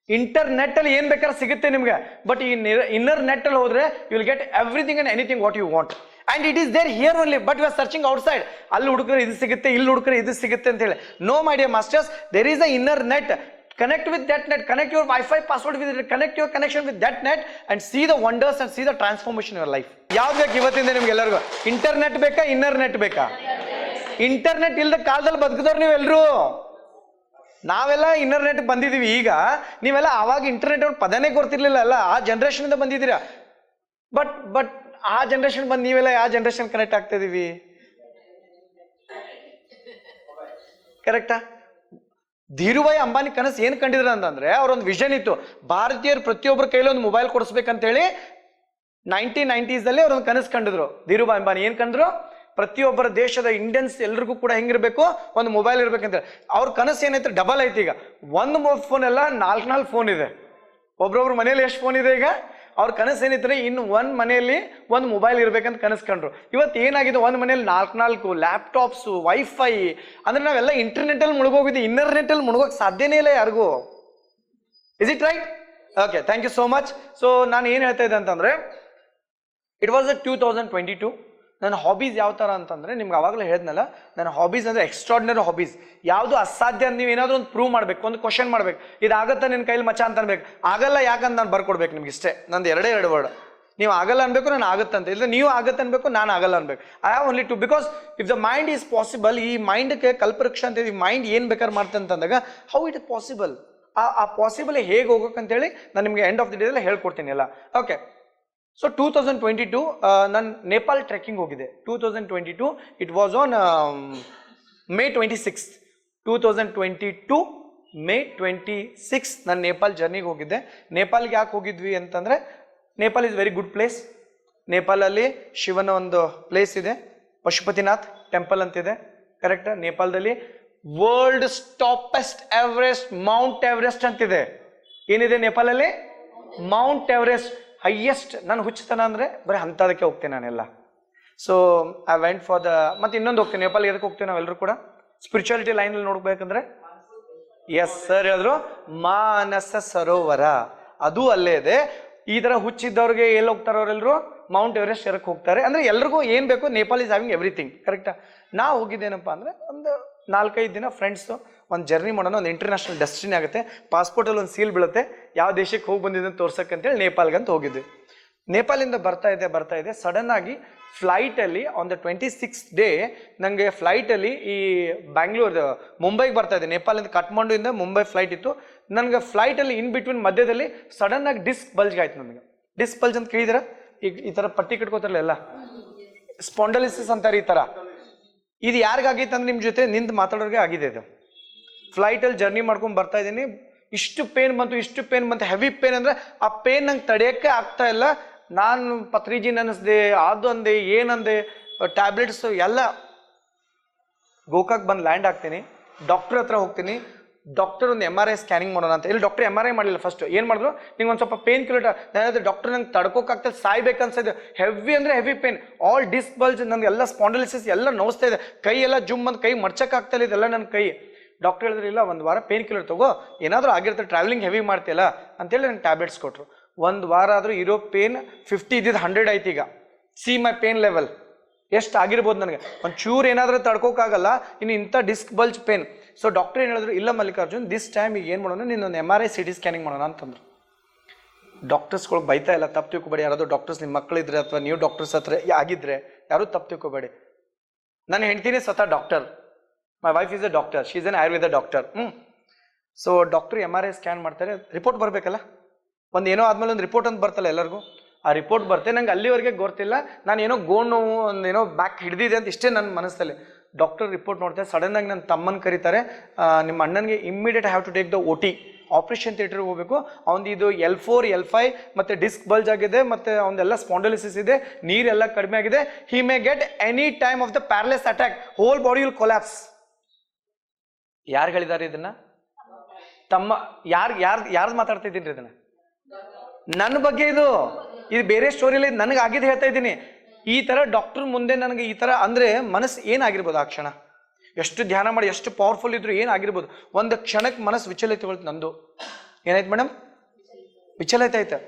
ಇಂಟರ್ನೆಟ್ ಅಲ್ಲಿ ಏನ್ ಬೇಕಾದ್ರೆ ಸಿಗುತ್ತೆ ನಿಮ್ಗೆ. ಬಟ್ ಈ ಇನ್ನರ್ ನೆಟ್ ಅಲ್ಲಿ ಹೋದ್ರೆ you will get everything and anything what you want. And it is there here only, but you are searching outside. ಅಲ್ಲಿ ಹುಡುಕ್ರೆ ಇದು ಸಿಗುತ್ತೆ, ಇಲ್ಲಿ ಹುಡುಕ್ರೆ ಇದು ಸಿಗುತ್ತೆ ಅಂತ ಹೇಳಿ. No my dear masters, there is a inner net. Connect with that net, connect your Wi-Fi password with it, connect your connection with that net and see the wonders and see the transformation in your life. ಯಾವ್ದು ಬೇಕು ಇವತ್ತಿಂದ ನಿಮ್ಗೆ ಎಲ್ಲರಿಗೂ? Internet ಬೇಕಾ, inner net ಬೇಕಾ? Internet ಇಲ್ಲದ ಕಾಲದಲ್ಲಿ ಬದುಕಿದವ್ರು ನೀವೆಲ್ಲರೂ. ನಾವೆಲ್ಲ ಇನ್ನರ್ನೆಟ್ ಬಂದಿದ್ದೀವಿ ಈಗ. ನೀವೆಲ್ಲ ಆವಾಗ ಇಂಟರ್ನೆಟ್ ಅವ್ರ ಪದನೇ ಗೊತ್ತಿರ್ಲಿಲ್ಲ ಅಲ್ಲ, ಆ ಜನರೇಷನ್ ಇಂದ ಬಂದಿದ್ದೀರಾ. ಬಟ್ ಆ ಜನರೇಷನ್ ಬಂದು ನೀವೆಲ್ಲ ಯಾವ ಜನರೇಷನ್ ಕನೆಕ್ಟ್ ಆಗ್ತಾ ಇದೀವಿ? ಕರೆಕ್ಟಾ? ಧೀರುಭಾಯಿ ಅಂಬಾನಿ ಕನಸು ಏನು ಕಂಡಿದ್ರು ಅಂತಂದ್ರೆ, ಅವರೊಂದು ವಿಷನ್ ಇತ್ತು, ಭಾರತೀಯರು ಪ್ರತಿಯೊಬ್ಬರ ಕೈಲಿ ಒಂದು ಮೊಬೈಲ್ ಕೊಡಿಸ್ಬೇಕಂತೇಳಿ 1990s ಅವರೊಂದು ಕನಸು ಕಂಡಿದ್ರು. ಧೀರುಭಾಯಿ ಅಂಬಾನಿ ಏನ್ ಕಂಡ್ರು? ಪ್ರತಿಯೊಬ್ಬರ ದೇಶದ ಇಂಡಿಯನ್ಸ್ ಎಲ್ರಿಗೂ ಕೂಡ ಹೆಂಗಿರ್ಬೇಕು, ಒಂದು ಮೊಬೈಲ್ ಇರ್ಬೇಕಂತ. ಅವ್ರ ಕನಸು ಏನೈತೆ ಡಬಲ್ ಐತಿ. ಈಗ ಒಂದು ಫೋನ್ ಎಲ್ಲ 4 ಫೋನ್ ಇದೆ. ಒಬ್ರೊಬ್ರ ಮನೇಲಿ ಎಷ್ಟು ಫೋನ್ ಇದೆ ಈಗ? ಅವ್ರ ಕನಸು ಏನಿದ್ರೆ ಇನ್ನು ಒಂದು ಮನೆಯಲ್ಲಿ ಒಂದು ಮೊಬೈಲ್ ಇರ್ಬೇಕಂತ ಕನಸ್ಕೊಂಡ್ರು. ಇವತ್ತು ಏನಾಗಿದೆ, ಒಂದು ಮನೇಲಿ 4 ಲ್ಯಾಪ್ಟಾಪ್ಸು, ವೈಫೈ. ಅಂದ್ರೆ ನಾವೆಲ್ಲ ಇಂಟರ್ನೆಟ್ ಅಲ್ಲಿ ಮುಳುಗೋಗಿದ್ವಿ. ಇನ್ನರ್ನೆಟ್ ಅಲ್ಲಿ ಮುಳುಗೋಕೆ ಸಾಧ್ಯನೇ ಇಲ್ಲ ಯಾರಿಗೂ. Is it right? Okay, thank you so much. So ನಾನು ಏನು ಹೇಳ್ತಾ ಇದ್ದೆ ಅಂತಂದ್ರೆ, ಇಟ್ ವಾಸ್ 2022. ನನ್ನ ಹಾಬೀಸ್ ಯಾವ ಥರ ಅಂತಂದರೆ ನಿಮ್ಗೆ ಅವಾಗಲೇ ಹೇಳಿದ್ನಲ್ಲ, ನನ್ನ ಹಾಬೀಸ್ ಅಂದರೆ ಎಕ್ಸ್ಟ್ರಾರ್ಡಿನರಿ ಹಾಬೀಸ್. ಯಾವುದು ಅಸಾಧ್ಯ ಅಂತ ನೀವು ಏನಾದರೂ ಒಂದು ಪ್ರೂವ್ ಮಾಡಬೇಕು, ಒಂದು ಕ್ವಶನ್ ಮಾಡ್ಬೇಕು, ಇದಾಗತ್ತಾ ನಿನ್ನ ಕೈಲಿ ಮಚ್ಚ ಅಂತ ಅನ್ಬೇಕು. ಆಗಲ್ಲ ಯಾಕಂತ ನಾನು ಬರ್ಕೊಡ್ಬೇಕು ನಿಮ್ಗೆ ಇಷ್ಟೇ, ನಂದು ಎರಡು ವರ್ಡ್. ನೀವು ಆಗಲ್ಲ ಅನ್ಬೇಕು, ನಾನು ಆಗುತ್ತಂತ, ಇಲ್ಲ ನೀವು ಆಗತ್ತೆ ಅನ್ಬೇಕು, ನಾನು ಆಗಲ್ಲ ಅನ್ಬೇಕು. I have only two, because if the mind is possible, ಈ ಮೈಂಡ್ಗೆ ಕಲ್ಪವೃಕ್ಷ ಅಂತ ಈ ಮೈಂಡ್ ಏನು ಬೇಕಾದ್ರೆ ಮಾಡ್ತೆ ಅಂತಂದಾಗ ಹೌ ಇಟ್ ಇಸ್ ಪಾಸಿಬಲ್, ಆ ಪಾಸಿಬಲ್ ಹೇಗೆ ಹೋಗೋಕ್ಕಂತೇಳಿ ನಾನು ನಿಮಗೆ ಎಂಡ್ ಆಫ್ ದಿ ಡೇ ಹೇಳ್ಕೊಡ್ತೀನಿ ಎಲ್ಲ. ಓಕೆ, ಸೊ 2022 ನಾನು ನೇಪಾಲ್ ಟ್ರೆಕ್ಕಿಂಗ್ ಹೋಗಿದೆ. 2022 it was on May 26. 2022 May 26 ನಾನು ನೇಪಾಲ್ ಜರ್ನಿಗೆ ಹೋಗಿದ್ದೆ. ನೇಪಾಲ್ಗೆ ಯಾಕೆ ಹೋಗಿದ್ವಿ ಅಂತಂದರೆ, Nepal is very good place. ನೇಪಾಳಲ್ಲಿ ಶಿವನ ಒಂದು ಪ್ಲೇಸ್ ಇದೆ, ಪಶುಪತಿನಾಥ್ ಟೆಂಪಲ್ ಅಂತಿದೆ, ಕರೆಕ್ಟ್. ನೇಪಾಳದಲ್ಲಿ world topest Everest, Mount Everest ಅಂತಿದೆ. ಏನಿದೆ ನೇಪಾಳಲ್ಲಿ? Mount Everest, highest. ನಾನು ಹುಚ್ಚತನ ಅಂದರೆ ಬರೀ ಅಂಥದಕ್ಕೆ ಹೋಗ್ತೀನಿ ನಾನೆಲ್ಲ. So I went for the, ಮತ್ತು ಇನ್ನೊಂದು ಹೋಗ್ತೀನಿ ನೇಪಾಲ್. ಎದಕ್ಕೆ ಹೋಗ್ತೀವಿ ನಾವೆಲ್ಲರೂ ಕೂಡ? ಸ್ಪಿರಿಚುಯಾಲಿಟಿ ಲೈನಲ್ಲಿ ನೋಡ್ಬೇಕಂದ್ರೆ, ಎಸ್ ಸರ್ ಹೇಳಿದ್ರು, ಮಾನಸ ಸರೋವರ ಅದು ಅಲ್ಲೇ ಇದೆ. ಈ ಥರ ಹುಚ್ಚಿದ್ದವ್ರಿಗೆ ಎಲ್ಲಿ ಹೋಗ್ತಾರೆ ಅವರೆಲ್ಲರೂ? ಮೌಂಟ್ ಎವರೆಸ್ಟ್ ಎರಕ್ಕೆ ಹೋಗ್ತಾರೆ. ಅಂದರೆ ಎಲ್ರಿಗೂ ಏನು ಬೇಕು, ನೇಪಾಲ್ ಈಸ್ ಹ್ಯಾವಿಂಗ್ ಎವ್ರಿಥಿಂಗ್, ಕರೆಕ್ಟಾ. ನಾ ಹೋಗಿದ್ದೇನಪ್ಪ ಅಂದರೆ ಒಂದು 4-5 ದಿನ ಫ್ರೆಂಡ್ಸು ಒಂದು ಜರ್ನಿ ಮಾಡೋಣ, ಒಂದು ಇಂಟರ್ನ್ಯಾಷನಲ್ ಡೆಸ್ಟಿನಿ ಆಗುತ್ತೆ, ಪಾಸ್ಪೋರ್ಟಲ್ಲಿ ಒಂದು ಸೀಲ್ ಬೀಳುತ್ತೆ, ಯಾವ ದೇಶಕ್ಕೆ ಹೋಗಿ ಬಂದಿದೆ ಅಂತ ತೋರ್ಸಕ್ಕಂತೇಳಿ ನೇಪಾಲ್ಗಂತ ಹೋಗಿದ್ದೆ. ನೇಪಾಳಿಂದ ಬರ್ತಾ ಇದೆ ಸಡನ್ ಆಗಿ ಫ್ಲೈಟಲ್ಲಿ ಆನ್ ದ 26th ಡೇ ನನಗೆ ಫ್ಲೈಟಲ್ಲಿ ಈ ಬ್ಯಾಂಗ್ಳೂರ್ ಮುಂಬೈಗೆ ಬರ್ತಾ ಇದೆ. ನೇಪಾಳಿಂದ ಕಠ್ಮಂಡುವಿಂದ ಮುಂಬೈ ಫ್ಲೈಟ್ ಇತ್ತು. ನನಗೆ ಫ್ಲೈಟಲ್ಲಿ ಇನ್ ಬಿಟ್ವೀನ್ ಮಧ್ಯದಲ್ಲಿ ಸಡನ್ ಆಗಿ ಡಿಸ್ಕ್ ಬಲ್ಜ್ ಆಯ್ತು. ನನಗೆ ಡಿಸ್ಕ್ ಬಲ್ಜ್ ಅಂತ ಕೇಳಿದಿರ? ಈಗ ಈ ಥರ ಪಟ್ಟಿ ಕಟ್ಕೋತಾರಲ್ಲ ಎಲ್ಲ, ಸ್ಪಾಂಡಲಿಸಿಸ್ ಅಂತಾರೆ ಈ ಥರ. ಇದು ಯಾರಿಗಾಗಿತ್ತು ಅಂದ್ರೆ ನಿಮ್ಮ ಜೊತೆ ನಿಂತು ಮಾತಾಡೋರಿಗೆ ಆಗಿದೆ. ಇದು ಫ್ಲೈಟಲ್ಲಿ ಜರ್ನಿ ಮಾಡ್ಕೊಂಡು ಬರ್ತಾ ಇದ್ದೀನಿ, ಇಷ್ಟು ಪೇನ್ ಬಂತು, ಹೆವಿ ಪೇನ್ ಅಂದರೆ ಆ ಪೇನ್ ನಂಗೆ ತಡೆಯೋಕ್ಕೆ ಆಗ್ತಾ ಇಲ್ಲ. ನಾನು ಪತ್ರಿಜಿನ್ ಅನ್ನಿಸ್ದೆ, ಅದು ಅಂದೆ, ಏನಂದೆ, ಟ್ಯಾಬ್ಲೆಟ್ಸ್ ಎಲ್ಲ. ಗೋಕಾಕ್ ಬಂದು ಲ್ಯಾಂಡ್ ಆಗ್ತೀನಿ, ಡಾಕ್ಟರ್ ಹತ್ರ ಹೋಗ್ತೀನಿ. ಡಾಕ್ಟರ್ ಒಂದು MRI ಸ್ಕ್ಯಾನಿಂಗ್ ಮಾಡೋಣ ಅಂತ. ಇಲ್ಲಿ ಡಾಕ್ಟರ್ MRI ಮಾಡಲಿಲ್ಲ. ಫಸ್ಟ್ ಏನು ಮಾಡಿದ್ರು, ನಿಂಗೆ ಒಂದು ಸ್ವಲ್ಪ ಪೇನ್ ಕಿಲೋಟ. ನಾನು ಹೇಳಿದೆ ಡಾಕ್ಟರ್ ನಂಗೆ ತಡ್ಕೋಕ್ಕಾಗ್ತದೆ, ಸಾಯ್ಬೇಕನ್ಸಿದೆ. ಹೆವಿ ಅಂದರೆ heavy pain, all disc bulge, ನನಗೆ ಎಲ್ಲ ಸ್ಪಾಂಡಲಿಸಿಸ್ ಎಲ್ಲ ನೋವಿಸ್ತಾ ಇದೆ. ಕೈ ಎಲ್ಲ ಜುಮ್ ಅಂತ, ಕೈ ಮಡ್ಚಕ್ಕಾಗ್ತಾ ಇಲ್ಲ ಇದೆಲ್ಲ ನನ್ನ ಕೈ. ಡಾಕ್ಟರ್ ಹೇಳಿದ್ರೆ ಇಲ್ಲ, 1 ವಾರ ಪೇನ್ ಕಿಲ್ಲರ್ ತಗೋ, ಏನಾದರೂ ಆಗಿರ್ತಾರೆ, ಟ್ರಾವೆಲಿಂಗ್ ಹೆವಿ ಮಾಡ್ತಿಲ್ಲ ಅಂತೇಳಿ ನನಗೆ ಟ್ಯಾಬ್ಲೆಟ್ಸ್ ಕೊಟ್ಟರು. 1 ವಾರ ಆದರೂ ಇರೋ ಪೇನ್ 50 ಇದ್ದಿದ್ದು 100 ಆಯ್ತು ಈಗ. ಸಿ ಮೈ ಪೇನ್ ಲೆವೆಲ್ ಎಷ್ಟು ಆಗಿರ್ಬೋದು ನನಗೆ. ಒಂಚೂರು ಏನಾದರೂ ತಡ್ಕೋಕ್ಕಾಗಲ್ಲ, ಇನ್ನು ಇಂಥ disc bulge pain. So doctor ಏನು ಹೇಳಿದ್ರು, ಇಲ್ಲ ಮಲ್ಲಿಕಾರ್ಜುನ್, ದಿಸ್ ಟೈಮ್ ಈಗ ಏನು ಮಾಡೋಣ, ನಿನ್ನೊಂದು MRI CT ಸ್ಕ್ಯಾನಿಂಗ್ ಮಾಡೋಣ ಅಂತಂದ್ರು. ಡಾಕ್ಟರ್ಸ್ಗಳು ಬೈತಾ ಇಲ್ಲ, ತಪ್ಪು ತಿಳ್ಕೊಬೇಡಿ. ಯಾರಾದರೂ ಡಾಕ್ಟರ್ಸ್ ನಿಮ್ಮ ಮಕ್ಕಳಿದ್ರೆ ಅಥವಾ ನೀವು ಡಾಕ್ಟರ್ಸ್ ಹತ್ರ ಆಗಿದ್ರೆ ಯಾರೂ ತಪ್ಪು ತಿಳ್ಕೊಬೇಡಿ. ನಾನು ಹೇಳ್ತೀನಿ ಸ್ವತಃ doctor, my wife is A doctor, she is N Ayurveda doctor. So doctor MRI scan ಮಾಡ್ತಾರೆ, ರಿಪೋರ್ಟ್ ಬರಬೇಕಲ್ಲ, ಒಂದು ಏನೋ ಆದಮೇಲೆ ಒಂದು ರಿಪೋರ್ಟ್ ಅಂತ ಬರ್ತಲ್ಲ ಎಲ್ಲರಿಗೂ. ಆ ರಿಪೋರ್ಟ್ ಬರ್ತೆ, ನಂಗೆ ಅಲ್ಲಿವರೆಗೆ ಗೊತ್ತಿಲ್ಲ, ನಾನು ಏನೋ ಗೋಣು ಒಂದೇನೋ ಬ್ಯಾಕ್ ಹಿಡಿದಿದೆ ಅಂತ ಇಷ್ಟೇ ನನ್ನ ಮನಸ್ಸಲ್ಲಿ. ಡಾಕ್ಟರ್ ರಿಪೋರ್ಟ್ ನೋಡ್ತಾರೆ, ಸಡನ್ನಾಗಿ ನನ್ನ ತಮ್ಮನ ಕರೀತಾರೆ, ನಿಮ್ಮ ಅಣ್ಣನಿಗೆ immediate have to take the OT, operation ಥಿಯೇಟರ್ಗೆ ಹೋಗಬೇಕು. ಅವ್ನು ಇದು L4 L5 ಮತ್ತು ಡಿಸ್ಕ್ ಬಲ್ಜ್ ಆಗಿದೆ, ಮತ್ತು ಅವನ್ನೆಲ್ಲ ಸ್ಪಾಂಡಲಿಸಿಸ್ ಇದೆ, ನೀರೆಲ್ಲ ಕಡಿಮೆ ಆಗಿದೆ. He may get any time of the paralyse attack, whole body will collapse. ಯಾರು ಹೇಳಿದ್ದಾರೆ ಇದನ್ನ? ತಮ್ಮ ಯಾರು ಮಾತಾಡ್ತಾ ಇದ್ದೀನಿ ಇದನ್ನ? ನನ್ನ ಬಗ್ಗೆ ಇದು ಬೇರೆ ಸ್ಟೋರಿಯಲ್ಲಿ ನನಗೆ ಆಗಿದ್ದು ಹೇಳ್ತಾ ಇದ್ದೀನಿ. ಈ ಥರ ಡಾಕ್ಟರ್ ಮುಂದೆ ನನಗೆ ಈ ಥರ ಅಂದರೆ ಮನಸ್ಸು ಏನಾಗಿರ್ಬೋದು ಆ ಕ್ಷಣ. ಎಷ್ಟು ಧ್ಯಾನ ಮಾಡಿ ಎಷ್ಟು ಪವರ್ಫುಲ್ ಇದ್ರು ಏನಾಗಿರ್ಬೋದು, ಒಂದು ಕ್ಷಣಕ್ಕೆ ಮನಸ್ಸು ವಿಚಲಿತಗೊಳ್ತು. ನಂದು ಏನಾಯ್ತು ಮೇಡಮ್? ವಿಚಲಿತ ಆಯ್ತು.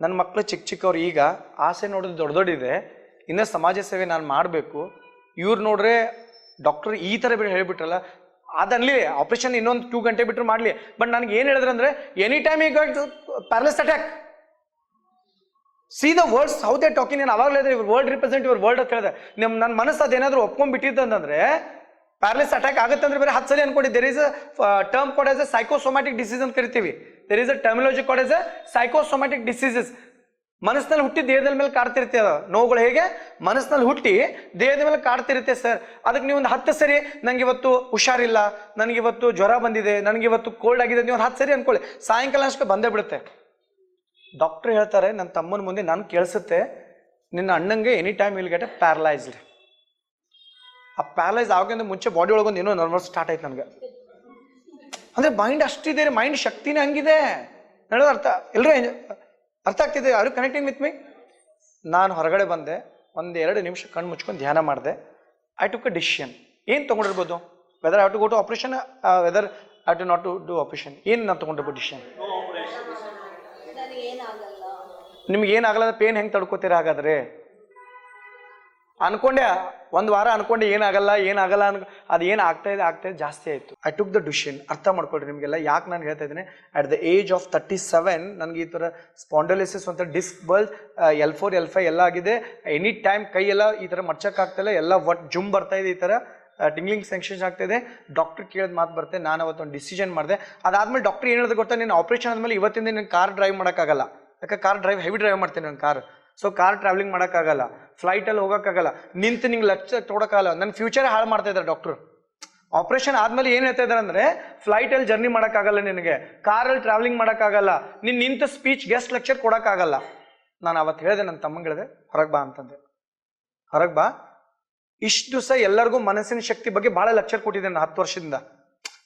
ನನ್ನ ಮಕ್ಕಳು ಚಿಕ್ಕವ್ರು, ಈಗ ಆಸೆ ನೋಡೋದು ದೊಡ್ಡದಿದೆ, ಇನ್ನೂ ಸಮಾಜ ಸೇವೆ ನಾನು ಮಾಡಬೇಕು. ಇವ್ರು ನೋಡ್ರೆ ಡಾಕ್ಟರ್ ಈ ಥರ ಹೇಳಿಬಿಟ್ರಲ್ಲ, ಅದನ್ಲಿ ಆಪರೇಷನ್ ಇನ್ನೊಂದು 2 ಗಂಟೆ ಬಿಟ್ಟರು ಮಾಡಲಿ. ಬಟ್ ನನಗೆ ಏನು ಹೇಳಿದ್ರೆ ಅಂದರೆ, ಎನಿ ಟೈಮ್ ಈಗ paralyse attack. C the words how they talking. ನಾನು ಅವಾಗಲೇ ಹೇಳಿದ್ರೆ ಇವ್ರ ವರ್ಲ್ಡ್ ರಿಪ್ರೆಸೆಂಟ್ ಯುವರ್ ವರ್ಲ್ಡ್ ಅಂತ ಹೇಳಿದೆ. ನನ್ನ ಮನಸ್ಸು ಅದೇನಾದರೂ ಒಪ್ಕೊಂಡ್ಬಿಟ್ಟಿದ್ದಂದ್ರೆ ಪ್ಯಾರಲೈಸ್ ಅಟ್ಯಾಕ್ ಆಗುತ್ತೆ ಅಂದ್ರೆ ಬೇರೆ 10 ಸಲ ಅನ್ಕೊಂಡಿದ್ದೆ. There is a term called as a psychosomatic disease ಅಂತ ಕರಿತೀವಿ. There is a terminology called as a psychosomatic diseases. ಮನಸ್ಸಿನಲ್ಲಿ ಹುಟ್ಟಿ ದೇಹದ ಮೇಲೆ ಕಾಡ್ತಿರುತ್ತೆ. ಅದು ನೋವುಗಳು ಹೇಗೆ ಮನಸ್ಸಿನಲ್ಲಿ ಹುಟ್ಟಿ ದೇಹದ ಮೇಲೆ ಕಾಡ್ತಿರುತ್ತೆ ಸರ್. ಅದಕ್ಕೆ ನೀವು ಒಂದು 10 ಸರಿ ನನಗೆ ಇವತ್ತು ಹುಷಾರಿಲ್ಲ, ನನಗಿವತ್ತು ಜ್ವರ ಬಂದಿದೆ, ನನಗಿವತ್ತು ಕೋಲ್ಡ್ ಆಗಿದೆ, ನೀವು ಒಂದು 10 ಸರಿ ಅನ್ಕೊಳ್ಳಿ, ಸಾಯಂಕಾಲ ಅಷ್ಟೇ ಬಂದೇ ಬಿಡುತ್ತೆ. ಡಾಕ್ಟರ್ ಹೇಳ್ತಾರೆ ನನ್ನ ತಮ್ಮನ ಮುಂದೆ, ನಾನು ಕೇಳಿಸುತ್ತೆ, ನಿನ್ನ ಅಣ್ಣಂಗೆ any time will get a paralysed. ಆ ಪ್ಯಾರಲೈಸ್ ಆಗೋಕ್ಕಿಂತ ಮುಂಚೆ ಬಾಡಿ ಒಳಗೊಂದು ಏನೋ ನರ್ವಸ್ ಸ್ಟಾರ್ಟ್ ಆಯ್ತು ನನಗೆ. ಅಂದರೆ ಮೈಂಡ್ ಅಷ್ಟಿದೆ, ಮೈಂಡ್ ಶಕ್ತಿನೇ ಹಂಗಿದೆ. ಹೇಳೋದು ಎಲ್ಲರೂ ಅರ್ಥ ಆಗ್ತಿದೆ? ಯಾರು ಕನೆಕ್ಟಿಂಗ್ ವಿತ್ ಮೀ? ನಾನು ಹೊರಗಡೆ ಬಂದೆ, 1-2 ನಿಮಿಷ ಕಣ್ಣು ಮುಚ್ಕೊಂಡು ಧ್ಯಾನ ಮಾಡಿದೆ. I took a decision. ಏನು ತೊಗೊಂಡಿರ್ಬೋದು? Whether I have to go to operation, whether I have to not to do operation. ಏನು ನಾನು ತೊಗೊಂಡಿರ್ಬೋದು ಡಿಸಿಷನ್? ನಿಮ್ಗೆ ಏನಾಗಲ್ಲ, ಪೇನ್ ಹೆಂಗೆ ತಡ್ಕೋತೀರ? ಹಾಗಾದರೆ ಅನ್ಕೊಂಡೆ ಒಂದು ವಾರ ಅನ್ಕೊಂಡೆ ಏನಾಗಲ್ಲ ಅದು ಏನು ಆಗ್ತಾ ಇದೆ ಜಾಸ್ತಿ ಆಯಿತು. I took the decision. ಅರ್ಥ ಮಾಡ್ಕೊಳ್ರಿ ನಿಮಗೆಲ್ಲ ಯಾಕೆ ನಾನು ಹೇಳ್ತಾ ಇದ್ದೀನಿ. ಅಟ್ ದ ಏಜ್ ಆಫ್ 37 ನನಗೆ ಈ ಥರ ಸ್ಪಾಂಡಲಿಸಿಸ್ ಅಂತ ಡಿಸ್ಕ್ ಬಲ್ಜ್ L4 L5 ಎಲ್ಲ ಆಗಿದೆ. ಎನಿ ಟೈಮ್ ಕೈ ಎಲ್ಲ ಈ ಥರ ಮಡ್ಚಕ್ಕಾಗ್ತಾಯಿಲ್ಲ, ಎಲ್ಲ ಜುಮ್ ಬರ್ತಾ ಇದೆ, ಈ ಥರ ಟಿಂಗ್ಲಿಂಗ್ ಸೆನ್ಸೇಷನ್ ಆಗ್ತಾಯಿದೆ. ಡಾಕ್ಟ್ರ್ ಕೇಳಿದ ಮಾತು ಬರುತ್ತೆ. ನಾನು ಅವತ್ತೊಂದು ಡಿಸಿಷನ್ ಮಾಡಿದೆ. ಅದಾದ್ಮೇಲೆ ಡಾಕ್ಟ್ರ್ ಏನು ಹೇಳಿದ್ರೆ ಗೊತ್ತಾ, ನೀನು ಆಪ್ರೇಷನ್ ಆದಮೇಲೆ ಇವತ್ತಿಂದ ನೀನು ಕಾರ್ ಡ್ರೈವ್ ಮಾಡೋಕ್ಕಾಗಲ್ಲ. ಯಾಕೆ ಹೆವಿ ಡ್ರೈವ್ ಮಾಡ್ತೀನಿ ನಾನು ಕಾರ್. ಸೊ ಕಾರ್ ಟ್ರಾವೆಲಿಂಗ್ ಮಾಡೋಕ್ಕಾಗಲ್ಲ, ಫ್ಲೈಟಲ್ಲಿ ಹೋಗೋಕ್ಕಾಗಲ್ಲ, ನಿಂತು ನಿಂಗೆ ಲಕ್ಷ ತೊಗೊಳಕ್ಕಾಗಲ್ಲ. ನನ್ನ ಫ್ಯೂಚರ್ ಹಾಳು ಮಾಡ್ತಾ ಇದ್ದಾರೆ ಡಾಕ್ಟ್ರು. ಆಪ್ರೇಷನ್ ಆದಮೇಲೆ ಏನು ಹೇಳ್ತಾ ಇದ್ದಾರೆ ಅಂದರೆ, ಫ್ಲೈಟಲ್ಲಿ ಜರ್ನಿ ಮಾಡೋಕ್ಕಾಗಲ್ಲ, ನಿನಗೆ ಕಾರಲ್ಲಿ ಟ್ರಾವೆಲಿಂಗ್ ಮಾಡೋಕ್ಕಾಗಲ್ಲ, ನೀನು ನಿಂತ ಸ್ಪೀಚ್ ಗೆಸ್ಟ್ ಲೆಕ್ಚರ್ ಕೊಡೋಕ್ಕಾಗಲ್ಲ. ನಾನು ಅವತ್ತು ಹೇಳಿದೆ, ನನ್ನ ತಮ್ಮಂಗೆ ಹೇಳಿದೆ, ಹೊರಗೆ ಬಾ ಅಂತಂದೆ. ಹೊರಗೆ ಬಾ. ಇಷ್ಟು ದಿವಸ ಎಲ್ಲರಿಗೂ ಮನಸ್ಸಿನ ಶಕ್ತಿ ಬಗ್ಗೆ ಭಾಳ ಲೆಕ್ಚರ್ ಕೊಟ್ಟಿದ್ದೇನೆ 10 ವರ್ಷದಿಂದ.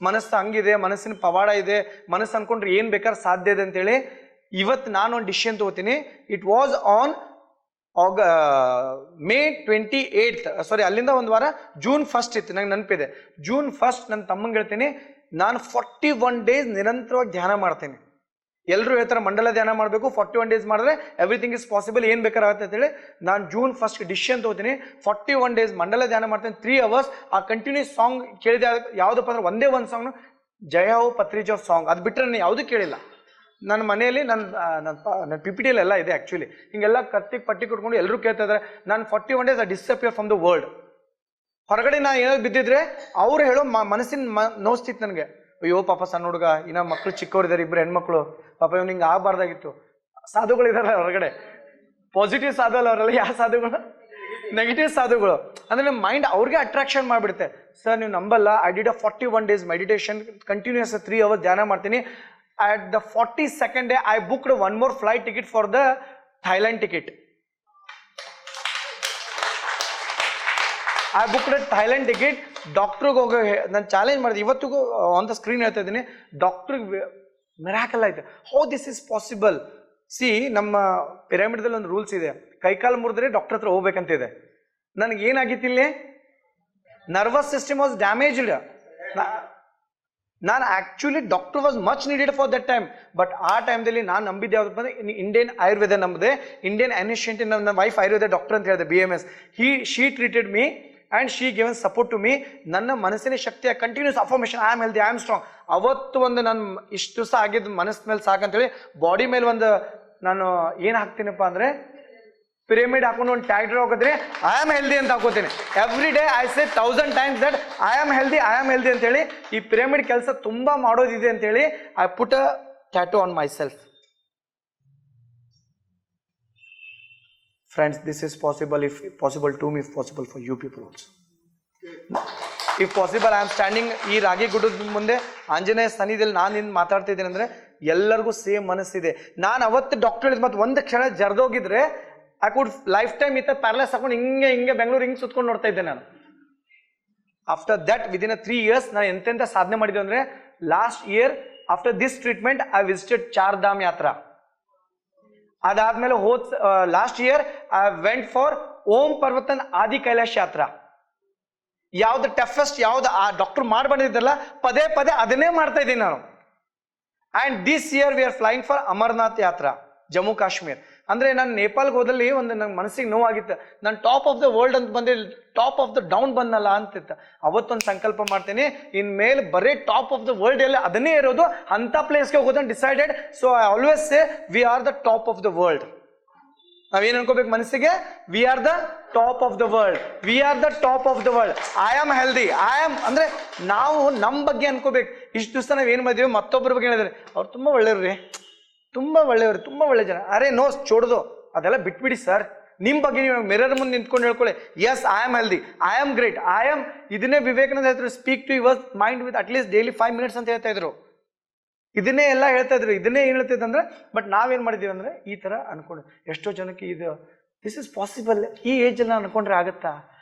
ಮನಸ್ಸು ಹಂಗಿದೆ, ಮನಸ್ಸಿನ ಪವಾಡ ಇದೆ, ಮನಸ್ಸು ಅನ್ಕೊಂಡ್ರೆ ಏನು ಬೇಕಾದ್ರೆ ಸಾಧ್ಯ ಇದೆ ಅಂತೇಳಿ. ಇವತ್ತು ನಾನು ಒಂದು ಡಿಸಿಷನ್ ತಗೋತೀನಿ. It was on May 28th, ಸಾರಿ ಅಲ್ಲಿಂದ ಒಂದು ವಾರ June 1st ಇತ್ತು, ನಂಗೆ ನೆನಪಿದೆ. June 1st ನನ್ನ ತಮ್ಮಂಗೆ ಹೇಳ್ತೀನಿ, ನಾನು 41 days ನಿರಂತರವಾಗಿ ಧ್ಯಾನ ಮಾಡ್ತೀನಿ. ಎಲ್ಲರೂ ಹೇಳ್ತಾರೆ ಮಂಡಲ ಧ್ಯಾನ ಮಾಡಬೇಕು, 41 days ಮಾಡಿದ್ರೆ ಎವ್ರಿಥಿಂಗ್ ಇಸ್ ಪಾಸಿಬಲ್, ಏನು ಬೇಕಾದ್ರೆ ಆಗುತ್ತೆ ಅಂತೇಳಿ. ನಾನು June 1st ಡಿಸಿಷನ್ ತಗೋತೀನಿ. 41 days ಮಂಡಲ ಧ್ಯಾನ ಮಾಡ್ತೀನಿ, 3 hours. ಆ ಕಂಟಿನ್ಯೂಸ್ ಸಾಂಗ್ ಕೇಳಿದೆ. ಯಾವುದಪ್ಪ ಅಂದ್ರೆ ಒಂದೇ ಒಂದು ಸಾಂಗ್, ಜಯ ಹೋ ಪತ್ರಿಜಾವ್ ಸಾಂಗ್. ಅದು ಬಿಟ್ಟರೆ ನಾನು ಯಾವುದೂ ಕೇಳಿಲ್ಲ. ನನ್ನ ಮನೆಯಲ್ಲಿ ನನ್ನ PPT ಎಲ್ಲ ಇದೆ ಆ್ಯಕ್ಚುಲಿ. ಹಿಂಗೆಲ್ಲ ಪಟ್ಟಿ ಕೊಟ್ಕೊಂಡು ಎಲ್ಲರೂ ಕೇಳ್ತಾ ಇದ್ದಾರೆ. ನಾನು 41 days I disappear from the world. ಹೊರಗಡೆ ನಾನು ಏನಾದ್ರು ಬಿದ್ದಿದ್ರೆ ಅವ್ರು ಹೇಳೋ ಮನಸ್ಸಿನ ನೋಸ್ತಿತ್ತು ನನಗೆ. ಅಯ್ಯೋ ಪಾಪ ಸಣ್ಣ ಹುಡುಗ, ಇನ್ನ ಮಕ್ಕಳು ಚಿಕ್ಕವರಿದ್ದಾರೆ, 2 ಹೆಣ್ಮಕ್ಳು, ಪಾಪ ಇವ್ನು ಹಿಂಗೆ ಆಗಬಾರ್ದಾಗಿತ್ತು. ಸಾಧುಗಳಿದಾರೆ ಹೊರಗಡೆ, ಪಾಸಿಟಿವ್ ಸಾಧು ಅಲ್ಲ ಅವರೆಲ್ಲ. ಯಾವ ಸಾಧುಗಳು? ನೆಗೆಟಿವ್ ಸಾಧುಗಳು. ಅಂದರೆ ನಮ್ಮ ಮೈಂಡ್ ಅವ್ರಿಗೆ ಅಟ್ರಾಕ್ಷನ್ ಮಾಡಿಬಿಡುತ್ತೆ. ಸರ್ ನೀವು ನಂಬಲ್ಲ, I did 41 days meditation, continuous 3 hours ಧ್ಯಾನ ಮಾಡ್ತೀನಿ. At the 42nd day, I booked one more flight ticket for the Thailand ticket. I booked a Thailand ticket. ಡಾಕ್ಟ್ರಿಗೆ ಹೋಗೋ ನಾನು ಚಾಲೆಂಜ್ ಮಾಡಿದೆ. ಇವತ್ತಿಗೂ ಆನ್ ದ ಸ್ಕ್ರೀನ್ ಹೇಳ್ತಾ ಇದ್ದೀನಿ. ಡಾಕ್ಟ್ರಿಗೆ ಮಿರಾಕಲ್ ಆಯ್ತು. How this is possible? C, ನಮ್ಮ ಪಿರಮಿಡ್ದಲ್ಲಿ ಒಂದು ರೂಲ್ಸ್ ಇದೆ, ಕೈಕಾಲು ಮುರಿದ್ರೆ ಡಾಕ್ಟರ್ ಹತ್ರ ಹೋಗ್ಬೇಕಂತಿದೆ. ನನಗೆ ಏನಾಗಿತ್ತಿಲ್ಲಿ, ನರ್ವಸ್ ಸಿಸ್ಟಮ್ ವಾಸ್ ಡ್ಯಾಮೇಜ್ಡ್. ನಾನು actually doctor was much needed for that time. But ಆ ಟೈಮ್ದಲ್ಲಿ ನಾನು ನಂಬಿದ್ದೆ ಯಾವುದಪ್ಪ ಅಂದರೆ ಇಂಡಿಯನ್ ಆಯುರ್ವೇದ ನಂಬಿದೆ. ಇಂಡಿಯನ್ ಅನಿಷಿಯಂಟ್, ನನ್ನ ವೈಫ್ ಆಯುರ್ವೇದ ಡಾಕ್ಟರ್ ಅಂತ ಹೇಳಿದೆ, BMS. She treated me and she given support to me. ನನ್ನ ಮನಸ್ಸಿನ ಶಕ್ತಿಯ continuous affirmation, I am healthy, I am strong. ಅವತ್ತು ಒಂದು ನಾನು ಇಷ್ಟು ದಿವಸ ಆಗಿದ್ದು ಮನಸ್ಸು ಮೇಲೆ ಸಾಕಂತೇಳಿ ಬಾಡಿ ಮೇಲೆ ಒಂದು ನಾನು ಏನು ಹಾಕ್ತೀನಪ್ಪ ಅಂದರೆ, ಪಿರಮಿಡ್ ಹಾಕೊಂಡು ಒಂದು ಟ್ಯಾಗ್ ಹೋಗಿದ್ರೆ ಐ ಆಮ್ ಹೆಲ್ದಿ ಅಂತ ಹಾಕೋತೀನಿ. Every day I say 1000 times that I am healthy ಅಂತೇಳಿ. ಈ ಪಿರಮಿಡ್ ಕೆಲಸ ತುಂಬ ಮಾಡೋದಿದೆ ಅಂತೇಳಿ I put a tattoo on myself. Friends, this is possible. If possible to me, if possible for you people also. If possible, I am standing ಈ ರಾಗಿ ಗುಡ್ಡದ ಮುಂದೆ ಆಂಜನೇಯ ಸನ್ನಿಧಿಯಲ್ಲಿ ನಾನು ನಿಂತು ಮಾತಾಡ್ತಿದ್ದೀನಿ ಅಂದರೆ ಎಲ್ಲರಿಗೂ ಸೇಮ್ ಮನಸ್ಸಿದೆ. ನಾನು ಅವತ್ತು ಡಾಕ್ಟರ್ ಹೇಳಿದ್ ಮತ್ತು ಒಂದು ಕ್ಷಣ ಜರ್ದೋಗಿದ್ರೆ ಐ ಕುಡ್ ಲೈಫ್ ಟೈಮ್ ಈ ಥರ ಪ್ಯಾರಲೈಸ್ ಹಾಕೊಂಡು ಹಿಂಗೆ ಬೆಂಗಳೂರು ಹಿಂಗೆ ಸುತ್ಕೊಂಡು ನೋಡ್ತಾ ಇದ್ದೆ ನಾನು. ಆಫ್ಟರ್ ದಟ್ ವಿದಿನ್ 3 years ನಾನು ಎಂತೆಂಥ ಸಾಧನೆ ಮಾಡಿದ್ದೆ ಅಂದರೆ, last year after this treatment I visited 4 Dham Yatra. ಅದಾದ್ಮೇಲೆ last year I went for Om Parvat Adi Kailash ಯಾತ್ರಾ. ಯಾವ್ದು ಟಫೆಸ್ಟ್, ಯಾವ್ದು ಆ ಡಾಕ್ಟರ್ ಮಾಡಿ ಬಂದಿದ್ದಲ್ಲ, ಪದೇ ಅದನ್ನೇ ಮಾಡ್ತಾ ಇದ್ದೀನಿ ನಾನು. And this year we are flying for Amarnath Yatra, Jammu Kashmir. ಅಂದರೆ ನಾನು ನೇಪಾಲ್ಗೆ ಹೋದಲ್ಲಿ ಒಂದು ನಂಗೆ ಮನಸ್ಸಿಗೆ ನೋವಾಗಿತ್ತು. ನಾನು ಟಾಪ್ ಆಫ್ ದ ವರ್ಲ್ಡ್ ಅಂತ ಬಂದೆ, ಟಾಪ್ ಆಫ್ ದ ಡೌನ್ ಬಂದಲ್ಲ ಅಂತಿತ್ತು. ಅವತ್ತೊಂದು ಸಂಕಲ್ಪ ಮಾಡ್ತೀನಿ, ಇನ್ಮೇಲೆ ಬರೀ ಟಾಪ್ ಆಫ್ ದ ವರ್ಲ್ಡ್ ಎಲ್ಲ ಅದನ್ನೇ ಇರೋದು, ಅಂಥ ಪ್ಲೇಸ್ಗೆ ಹೋಗೋದನ್ನು decided. So I always say we are the top of the world. ನಾವೇನು ಅನ್ಕೋಬೇಕು ಮನಸ್ಸಿಗೆ, we are the top of the world, we are the top of the world. I am healthy, I am ಅಂದರೆ ನಾವು ನಮ್ಮ ಬಗ್ಗೆ ಅನ್ಕೋಬೇಕು. ಇಷ್ಟು ದಿವಸ ನಾವು ಏನು ಮಾಡಿದ್ವಿ, ಮತ್ತೊಬ್ಬರ ಬಗ್ಗೆ ಹೇಳಿದ್ರೆ ಅವ್ರು ತುಂಬ ಒಳ್ಳೆಯವ್ರು ರೀ, ತುಂಬ ಒಳ್ಳೆಯವರು, ತುಂಬ ಒಳ್ಳೆ ಜನ, ಅರೆ ನೋ ಚೋಡ್ದು ಅದೆಲ್ಲ ಬಿಟ್ಬಿಡಿ ಸರ್. ನಿಮ್ಮ ಬಗ್ಗೆ ನೀವು ಮಿರರ್ ಮುಂದೆ ನಿಂತ್ಕೊಂಡು ಹೇಳ್ಕೊಳ್ಳಿ, yes I am healthy, I am great, I am. ಇದನ್ನೇ ವಿವೇಕಾನಂದ ಹೇಳ್ತಾರೆ, speak to your mind with at least daily 5 minutes ಅಂತ ಹೇಳ್ತಾ ಇದ್ರು. ಇದನ್ನೇ ಎಲ್ಲ ಹೇಳ್ತಾ ಇದ್ರು, ಇದನ್ನೇ ಏನು ಹೇಳ್ತಿದ್ದು ಅಂದರೆ, ಬಟ್ ನಾವೇನು ಮಾಡಿದ್ದೀವಿ ಅಂದರೆ ಈ ಥರ ಅನ್ಕೊಂಡು ಎಷ್ಟೋ ಜನಕ್ಕೆ ಇದು ದಿಸ್ ಇಸ್ ಪಾಸಿಬಲ್, ಈ ಏಜಲ್ಲಿ ಅನ್ಕೊಂಡ್ರೆ ಆಗುತ್ತಾ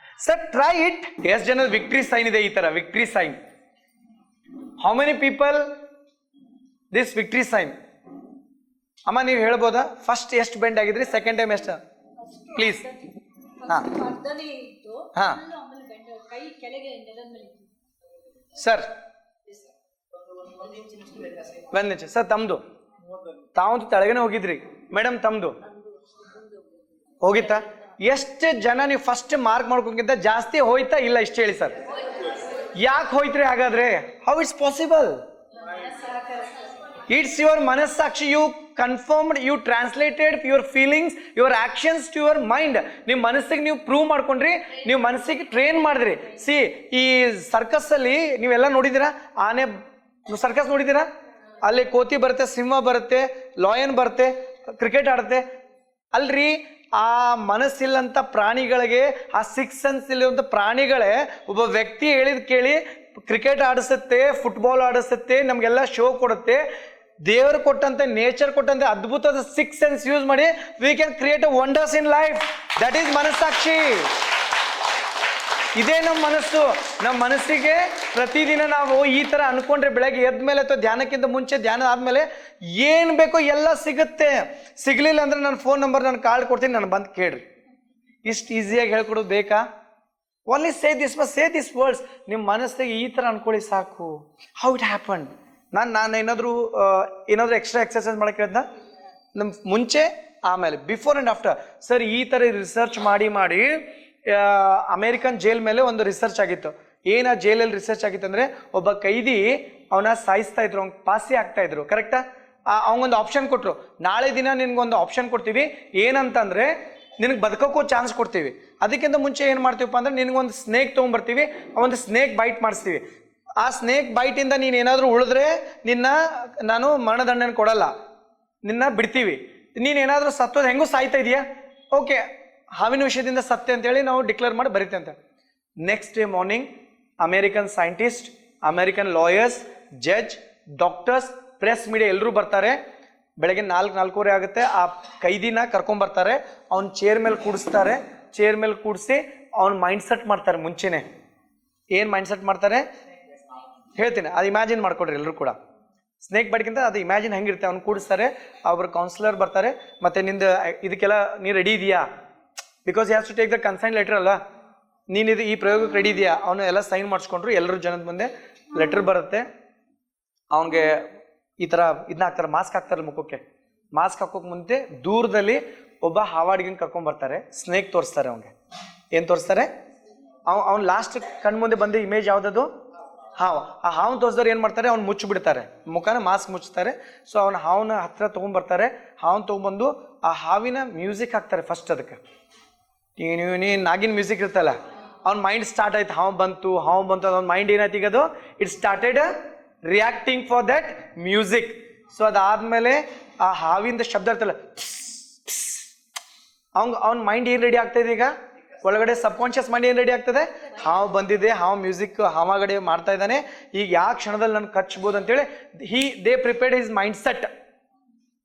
ಸರ್, ಟ್ರೈ ಇಟ್. ಎಷ್ಟು ಜನದ ವಿಕ್ಟ್ರಿ ಸೈನ್ ಇದೆ, ಈ ಥರ victory sign. How many people this victory sign? ಅಮ್ಮ ನೀವು ಹೇಳ್ಬೋದಾ, ಫಸ್ಟ್ ಎಷ್ಟು ಬೆಂಡ್ ಆಗಿದ್ರಿ, ಸೆಕೆಂಡ್ ಟೈಮ್ ಎಷ್ಟು ಪ್ಲೀಸ್? ಹಾಂ ಹಾಂ ಸರ್, 1 inch ಸರ್. ತಮ್ಮದು ತಾವಂತೂ ತೆಳಗನೆ ಹೋಗಿದ್ರಿ ಮೇಡಮ್, ತಮ್ಮದು ಹೋಗಿತ್ತಾ? ಎಷ್ಟು ಜನ ನೀವು ಫಸ್ಟ್ ಮಾರ್ಕ್ ಮಾಡ್ಕೋಕ್ಕಿಂತ ಜಾಸ್ತಿ ಹೋಯ್ತಾ ಇಲ್ಲ ಇಷ್ಟು ಹೇಳಿ ಸರ್. ಯಾಕೆ ಹೋಯ್ತ್ರಿ ಹಾಗಾದ್ರೆ? How it's possible? It's your Manasakshi. You confirmed, you translated your feelings, your actions to your mind. ನಿಮ್ಮ ಮನಸ್ಸಿಗೆ ನೀವು ಪ್ರೂವ್ ಮಾಡ್ಕೊಂಡ್ರಿ, ನೀವು ಮನಸ್ಸಿಗೆ ಟ್ರೈನ್ ಮಾಡಿದ್ರಿ. ಸಿ, ಈ ಸರ್ಕಸ್ ಅಲ್ಲಿ ನೀವೆಲ್ಲ ನೋಡಿದ್ದೀರಾ? ಆನೆ ಸರ್ಕಸ್ ನೋಡಿದ್ದೀರಾ? ಅಲ್ಲಿ ಕೋತಿ ಬರುತ್ತೆ, ಸಿಂಹ ಬರುತ್ತೆ, ಲಾಯನ್ ಬರುತ್ತೆ, ಕ್ರಿಕೆಟ್ ಆಡುತ್ತೆ ಅಲ್ರಿ. ಆ ಮನಸ್ಸಿಲ್ಲಂತ ಪ್ರಾಣಿಗಳಿಗೆ, ಆ ಸಿಕ್ಸ್ ಸೆನ್ಸ್ ಇಲ್ಲಂತ ಪ್ರಾಣಿಗಳೇ ಒಬ್ಬ ವ್ಯಕ್ತಿ ಹೇಳಿದ್ ಕೇಳಿ ಕ್ರಿಕೆಟ್ ಆಡಿಸುತ್ತೆ, ಫುಟ್ಬಾಲ್ ಆಡಿಸುತ್ತೆ, ನಮಗೆಲ್ಲ ಶೋ ಕೊಡುತ್ತೆ. ದೇವರು ಕೊಟ್ಟಂತೆ, ನೇಚರ್ ಕೊಟ್ಟಂತೆ ಅದ್ಭುತವಾದ ಸಿಕ್ಸ್ ಸೆನ್ಸ್ ಯೂಸ್ ಮಾಡಿ we can create a wonders in life. That is Manasakshi. ಇದೇ ನಮ್ಮ ಮನಸ್ಸು. ನಮ್ಮ ಮನಸ್ಸಿಗೆ ಪ್ರತಿದಿನ ನಾವು ಈ ಥರ ಅನ್ಕೊಂಡ್ರೆ, ಬೆಳಗ್ಗೆ ಎದ್ದ ಮೇಲೆ ಅಥವಾ ಧ್ಯಾನಕ್ಕಿಂತ ಮುಂಚೆ, ಧ್ಯಾನ ಆದಮೇಲೆ ಏನು ಬೇಕೋ ಎಲ್ಲ ಸಿಗುತ್ತೆ. ಸಿಗಲಿಲ್ಲ ಅಂದರೆ ನನ್ನ ಫೋನ್ ನಂಬರ್, ನಾನು ಕಾರ್ಡ್ ಕೊಡ್ತೀನಿ, ನಾನು ಬಂದು ಕೇಳ್ರಿ. ಇಷ್ಟು ಈಸಿಯಾಗಿ ಹೇಳ್ಕೊಡೋದು ಬೇಕಾ? Only say this words. ನಿಮ್ಮ ಮನಸ್ಸಿಗೆ ಈ ಥರ ಅನ್ಕೊಳ್ಳಿ ಸಾಕು. How it happen? ನಾನು ಏನಾದರೂ ಎಕ್ಸ್ಟ್ರಾ ಎಕ್ಸರ್ಸೈಸ್ ಮಾಡಕ್ಕೆ ಹೇಳ್ದ ನಮ್ಮ ಮುಂಚೆ, ಆಮೇಲೆ ಬಿಫೋರ್ ಆ್ಯಂಡ್ ಆಫ್ಟರ್. ಸರ್, ಈ ಥರ ರಿಸರ್ಚ್ ಮಾಡಿ ಅಮೇರಿಕನ್ ಜೈಲ್ ಮೇಲೆ ಒಂದು ರಿಸರ್ಚ್ ಆಗಿತ್ತು. ಏನು ಆ ಜೈಲಲ್ಲಿ ರಿಸರ್ಚ್ ಆಗಿತ್ತು ಅಂದರೆ, ಒಬ್ಬ ಕೈದಿ ಅವನ ಸಾಯಿಸ್ತಾ ಇದ್ರು, ಅವ್ನಿಗೆ ಪಾಸಿ ಆಗ್ತಾ ಇದ್ರು. ಕರೆಕ್ಟಾ? ಅವನೊಂದು ಆಪ್ಷನ್ ಕೊಟ್ಟರು, ನಾಳೆ ದಿನ ನಿನ್ಗೊಂದು ಆಪ್ಷನ್ ಕೊಡ್ತೀವಿ, ಏನಂತಂದರೆ ನಿನಗೆ ಬದುಕೋಕ್ಕೂ ಚಾನ್ಸ್ ಕೊಡ್ತೀವಿ. ಅದಕ್ಕಿಂತ ಮುಂಚೆ ಏನು ಮಾಡ್ತೀವಪ್ಪ ಅಂದರೆ, ನಿನಗೊಂದು ಸ್ನೇಕ್ ತೊಗೊಂಬರ್ತೀವಿ, ಒಂದು ಸ್ನೇಕ್ ಬೈಟ್ ಮಾಡಿಸ್ತೀವಿ. ಆ ಸ್ನೇಕ್ ಬೈಟಿಂದ ನೀನು ಏನಾದರೂ ಉಳಿದ್ರೆ ನಾನು ಮರಣದಂಡನೆ ಕೊಡಲ್ಲ, ನಿನ್ನ ಬಿಡ್ತೀವಿ. ನೀನೇನಾದರೂ ಸತ್ತೋದು, ಹೆಂಗೂ ಸಾಯ್ತಾ ಇದೆಯಾ, ಓಕೆ, ಹಾವಿನ ವಿಷಯದಿಂದ ಸತ್ತೆ ಅಂತೇಳಿ ನಾವು ಡಿಕ್ಲೇರ್ ಮಾಡಿ ಬರೀತೆ ಅಂತ. Next day morning American scientist, American lawyers, judge, doctors, press media ಎಲ್ಲರೂ ಬರ್ತಾರೆ. ಬೆಳಗ್ಗೆ 4-4:15 ಆಗುತ್ತೆ. ಆ ಕೈದಿನ ಕರ್ಕೊಂಬರ್ತಾರೆ, ಅವ್ನ ಚೇರ್ ಮೇಲೆ ಕೂಡಿಸ್ತಾರೆ. ಚೇರ್ ಮೇಲೆ ಕೂಡಿಸಿ ಅವ್ನ ಮೈಂಡ್ ಸೆಟ್ ಮಾಡ್ತಾರೆ. ಮುಂಚೆನೆ ಏನು ಮೈಂಡ್ ಸೆಟ್ ಮಾಡ್ತಾರೆ ಹೇಳ್ತೀನಿ, ಅದು ಇಮ್ಯಾಜಿನ್ ಮಾಡ್ಕೊಡ್ರಿ ಎಲ್ಲರೂ ಕೂಡ. ಸ್ನೇಕ್ ಬೈಟ್ಗಿಂತ ಅದು ಇಮ್ಯಾಜಿನ್ ಹೆಂಗಿರುತ್ತೆ. ಅವ್ನು ಕೂಡಿಸ್ತಾರೆ, ಒಬ್ಬರು ಕೌನ್ಸಿಲರ್ ಬರ್ತಾರೆ, ಮತ್ತು ನಿಂದು ಇದಕ್ಕೆಲ್ಲ ನೀನು ರೆಡಿ ಇದೆಯಾ, because has to take the consign letter ಅಲ್ಲ, ನೀನಿದು ಈ ಪ್ರಯೋಗಕ್ಕೆ ರೆಡಿ ಇದೆಯಾ. ಅವನು ಎಲ್ಲ ಸೈನ್ ಮಾಡಿಸ್ಕೊಂಡ್ರು. ಎಲ್ಲರೂ ಜನದ ಮುಂದೆ ಲೆಟರ್ ಬರುತ್ತೆ. ಅವನಿಗೆ ಈ ಥರ ಇದನ್ನ ಹಾಕ್ತಾರೆ, ಮಾಸ್ಕ್ ಹಾಕ್ತಾರೆ ಮುಖಕ್ಕೆ. ಮಾಸ್ಕ್ ಹಾಕೋಕೆ ಮುಂದೆ ದೂರದಲ್ಲಿ ಒಬ್ಬ ಹಾವಾಡಿಗನ್ ಕರ್ಕೊಂಬರ್ತಾರೆ, ಸ್ನೇಕ್ ತೋರಿಸ್ತಾರೆ. ಅವ್ನಿಗೆ ಏನು ತೋರಿಸ್ತಾರೆ? ಅವ್ನು ಲಾಸ್ಟ್ ಕಣ್ಮುಂದೆ ಬಂದ ಇಮೇಜ್ ಯಾವುದದು? ಹಾವು. ಆ ಹಾವನ್ನ ತೋರಿಸಿದವ್ರು ಏನು ಮಾಡ್ತಾರೆ, ಅವ್ನು ಮುಚ್ಚಿಬಿಡ್ತಾರೆ, ಮುಖನ ಮಾಸ್ಕ್ ಮುಚ್ತಾರೆ. ಸೊ ಅವ್ನು ಹಾವನ್ನ ಹತ್ರ ತೊಗೊಂಬರ್ತಾರೆ. ಹಾವನ್ನ ತೊಗೊಂಬಂದು ಆ ಹಾವಿನ ಮ್ಯೂಸಿಕ್ ಹಾಕ್ತಾರೆ ಫಸ್ಟ್. ಅದಕ್ಕೆ ನೀ ನಾಗಿನ ಮ್ಯೂಸಿಕ್ ಇರ್ತಲ್ಲ, ಅವ್ನ ಮೈಂಡ್ ಸ್ಟಾರ್ಟ್ ಆಯ್ತು. ಹಾವು ಬಂತು ಅವ್ನ ಮೈಂಡ್ ಏನಾಯ್ತು ಈಗ, ಅದು it started reacting for that music. So ಅದಾದಮೇಲೆ ಆ ಹಾವಿಂದ ಶಬ್ದ ಇರ್ತಲ್ಲ, ಅವ್ನ ಮೈಂಡ್ ಏನು ರೆಡಿ ಆಗ್ತಾಯಿದೆ ಈಗ, ಒಳಗಡೆ ಸಬ್ಕಾನ್ಷಿಯಸ್ ಮೈಂಡ್ ಏನು ರೆಡಿ ಆಗ್ತದೆ, ಹಾವು ಬಂದಿದೆ, ಹಾವು ಮ್ಯೂಸಿಕ್ ಹಾವಾಗಡೆ ಮಾಡ್ತಾ ಇದ್ದಾನೆ, ಈಗ ಯಾವ ಕ್ಷಣದಲ್ಲಿ ನಾನು ಕಚ್ಬೋದು ಅಂತೇಳಿ they prepared his mind set.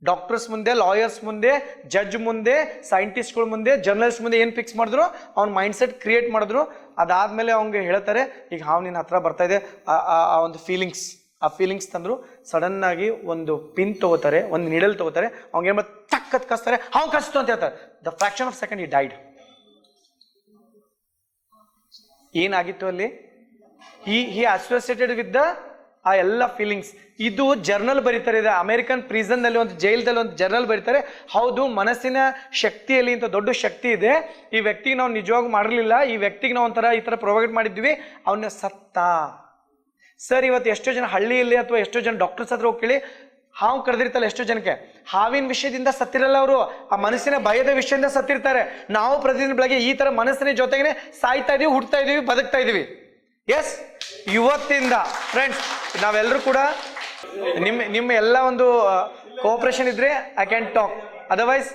Doctors ಮುಂದೆ, ಲಾಯರ್ಸ್ ಮುಂದೆ, ಜಡ್ಜ್ ಮುಂದೆ, ಸೈಂಟಿಸ್ಟ್ಗಳ ಮುಂದೆ, ಜರ್ನಲಿಸ್ಟ್ ಮುಂದೆ ಏನು ಫಿಕ್ಸ್ ಮಾಡಿದ್ರು, ಅವ್ನ ಮೈಂಡ್ ಸೆಟ್ ಕ್ರಿಯೇಟ್ ಮಾಡಿದ್ರು. ಅದಾದಮೇಲೆ ಅವ್ನಿಗೆ ಹೇಳ್ತಾರೆ, ಈಗ ಹಾವು ನಿನ್ನ ಹತ್ರ ಬರ್ತಾ ಇದೆ, ಆ ಒಂದು ಫೀಲಿಂಗ್ಸ್ ತಂದರು. ಸಡನ್ನಾಗಿ ಒಂದು ಪಿನ್ ತೊಗೋತಾರೆ, ಒಂದು ನಿಡಲ್ ತೊಗೋತಾರೆ, ಅವ್ನಿಗೆ ಏನು ಟಕ್ಕತ್ ಕಸ್ತಾರೆ, ಹಾವು ಕಚ್ತು ಅಂತ ಹೇಳ್ತಾರೆ. ದ ಫ್ರಾಕ್ಷನ್ ಆಫ್ ಸೆಕೆಂಡ್ ಈ ಡೈಡ್. ಏನಾಗಿತ್ತು ಅಲ್ಲಿ? ಹಿ ಅಸೋಸಿಯೇಟೆಡ್ ವಿತ್ ದ ಆ ಎಲ್ಲ ಫೀಲಿಂಗ್ಸ್. ಇದು ಜರ್ನಲ್ ಬರೀತಾರೆ. ಇದು ಅಮೆರಿಕನ್ ಪ್ರಿಸನ್ನಲ್ಲಿ, ಒಂದು ಜೈಲ್ದಲ್ಲಿ ಒಂದು ಜರ್ನಲ್ ಬರೀತಾರೆ. ಹೌದು, ಮನಸ್ಸಿನ ಶಕ್ತಿಯಲ್ಲಿ ಇಂಥ ದೊಡ್ಡ ಶಕ್ತಿ ಇದೆ. ಈ ವ್ಯಕ್ತಿಗೆ ನಾವು ನಿಜವಾಗೂ ಮಾಡಿರಲಿಲ್ಲ, ಈ ವ್ಯಕ್ತಿಗೆ ನಾವು ಈ ಥರ ಪ್ರೊವೈಡ್ ಮಾಡಿದ್ವಿ, ಅವನ್ನ ಸತ್ತ. ಸರ್, ಇವತ್ತು ಎಷ್ಟೋ ಜನ ಹಳ್ಳಿಯಲ್ಲಿ ಅಥವಾ ಎಷ್ಟೋ ಜನ ಡಾಕ್ಟರ್ಸ್ ಹತ್ರ ಹೋಗಿ ಕೇಳಿ, ಹಾವು ಕರೆದಿರ್ತಲ್ಲ ಎಷ್ಟೋ ಜನಕ್ಕೆ, ಹಾವಿನ ವಿಷಯದಿಂದ ಸತ್ತಿರಲ್ಲ ಅವರು, ಆ ಮನಸ್ಸಿನ ಭಯದ ವಿಷಯದಿಂದ ಸತ್ತಿರ್ತಾರೆ. ನಾವು ಪ್ರತಿದಿನ ಬೆಳಗ್ಗೆ ಈ ಥರ ಮನಸ್ಸಿನ ಜೊತೆಗೇ ಸಾಯ್ತಾ ಇದೀವಿ, ಹುಡ್ತಾ ಇದೀವಿ, ಬದುಕ್ತಾ ಇದೀವಿ. ಎಸ್, ಇವತ್ತಿಂದ ಫ್ರೆಂಡ್ಸ್ ನಾವೆಲ್ಲರೂ ಕೂಡ ನಿಮ್ಮ ಎಲ್ಲ ಒಂದು ಕೋಆಪರೇಷನ್ ಇದ್ರೆ I can talk. Otherwise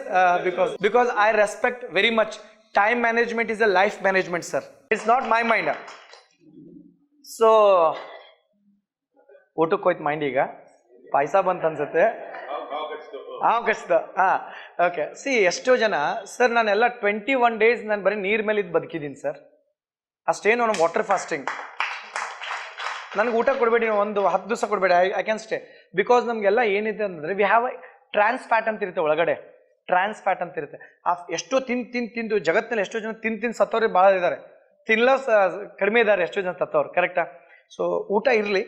because I respect very much. Time management is a life management sir, it's not my mind. So ಊಟಕ್ಕೆ ಹೋಯ್ತು ಮೈಂಡ್. ಈಗ ಪಾಯಸ ಬಂತ ಅನ್ಸುತ್ತೆ. ಓಕೆ. ಸಿ, ಎಷ್ಟೋ ಜನ ಸರ್ ನಾನೆಲ್ಲ 21 days ನಾನು ಬರೀ ನೀರ್ ಮೇಲೆ ಇದ್ದು ಬದುಕಿದ್ದೀನಿ ಸರ್, ಅಷ್ಟೇನು ನಮ್ಮ ವಾಟರ್ ಫಾಸ್ಟಿಂಗ್, ನನಗೆ ಊಟ ಕೊಡಬೇಡಿ, ಒಂದು 10 ದಿವಸ ಕೊಡಬೇಡಿ, ಐ ಕ್ಯಾನ್ ಸ್ಟೇ. ಬಿಕಾಸ್ ನಮಗೆಲ್ಲ ಏನಿದೆ ಅಂದರೆ ವಿ ಹ್ಯಾವ್ ಟ್ರಾನ್ಸ್ ಫ್ಯಾಟ್ ಅಂತ ಇರುತ್ತೆ ಒಳಗಡೆ, ಟ್ರಾನ್ಸ್ ಫ್ಯಾಟ್ ಅಂತ ಇರುತ್ತೆ. ಎಷ್ಟೋ ತಿಂದು ಜಗತ್ತಿನಲ್ಲಿ ಎಷ್ಟೋ ಜನ ತಿಂದು ಸತ್ತವ್ರೆ ಭಾಳ ಇದ್ದಾರೆ, ತಿನ್ನಲ್ಲ ಕಡಿಮೆ ಇದ್ದಾರೆ ಎಷ್ಟೋ ಜನ ಸತ್ತವ್ರು. ಕರೆಕ್ಟಾ? ಸೊ ಊಟ ಇರಲಿ.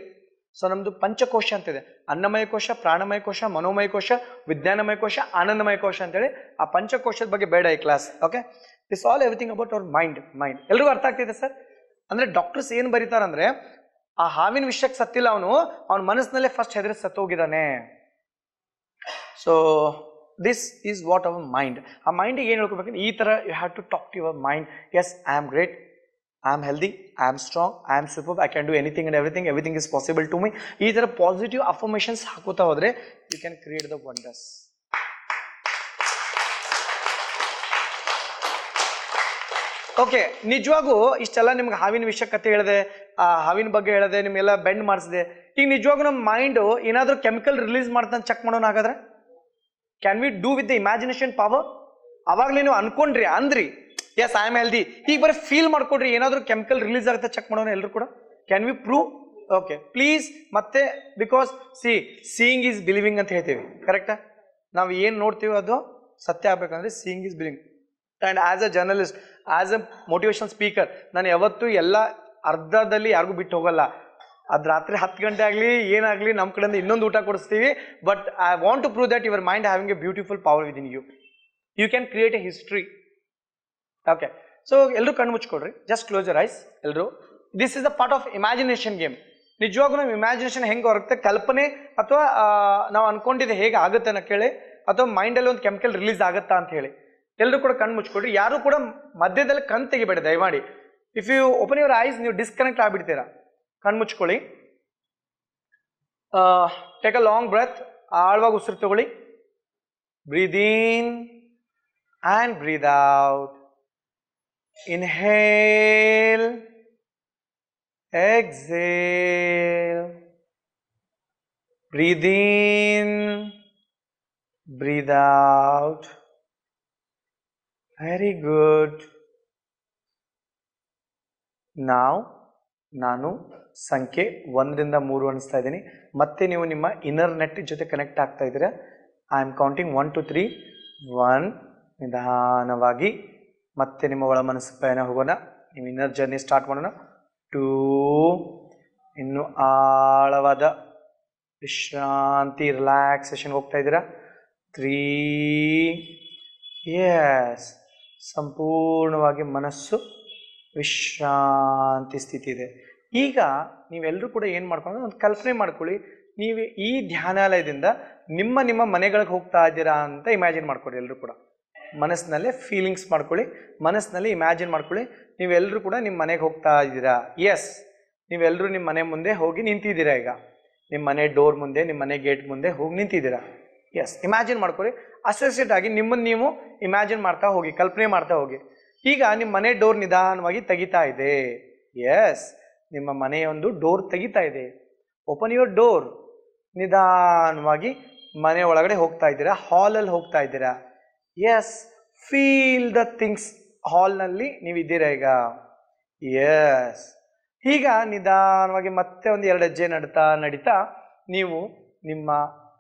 ಸೊ ನಮ್ಮದು ಪಂಚಕೋಶ ಅಂತಿದೆ, ಅನ್ನಮಯ ಕೋಶ, ಪ್ರಾಣಮಯ ಕೋಶ, ಮನೋಮಯ ಕೋಶ, ವಿಜ್ಞಾನಮಯ ಕೋಶ, ಆನಂದಮಯ ಕೋಶ ಅಂತೇಳಿ. ಆ ಪಂಚಕೋಶದ ಬಗ್ಗೆ ಬೇಡ ಈ class. Okay. This all everything about our mind. ಎಲ್ರಿಗೂ ಅರ್ಥ ಆಗ್ತಿದೆ ಸರ್? ಅಂದ್ರೆ ಡಾಕ್ಟರ್ಸ್ ಏನ್ ಬರೀತಾರಂದ್ರೆ, ಆ ಹಾವಿನ ವಿಷಯಕ್ಕೆ ಸತ್ತಿಲ್ಲ, ಅವನ ಮನಸ್ಸಿನಲ್ಲೇ ಫಸ್ಟ್ ಹೆದರಿ ಸತ್ತೋಗಿದ್ದಾನೆ. So this is what our mind. ಆ ಮೈಂಡಿಗೆ ಏನು ಹೇಳ್ಕೊಬೇಕಂದ್ರೆ ಈ ತರ you have to talk to your mind. Yes, I am great, I am healthy, I am strong, I am super, I can do anything and everything is possible to me. ಈ ತರ positive affirmations ಹಾಕೋತಾ ಹೋದ್ರೆ you can create the wonders. Okay, ನಿಜವಾಗೂ ಇಷ್ಟೆಲ್ಲ ನಿಮ್ಗೆ ಹಾವಿನ ವಿಷಯ ಕತೆ ಹೇಳಿದೆ, ಆ ಹಾವಿನ ಬಗ್ಗೆ ಹೇಳಿದೆ, ನಿಮ್ಗೆಲ್ಲ ಬೆಂಡ್ ಮಾಡಿಸಿದೆ. ಈಗ ನಿಜವಾಗೂ ನಮ್ಮ ಮೈಂಡ್ ಏನಾದರೂ ಕೆಮಿಕಲ್ ರಿಲೀಸ್ ಮಾಡ್ತಾನೆ ಚೆಕ್ ಮಾಡೋಣ ಹಾಗಾದ್ರೆ. Can we do with the imagination power? ಅವಾಗಲೇ ನೀವು ಅನ್ಕೊಂಡ್ರಿ ಅಂದ್ರಿ ಎಸ್ ಐ ಆಮ್ ಹೆಲ್ದಿ, ಈಗ ಬರೀ ಫೀಲ್ ಮಾಡ್ಕೊಡ್ರಿ ಏನಾದರೂ ಕೆಮಿಕಲ್ ರಿಲೀಸ್ ಆಗುತ್ತೆ ಚೆಕ್ ಮಾಡೋಣ ಎಲ್ಲರೂ ಕೂಡ. Can we prove? Okay please. ಮತ್ತೆ ಬಿಕಾಸ್ ಸೀಯಿಂಗ್ ಈಸ್ ಬಿಲೀವಿಂಗ್ ಅಂತ ಹೇಳ್ತೀವಿ, ಕರೆಕ್ಟಾ? ನಾವು ಏನು ನೋಡ್ತೀವಿ ಅದು ಸತ್ಯ ಆಗ್ಬೇಕಂದ್ರೆ seeing is believing. And as a journalist, as a motivational speaker, ನಾನು ಯಾವತ್ತೂ ಎಲ್ಲ ಅರ್ಧದಲ್ಲಿ ಯಾರಿಗೂ ಬಿಟ್ಟು ಹೋಗಲ್ಲ. ಅದು ರಾತ್ರಿ 10 ಗಂಟೆ ಆಗಲಿ ಏನಾಗಲಿ ನಮ್ಮ ಕಡೆಯಿಂದ ಇನ್ನೊಂದು ಊಟ ಕೊಡಿಸ್ತೀವಿ. But I want to prove that your mind having a beautiful power within you. You can create a history. Okay, so ಎಲ್ಲರೂ ಕಣ್ಣು ಮುಚ್ಕೊಡ್ರಿ, ಜಸ್ಟ್ ಕ್ಲೋಸ್ ಯರ್ ಐಸ್ ಎಲ್ಲರೂ. This is the part of imagination game. ನಿಜವಾಗೂ ನಮ್ಮ imagination ಹೆಂಗೆ ಹೊರಗುತ್ತೆ, ಕಲ್ಪನೆ ಅಥವಾ ನಾವು ಅನ್ಕೊಂಡಿದ್ದೆ ಹೇಗೆ ಆಗುತ್ತೆ ಅನ್ನೋ ಕೇಳಿ, ಅಥವಾ ಮೈಂಡಲ್ಲಿ ಒಂದು ಕೆಮಿಕಲ್ ರಿಲೀಸ್ ಆಗುತ್ತಾ ಅಂತ ಹೇಳಿ. ಎಲ್ಲರೂ ಕೂಡ ಕಣ್ಣು ಮುಚ್ಕೊಡ್ರಿ. ಯಾರು ಕೂಡ ಮಧ್ಯದಲ್ಲಿ ಕಣ್ ತೆಗಿಬೇಡಿ ದಯಮಾಡಿ. If you open your eyes, ನೀವು ಡಿಸ್ಕನೆಕ್ಟ್ ಆಗ್ಬಿಡ್ತೀರಾ. ಕಣ್ಣು ಮುಚ್ಕೊಳ್ಳಿ. Take a long breath. ಆಳವಾಗಿ ಉಸಿರು ತಗೊಳ್ಳಿ. Breathe in and breathe out. Inhale, exhale. Breathe in, breathe out. Very good. ನಾನು ಸಂಖ್ಯೆ 1ರಿಂದ 3 ಅನಿಸ್ತಾ ಇದ್ದೀನಿ. ಮತ್ತೆ ನೀವು ನಿಮ್ಮ ಇನ್ನರ್ ನೆಟ್ ಜೊತೆ ಕನೆಕ್ಟ್ ಆಗ್ತಾ ಇದ್ದೀರಾ. I am counting 1 2 3. 1, ನಿಧಾನವಾಗಿ ಮತ್ತೆ ನಿಮ್ಮ ಒಳ ಮನಸ್ಸು ಪಯಣ ಹೋಗೋಣ. ನೀವು ಇನ್ನರ್ ಜರ್ನಿ ಸ್ಟಾರ್ಟ್ ಮಾಡೋಣ. 2, ಇನ್ನು ಆಳವಾದ ವಿಶ್ರಾಂತಿ, ರಿಲ್ಯಾಕ್ಸೇಷನ್ ಹೋಗ್ತಾ ಇದ್ದೀರಾ. 3, ಎಸ್, ಸಂಪೂರ್ಣವಾಗಿ ಮನಸ್ಸು ವಿಶ್ರಾಂತಿ ಸ್ಥಿತಿ ಇದೆ. ಈಗ ನೀವೆಲ್ಲರೂ ಕೂಡ ಏನು ಮಾಡ್ಕೊಂಡು ಒಂದು ಕಲ್ಪನೆ ಮಾಡ್ಕೊಳ್ಳಿ, ನೀವು ಈ ಧ್ಯಾನಾಲಯದಿಂದ ನಿಮ್ಮ ಮನೆಗಳಿಗೆ ಹೋಗ್ತಾ ಇದ್ದೀರಾ ಅಂತ ಇಮ್ಯಾಜಿನ್ ಮಾಡ್ಕೊಳ್ಳಿ. ಎಲ್ಲರೂ ಕೂಡ ಮನಸ್ಸಿನಲ್ಲೇ ಫೀಲಿಂಗ್ಸ್ ಮಾಡ್ಕೊಳ್ಳಿ, ಮನಸ್ಸಿನಲ್ಲಿ ಇಮ್ಯಾಜಿನ್ ಮಾಡ್ಕೊಳ್ಳಿ. ನೀವೆಲ್ಲರೂ ಕೂಡ ನಿಮ್ಮ ಮನೆಗೆ ಹೋಗ್ತಾ ಇದ್ದೀರಾ. ಎಸ್, ನೀವೆಲ್ಲರೂ ನಿಮ್ಮ ಮನೆ ಮುಂದೆ ಹೋಗಿ ನಿಂತಿದ್ದೀರಾ. ಈಗ ನಿಮ್ಮ ಮನೆ ಡೋರ್ ಮುಂದೆ, ನಿಮ್ಮ ಮನೆ ಗೇಟ್ ಮುಂದೆ ಹೋಗಿ ನಿಂತಿದ್ದೀರಾ. ಎಸ್, ಇಮ್ಯಾಜಿನ್ ಮಾಡ್ಕೊಳ್ಳಿ. ಅಸೋಸಿಯೇಟ್ ಆಗಿ ನಿಮ್ಮನ್ನು ನೀವು ಇಮ್ಯಾಜಿನ್ ಮಾಡ್ತಾ ಹೋಗಿ, ಕಲ್ಪನೆ ಮಾಡ್ತಾ ಹೋಗಿ. ಈಗ ನಿಮ್ಮ ಮನೆ ಡೋರ್ ನಿಧಾನವಾಗಿ ತೆಗಿತಾ ಇದೆ. ಎಸ್, ನಿಮ್ಮ ಮನೆಯೊಂದು ಡೋರ್ ತೆಗಿತಾ ಇದೆ. Open your door. ನಿಧಾನವಾಗಿ ಮನೆ ಒಳಗಡೆ ಹೋಗ್ತಾ ಇದ್ದೀರಾ. ಹಾಲಲ್ಲಿ ಹೋಗ್ತಾ ಇದ್ದೀರಾ. Yes, feel the things. ಹಾಲ್ನಲ್ಲಿ ನೀವಿದ್ದೀರಾ ಈಗ. ಎಸ್, ಈಗ ನಿಧಾನವಾಗಿ ಮತ್ತೆ ಒಂದು 2 ಹೆಜ್ಜೆ ನಡೀತಾ ನೀವು ನಿಮ್ಮ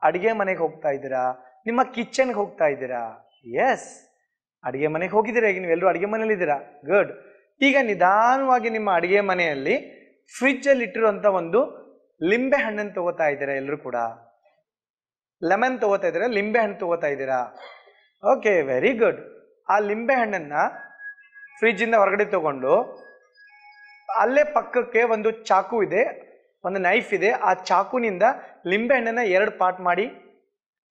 ಅಡುಗೆ ಮನೆಗೆ ಹೋಗ್ತಾ ಇದ್ದೀರಾ, ನಿಮ್ಮ ಕಿಚನ್ಗೆ ಹೋಗ್ತಾ ಇದ್ದೀರಾ. ಎಸ್, ಅಡುಗೆ ಮನೆಗೆ ಹೋಗಿದ್ದೀರಾ. ಈಗ ನೀವೆಲ್ಲರೂ ಅಡುಗೆ ಮನೇಲಿ ಇದ್ದೀರಾ. ಗುಡ್. ಈಗ ನಿಧಾನವಾಗಿ ನಿಮ್ಮ ಅಡುಗೆ ಮನೆಯಲ್ಲಿ ಫ್ರಿಜ್ಜಲ್ಲಿ ಇಟ್ಟಿರುವಂಥ ಒಂದು ಲಿಂಬೆ ಹಣ್ಣನ್ನು ತಗೋತಾ ಇದ್ದೀರಾ. ಎಲ್ಲರೂ ಕೂಡ ಲೆಮನ್ ತಗೋತಾ ಇದ್ದೀರಾ, ಲಿಂಬೆ ಹಣ್ಣು ತಗೋತಾ ಇದ್ದೀರಾ. Okay, very good. ಆ ಲಿಂಬೆ ಹಣ್ಣನ್ನು ಫ್ರಿಜ್ಜಿಂದ ಹೊರಗಡೆ ತಗೊಂಡು ಅಲ್ಲೇ ಪಕ್ಕಕ್ಕೆ ಒಂದು ಚಾಕು ಇದೆ, ಒಂದು ನೈಫ್ ಇದೆ. ಆ ಚಾಕುನಿಂದ ಲಿಂಬೆ ಹಣ್ಣನ್ನು 2 ಪಾರ್ಟ್ ಮಾಡಿ.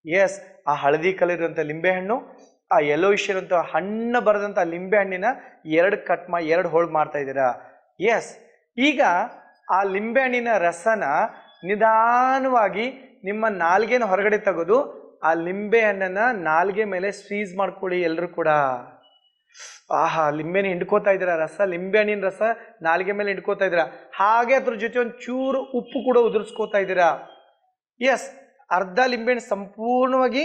ಎಸ್, ಆ ಹಳದಿ ಕಲರ್ ಇರುವಂಥ ಲಿಂಬೆ ಹಣ್ಣು, ಆ ಯೆಲ್ಲೋಯಿಶ್ ಇರುವಂಥ ಹಣ್ಣು ಬರೆದಂಥ ಲಿಂಬೆ ಹಣ್ಣಿನ 2 ಕಟ್ ಮಾಡಿ 2 ಹೋಳು ಮಾಡ್ತಾ ಇದ್ದೀರಾ. ಎಸ್, ಈಗ ಆ ಲಿಂಬೆ ಹಣ್ಣಿನ ರಸನ ನಿಧಾನವಾಗಿ ನಿಮ್ಮ ನಾಲ್ಗೆನ ಹೊರಗಡೆ ತೆಗೆದು ಆ ಲಿಂಬೆ ಹಣ್ಣನ್ನು ನಾಲ್ಗೆ ಮೇಲೆ ಸ್ವೀಸ್ ಮಾಡ್ಕೊಳ್ಳಿ. ಎಲ್ಲರೂ ಕೂಡ ಆಹಾ, ಲಿಂಬೆನ ಹಿಂಡ್ಕೋತಾ ಇದ್ದೀರಾ. ರಸ, ಲಿಂಬೆ ಹಣ್ಣಿನ ರಸ ನಾಲ್ಗೆ ಮೇಲೆ ಹಿಂಡ್ಕೋತಾ ಇದ್ದೀರಾ. ಹಾಗೆ ಅದ್ರ ಜೊತೆ ಒಂದು ಚೂರು ಉಪ್ಪು ಕೂಡ ಉದುರಿಸ್ಕೋತಾ ಇದ್ದೀರಾ. ಎಸ್, ಅರ್ಧ ಲಿಂಬೆಹಣ್ಣು ಸಂಪೂರ್ಣವಾಗಿ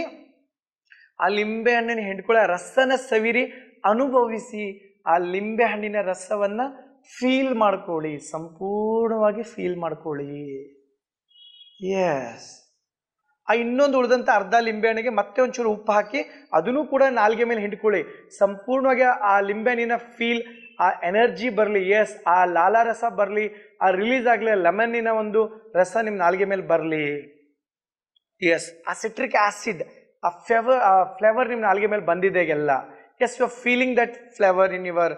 ಆ ಲಿಂಬೆ ಹಣ್ಣಿನ ಹಿಂಡ್ಕೊಳ್ಳೋ ರಸನ ಸವಿರಿ, ಅನುಭವಿಸಿ. ಆ ಲಿಂಬೆ ಹಣ್ಣಿನ ರಸವನ್ನ ಫೀಲ್ ಮಾಡ್ಕೊಳ್ಳಿ, ಸಂಪೂರ್ಣವಾಗಿ ಫೀಲ್ ಮಾಡ್ಕೊಳ್ಳಿ. ಎಸ್, ಆ ಇನ್ನೊಂದು ಉಳಿದಂಥ ಅರ್ಧ ಲಿಂಬೆ ಹಣ್ಣಿಗೆ ಮತ್ತೆ ಒಂಚೂರು ಉಪ್ಪು ಹಾಕಿ ಅದನ್ನು ಕೂಡ ನಾಲ್ಗೆ ಮೇಲೆ ಹಿಂಡ್ಕೊಳ್ಳಿ. ಸಂಪೂರ್ಣವಾಗಿ ಆ ಲಿಂಬೆ ಹಣ್ಣಿನ ಫೀಲ್, ಆ ಎನರ್ಜಿ ಬರಲಿ. ಎಸ್, ಆ ಲಾಲ ರಸ ಬರಲಿ, ಆ ರಿಲೀಸ್ ಆಗಲಿ, ಲೆಮನ್ನಿನ ಒಂದು ರಸ ನಿಮ್ಮ ನಾಲ್ಗೆ ಮೇಲೆ ಬರಲಿ. ಎಸ್, ಆ ಸಿಟ್ರಿಕ್ ಆಸಿಡ್, ಆ ಫ್ಲೇವರ್ ನಿಮ್ಮ ನಾಲ್ಗೆ ಮೇಲೆ ಬಂದಿದೆ ಎಲ್ಲ. Yes you are feeling that flavour in your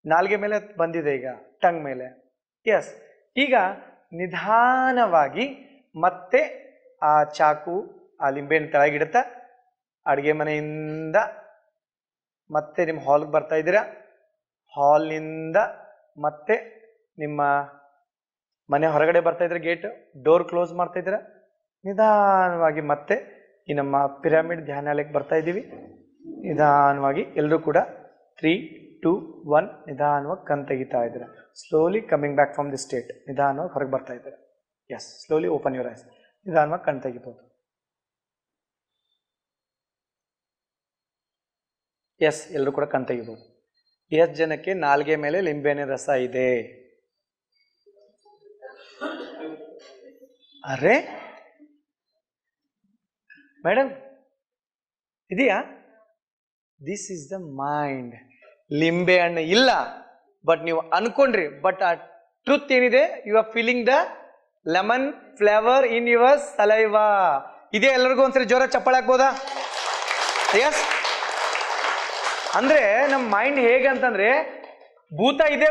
ನಾಲ್ಗೆ ಮೇಲೆ ಬಂದಿದೆ ಈಗ ಟಂಗ್ ಮೇಲೆ. ಎಸ್, ಈಗ ನಿಧಾನವಾಗಿ ಮತ್ತೆ ಆ ಚಾಕು ಆ ಲಿಂಬೆಹಣ್ಣು ಕೆಳಗಿಡುತ್ತಾ ಅಡುಗೆ ಮನೆಯಿಂದ ಮತ್ತೆ ನಿಮ್ಮ ಹಾಲ್ಗೆ ಬರ್ತಾ ಇದ್ದೀರಾ. ಹಾಲ್ನಿಂದ ಮತ್ತೆ ನಿಮ್ಮ ಮನೆ ಹೊರಗಡೆ ಬರ್ತಾ ಇದ್ರೆ ಗೇಟ್ ಡೋರ್ ಕ್ಲೋಸ್ ಮಾಡ್ತಾ ಇದ್ದೀರಾ. ನಿಧಾನವಾಗಿ ಮತ್ತೆ ಈ ನಮ್ಮ ಪಿರಮಿಡ್ ಧ್ಯಾನಾಲಯಕ್ಕೆ ಬರ್ತಾ ಇದ್ದೀವಿ. ನಿಧಾನವಾಗಿ ಎಲ್ಲರೂ ಕೂಡ 3, 2, 1 ನಿಧಾನವಾಗಿ ಕಣ್ ತೆಗಿತಾ ಇದ್ದೀರಾ. Slowly coming back from the state. ನಿಧಾನವಾಗಿ ಹೊರಗೆ ಬರ್ತಾ ಇದ್ದೀರಾ. Yes, slowly open your eyes. ನಿಧಾನವಾಗಿ ಕಣ್ ತೆಗಿಬೋದು. ಎಸ್, ಎಲ್ಲರೂ ಕೂಡ ಕಣ್ ತೆಗಿಬೋದು. ಎಷ್ಟು ಜನಕ್ಕೆ ನಾಲ್ಗೆ ಮೇಲೆ ಲಿಂಬೆಹಣ್ಣಿನ ರಸ ಇದೆ? ಅರೆ ಮೇಡಮ್ ಇದೆಯಾ? This is the mind. ಲಿಂಬೆ ಹಣ್ಣು ಇಲ್ಲ, ಬಟ್ ನೀವು ಅನ್ಕೊಂಡ್ರಿ. ಬಟ್ ಆ ಟ್ರೂತ್ ಏನಿದೆ, you are feeling the lemon flavour in your saliva. ಇದೇ ಎಲ್ಲರಿಗೂ ಒಂದ್ಸರಿ ಜೋರ ಚಪ್ಪಾಳೆ ಹಾಕ್ಬೋದಾ? ಎಸ್, ಅಂದ್ರೆ ನಮ್ಮ ಮೈಂಡ್ ಹೇಗೆ ಅಂತಂದ್ರೆ ಭೂತ ಇದೆ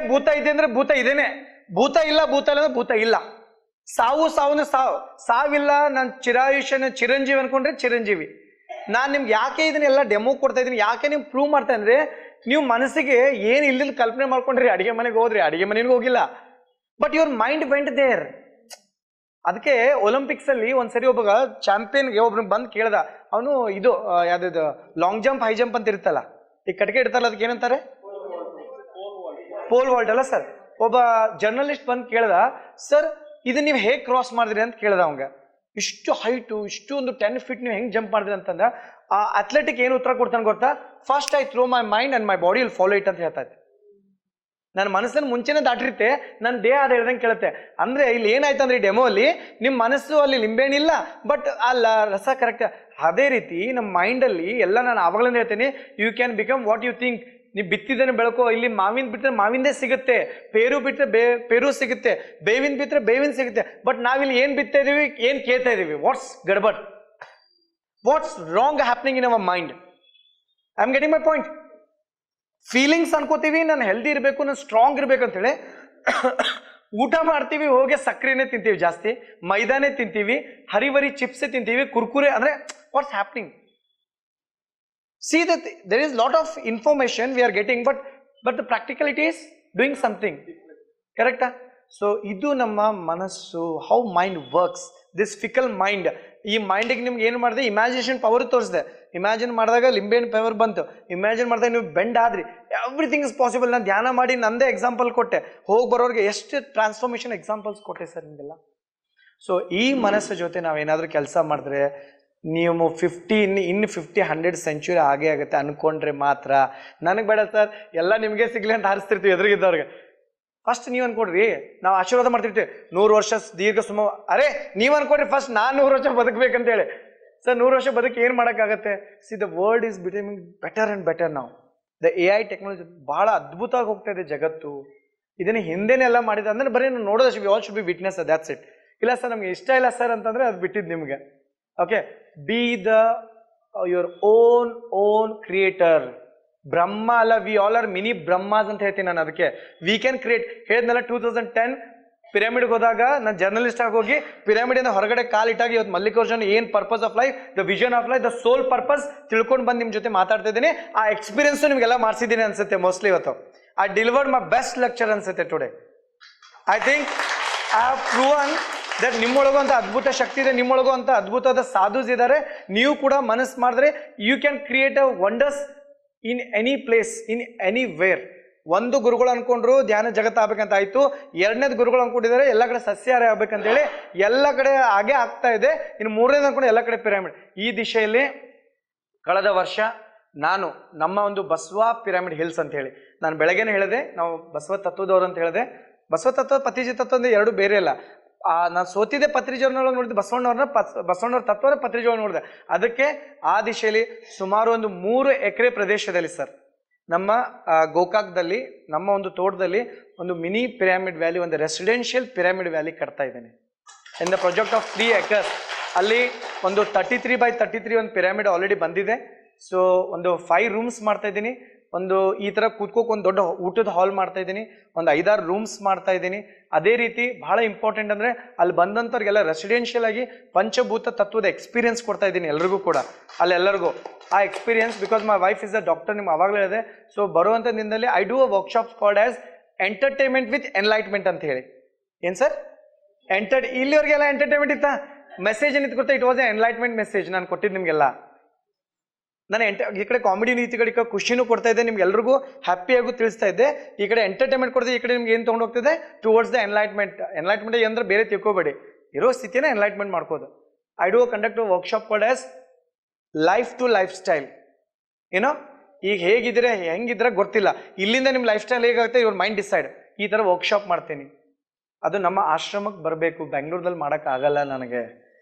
ಅಂದ್ರೆ ಭೂತ ಇದೇನೆ, ಭೂತ ಇಲ್ಲ ಅಂದ್ರೆ ಭೂತ ಇಲ್ಲ. ಸಾವು ಸಾವಿಲ್ಲ. ನಾನು ಚಿರಾಯುಷ್ಯನ ಚಿರಂಜೀವಿ ಅನ್ಕೊಂಡ್ರೆ ಚಿರಂಜೀವಿ. ನಾನು ನಿಮ್ಗೆ ಯಾಕೆ ಇದನ್ನೆಲ್ಲ ಡೆಮೋ ಕೊಡ್ತಾ ಇದ್ದೀನಿ, ಯಾಕೆ ನಿಮ್ಗೆ ಪ್ರೂವ್ ಮಾಡ್ತಾ ಅಂದ್ರೆ ನೀವು ಮನಸ್ಸಿಗೆ ಏನು ಇಲ್ಲಿಂದ ಕಲ್ಪನೆ ಮಾಡ್ಕೊಂಡ್ರಿ. ಅಡಿಗೆ ಮನೆಗೆ ಹೋದ್ರಿ, ಅಡಿಗೆ ಮನೆಗೆ ಹೋಗಿಲ್ಲ, but your mind went there. ಅದಕ್ಕೆ ಒಲಿಂಪಿಕ್ಸ್ ಅಲ್ಲಿ ಒಂದ್ಸರಿ ಒಬ್ಬ ಚಾಂಪಿಯನ್ಗೆ ಒಬ್ರು ಬಂದು ಕೇಳ್ದ. ಅವನು ಇದು ಯಾವ್ದು ಲಾಂಗ್ ಜಂಪ್ ಹೈ ಜಂಪ್ ಅಂತ ಇರುತ್ತಲ್ಲ, ಈ ಕಟ್ಗೆ ಇಡ್ತಾರಲ್ಲ, ಅದಕ್ಕೆ ಏನಂತಾರೆ? ಪೋಲ್ ವಾಲ್ಟ್ ಅಲ್ಲ ಸರ್. ಒಬ್ಬ ಜರ್ನಲಿಸ್ಟ್ ಬಂದು ಕೇಳ್ದ, ಸರ್ ಇದು ನೀವು ಹೇಗೆ ಕ್ರಾಸ್ ಮಾಡಿದ್ರಿ ಅಂತ ಕೇಳ್ದ ಅವಂಗ. ಇಷ್ಟು ಹೈಟು, ಇಷ್ಟು ಒಂದು 10 feet ನೀವು ಹೆಂಗೆ ಜಂಪ್ ಮಾಡಿದ್ರಿ ಅಂತಂದ್ರೆ ಆ ಅಥ್ಲೆಟಿಕ್ ಏನು ಉತ್ತರ ಕೊಡ್ತಾನೆ ಗೊತ್ತಾ? First I throw my mind and my body will follow it ಅಂತ ಹೇಳ್ತಾ ಇದ್ದೆ. ನನ್ನ ಮನಸ್ಸನ್ನು ಮುಂಚೆನೇ ದಾಟಿರುತ್ತೆ, ನನ್ನ ದೇಹ ಅದು ಹೇಳ್ದಂಗೆ ಕೇಳುತ್ತೆ. ಅಂದ್ರೆ ಇಲ್ಲಿ ಏನಾಯ್ತು ಅಂದ್ರೆ ಈ ಡೆಮೋ ಅಲ್ಲಿ ನಿಮ್ಮ ಮನಸ್ಸು ಅಲ್ಲಿ ಲಿಂಬೆಹಣ್ಣಿಲ್ಲ, ಬಟ್ ಆ ರಸ ಕರೆಕ್ಟ್. ಅದೇ ರೀತಿ ನಮ್ಮ ಮೈಂಡಲ್ಲಿ ಎಲ್ಲ ನಾನು ಆವಾಗಲೇ ಹೇಳ್ತೇನೆ, you can become what you think. ನೀವು ಬಿತ್ತಿದ್ದೇನೆ ಬೆಳಕೋ. ಇಲ್ಲಿ ಮಾವಿನ ಬಿಟ್ಟರೆ ಮಾವಿಂದೇ ಸಿಗುತ್ತೆ, ಪೇರು ಬಿಟ್ಟರೆ ಪೇರು ಸಿಗುತ್ತೆ, ಬೇವಿನ ಬಿಟ್ಟರೆ ಬೇವಿನ ಸಿಗುತ್ತೆ. ಬಟ್ ನಾವಿಲ್ಲಿ ಏನು ಬಿತ್ತಾ ಇದೀವಿ, ಏನು ಕೇಳ್ತಾ ಇದೀವಿ? What's gadbad? What's wrong happening in our mind? I am getting my point. Feelings ಅನ್ಕೋತೀವಿ, ನಾನು ಹೆಲ್ದಿ ಇರಬೇಕು, ನಾನು ಸ್ಟ್ರಾಂಗ್ ಇರಬೇಕು ಅಂತೇಳಿ ಊಟ ಮಾಡ್ತೀವಿ, ಹೋಗಿ ಸಕ್ಕರೆನೇ ತಿಂತೀವಿ ಜಾಸ್ತಿ, ಮೈದಾನೇ ತಿಂತೀವಿ, ಹರಿವರಿ ಚಿಪ್ಸೇ ತಿಂತೀವಿ, ಕುರ್ಕುರೆ. ಅಂದ್ರೆ what's happening? See that there is lot of information we are getting, but the practicality is doing something. Correct? So idu namma manassu, how mind works, this fickle mind. ಈ ಮೈಂಡಿಗೆ ನಿಮ್ಗೆ ಏನು ಮಾಡಿದೆ, ಇಮ್ಯಾಜಿನೇಷನ್ ಪವರ್ ತೋರಿಸಿದೆ. Imagine ಮಾಡಿದಾಗ ಲಿಂಬೆಹಣ್ಣು power ಬಂತು. Imagine ಮಾಡಿದಾಗ ನೀವು bend ಆದ್ರಿ. Everything is possible. ನಾನು ಧ್ಯಾನ ಮಾಡಿ ನಂದೇ ಎಕ್ಸಾಂಪಲ್ ಕೊಟ್ಟೆ, ಹೋಗಿ ಬರೋರಿಗೆ ಎಷ್ಟು ಟ್ರಾನ್ಸ್ಫಾರ್ಮೇಷನ್ ಎಕ್ಸಾಂಪಲ್ಸ್ ಕೊಟ್ಟೆ ಸರ್ ನಿಮಗೆಲ್ಲ. ಸೊ ಈ ಮನಸ್ಸು ಜೊತೆ ನಾವೇನಾದರೂ ಕೆಲಸ ಮಾಡಿದ್ರೆ ನೀವು 50 100 ಸೆಂಚುರಿ ಆಗೇ ಆಗುತ್ತೆ ಅನ್ಕೊಂಡ್ರೆ ಮಾತ್ರ. ನನಗೆ ಬೇಡ ಸರ್, ಎಲ್ಲ ನಿಮಗೆ ಸಿಗ್ಲಿ ಅಂತ ಹಾರಿಸ್ತಿರ್ತೀವಿ ಎದುರಿಗಿದ್ದವ್ರಿಗೆ. ಫಸ್ಟ್ ನೀವು ಅನ್ಕೊಡ್ರಿ, ನಾವು ಆಶೀರ್ವಾದ ಮಾಡ್ತಿರ್ತೀವಿ 100 ವರ್ಷ ದೀರ್ಘ ಸುಮ. ಅರೆ ನೀವು ಅನ್ಕೊಡ್ರಿ ಫಸ್ಟ್ ನಾನು 100 ವರ್ಷ ಬದುಕಬೇಕಂತೇಳಿ. ಸರ್ 100 ವರ್ಷ ಬದುಕಿ ಏನು ಮಾಡೋಕ್ಕಾಗತ್ತೆ? See the world is becoming better and better ನಾವು. ದ AI ಟೆಕ್ನಾಲಜಿ ಭಾಳ ಅದ್ಭುತವಾಗಿ ಹೋಗ್ತಾ ಇದೆ ಜಗತ್ತು. ಇದನ್ನು ಹಿಂದೆನೆಲ್ಲ ಮಾಡಿದ ಅಂದ್ರೆ ಬರೀ ನೋಡೋದು, we all should be witness, that's it. ಇಲ್ಲ ಸರ್ ನಮ್ಗೆ ಇಷ್ಟ ಇಲ್ಲ ಸರ್ ಅಂತಂದ್ರೆ ಅದು ಬಿಟ್ಟಿದ್ದು ನಿಮಗೆ. Okay, be the your own creator. Brahma ಅಲ್ಲ, we all are mini Brahmas ಅಂತ ಹೇಳ್ತೀನಿ ನಾನು. ಅದಕ್ಕೆ ವಿ ಕ್ಯಾನ್ ಕ್ರಿಯೇಟ್. ಹೇಳಿದ್ನಲ್ಲ 2010 ಪಿರಮಿಡ್ಗೆ ಹೋದಾಗ ನಾನು ಜರ್ನಲಿಸ್ಟ್ ಆಗಿ ಹೋಗಿ ಪಿರಮಿಡಿಂದ ಹೊರಗಡೆ ಕಾಲಿಟ್ಟಾಗಿ ಇವತ್ತು ಮಲ್ಲಿಕಾರ್ಜುನ್ ಏನು purpose of life, the vision of life, the soul purpose ತಿಳ್ಕೊಂಡು ಬಂದು ನಿಮ್ಮ ಜೊತೆ ಮಾತಾಡ್ತಾ ಇದ್ದೀನಿ. ಆ ಎಕ್ಸ್ಪೀರಿಯನ್ಸು ನಿಮಗೆಲ್ಲ ಮಾಡಿಸಿದ್ದೀನಿ ಅನ್ಸುತ್ತೆ ಮೋಸ್ಟ್ಲಿ ಇವತ್ತು. I delivered my best lecture ಅನ್ಸುತ್ತೆ today. I think I have proven that ನಿಮ್ಮೊಳಗೂ ಅಂತ ಅದ್ಭುತ ಶಕ್ತಿ ಇದೆ, ನಿಮ್ಮೊಳಗೂ ಅಂತ ಅದ್ಭುತವಾದ ಸಾಧುಸ್ ಇದ್ದಾರೆ. ನೀವು ಕೂಡ ಮನಸ್ಸು ಮಾಡಿದ್ರೆ you can create a wonders in any place, in anywhere. ಒಂದು ಗುರುಗಳು ಅನ್ಕೊಂಡ್ರು ಧ್ಯಾನ ಜಗತ್ತು ಆಗ್ಬೇಕಂತ ಆಯ್ತು, ಎರಡನೇದು ಗುರುಗಳು ಅನ್ಕೊಂಡಿದ್ದಾರೆ ಎಲ್ಲ ಕಡೆ ಸಸ್ಯಾಹಾರ ಆಗ್ಬೇಕಂತೇಳಿ, ಎಲ್ಲ ಕಡೆ ಹಾಗೆ ಆಗ್ತಾ ಇದೆ. ಇನ್ನು ಮೂರನೇದು ಅನ್ಕೊಂಡು ಎಲ್ಲ ಕಡೆ ಪಿರಮಿಡ್. ಈ ದಿಶೆಯಲ್ಲಿ ಕಳೆದ ವರ್ಷ ನಾನು ನಮ್ಮ ಒಂದು ಬಸವ ಪಿರಮಿಡ್ ಹಿಲ್ಸ್ ಅಂತ ಹೇಳಿ, ನಾನು ಬೆಳಗ್ಗೆನೇ ಹೇಳಿದೆ ನಾವು ಬಸವ ತತ್ವದವ್ರು ಅಂತ ಹೇಳಿದೆ. ಬಸವ ತತ್ವ ಪತ್ರಿಜಿ ತತ್ವ ಅಂದ್ರೆ ಎರಡು ಬೇರೆ ಅಲ್ಲ. ನಾನು ಸೋತಿದ್ದೆ ಪತ್ರಿಜಿಯವ್ರನ್ನ ನೋಡಿದೆ, ಬಸವಣ್ಣವ್ರ ತತ್ವ ಪತ್ರಿಜಿಯವ್ರು ನೋಡಿದೆ. ಅದಕ್ಕೆ ಆ ದಿಶೆಯಲ್ಲಿ ಸುಮಾರು ಒಂದು 3 ಎಕರೆ ಪ್ರದೇಶದಲ್ಲಿ ಸರ್, ನಮ್ಮ ಗೋಕಾಕ್ದಲ್ಲಿ ನಮ್ಮ ಒಂದು ತೋಟದಲ್ಲಿ ಒಂದು ಮಿನಿ ಪಿರಮಿಡ್ ವ್ಯಾಲಿ, ಒಂದು ರೆಸಿಡೆನ್ಷಿಯಲ್ ಪಿರಮಿಡ್ ವ್ಯಾಲಿ ಕಟ್ತಾ ಇದ್ದೇನೆ in the project of 3 acres. ಅಲ್ಲಿ ಒಂದು 33 by 33 ಒಂದು ಪಿರಮಿಡ್ ಆಲ್ರೆಡಿ ಬಂದಿದೆ. ಸೊ ಒಂದು 5 ರೂಮ್ಸ್ ಮಾಡ್ತಾ ಇದ್ದೀನಿ. ಒಂದು ಈ ಥರ ಕೂತ್ಕೋಕೆ ಒಂದು ದೊಡ್ಡ ಊಟದ ಹಾಲ್ ಮಾಡ್ತಾ ಇದ್ದೀನಿ. ಒಂದು 5-6 ರೂಮ್ಸ್ ಮಾಡ್ತಾ ಇದ್ದೀನಿ. ಅದೇ ರೀತಿ ಬಹಳ ಇಂಪಾರ್ಟೆಂಟ್ ಅಂದರೆ ಅಲ್ಲಿ ಬಂದಂಥವ್ರಿಗೆಲ್ಲ ರೆಸಿಡೆನ್ಷಿಯಲ್ ಆಗಿ ಪಂಚಭೂತ ತತ್ವದ ಎಕ್ಸ್ಪೀರಿಯನ್ಸ್ ಕೊಡ್ತಾ ಇದ್ದೀನಿ ಎಲ್ರಿಗೂ ಕೂಡ. ಅಲ್ಲೆಲ್ಲರಿಗೂ ಆ experience, because my wife is a doctor, ನಿಮ್ಗೆ ಅವಾಗಲೇ ಹೇಳಿದೆ. ಸೊ ಬರುವಂಥ ದಿನದಲ್ಲಿ I do a workshops called as entertainment with enlightenment ಅಂತ ಹೇಳಿ. ಏನು ಸರ್? ಇಲ್ಲಿವರೆಗೆಲ್ಲ ಎಂಟರ್ಟೈನ್ಮೆಂಟ್ ಇತ್ತಾ? ಮೆಸೇಜ್ ಏನಿತ್ತು ಗೊತ್ತಾ? It was A enlightenment message ನಾನು ಕೊಟ್ಟಿದ್ದು ನಿಮಗೆಲ್ಲ. ನಾನು ಈ ಕಡೆ ಕಾಮಿಡಿ ನೀತಿಗಳ ಖುಷಿನೂ ಕೊಡ್ತಾ ಇದ್ದೆ, ನಿಮ್ಗೆ ಎಲ್ರಿಗೂ ಹ್ಯಾಪಿಯಾಗೂ ತಿಳಿಸ್ತಾ ಇದ್ದೆ. ಈ ಕಡೆ ಎಂಟರ್ಟೈನ್ಮೆಂಟ್ ಕೊಡ್ದೆ, ಈ ಕಡೆ ನಿಮ್ಗೆ ಏನು ತೊಗೊಂಡು ಹೋಗ್ತಿದೆ ಟುವರ್ಡ್ಸ್ ದ ಎನ್ಲೈಟ್ಮೆಂಟ್. ಎನ್ಲೈಟ್ಮೆಂಟ್ ಅಂದ್ರೆ ಬೇರೆ ತಿಳ್ಕೊಬೇಡಿ, ಇರೋ ಸ್ಥಿತಿನ ಎನ್ಲೈಟ್ಮೆಂಟ್ ಮಾಡ್ಕೋದು. I do conduct workshop called as life to lifestyle. ಏನೋ ಈಗ ಹೇಗಿದ್ರೆ ಹೆಂಗಿದ್ರೆ ಗೊತ್ತಿಲ್ಲ, ಇಲ್ಲಿಂದ ನಿಮ್ಮ ಲೈಫ್ ಸ್ಟೈಲ್ ಹೇಗಾಗುತ್ತೆ ಇವ್ರ ಮೈಂಡ್ ಡಿಸೈಡ್. ಈ ಥರ ವರ್ಕ್ಶಾಪ್ ಮಾಡ್ತೀನಿ. ಅದು ನಮ್ಮ ಆಶ್ರಮಕ್ಕೆ ಬರಬೇಕು, ಬೆಂಗಳೂರಲ್ಲಿ ಮಾಡೋಕ್ಕಾಗಲ್ಲ ನನಗೆ.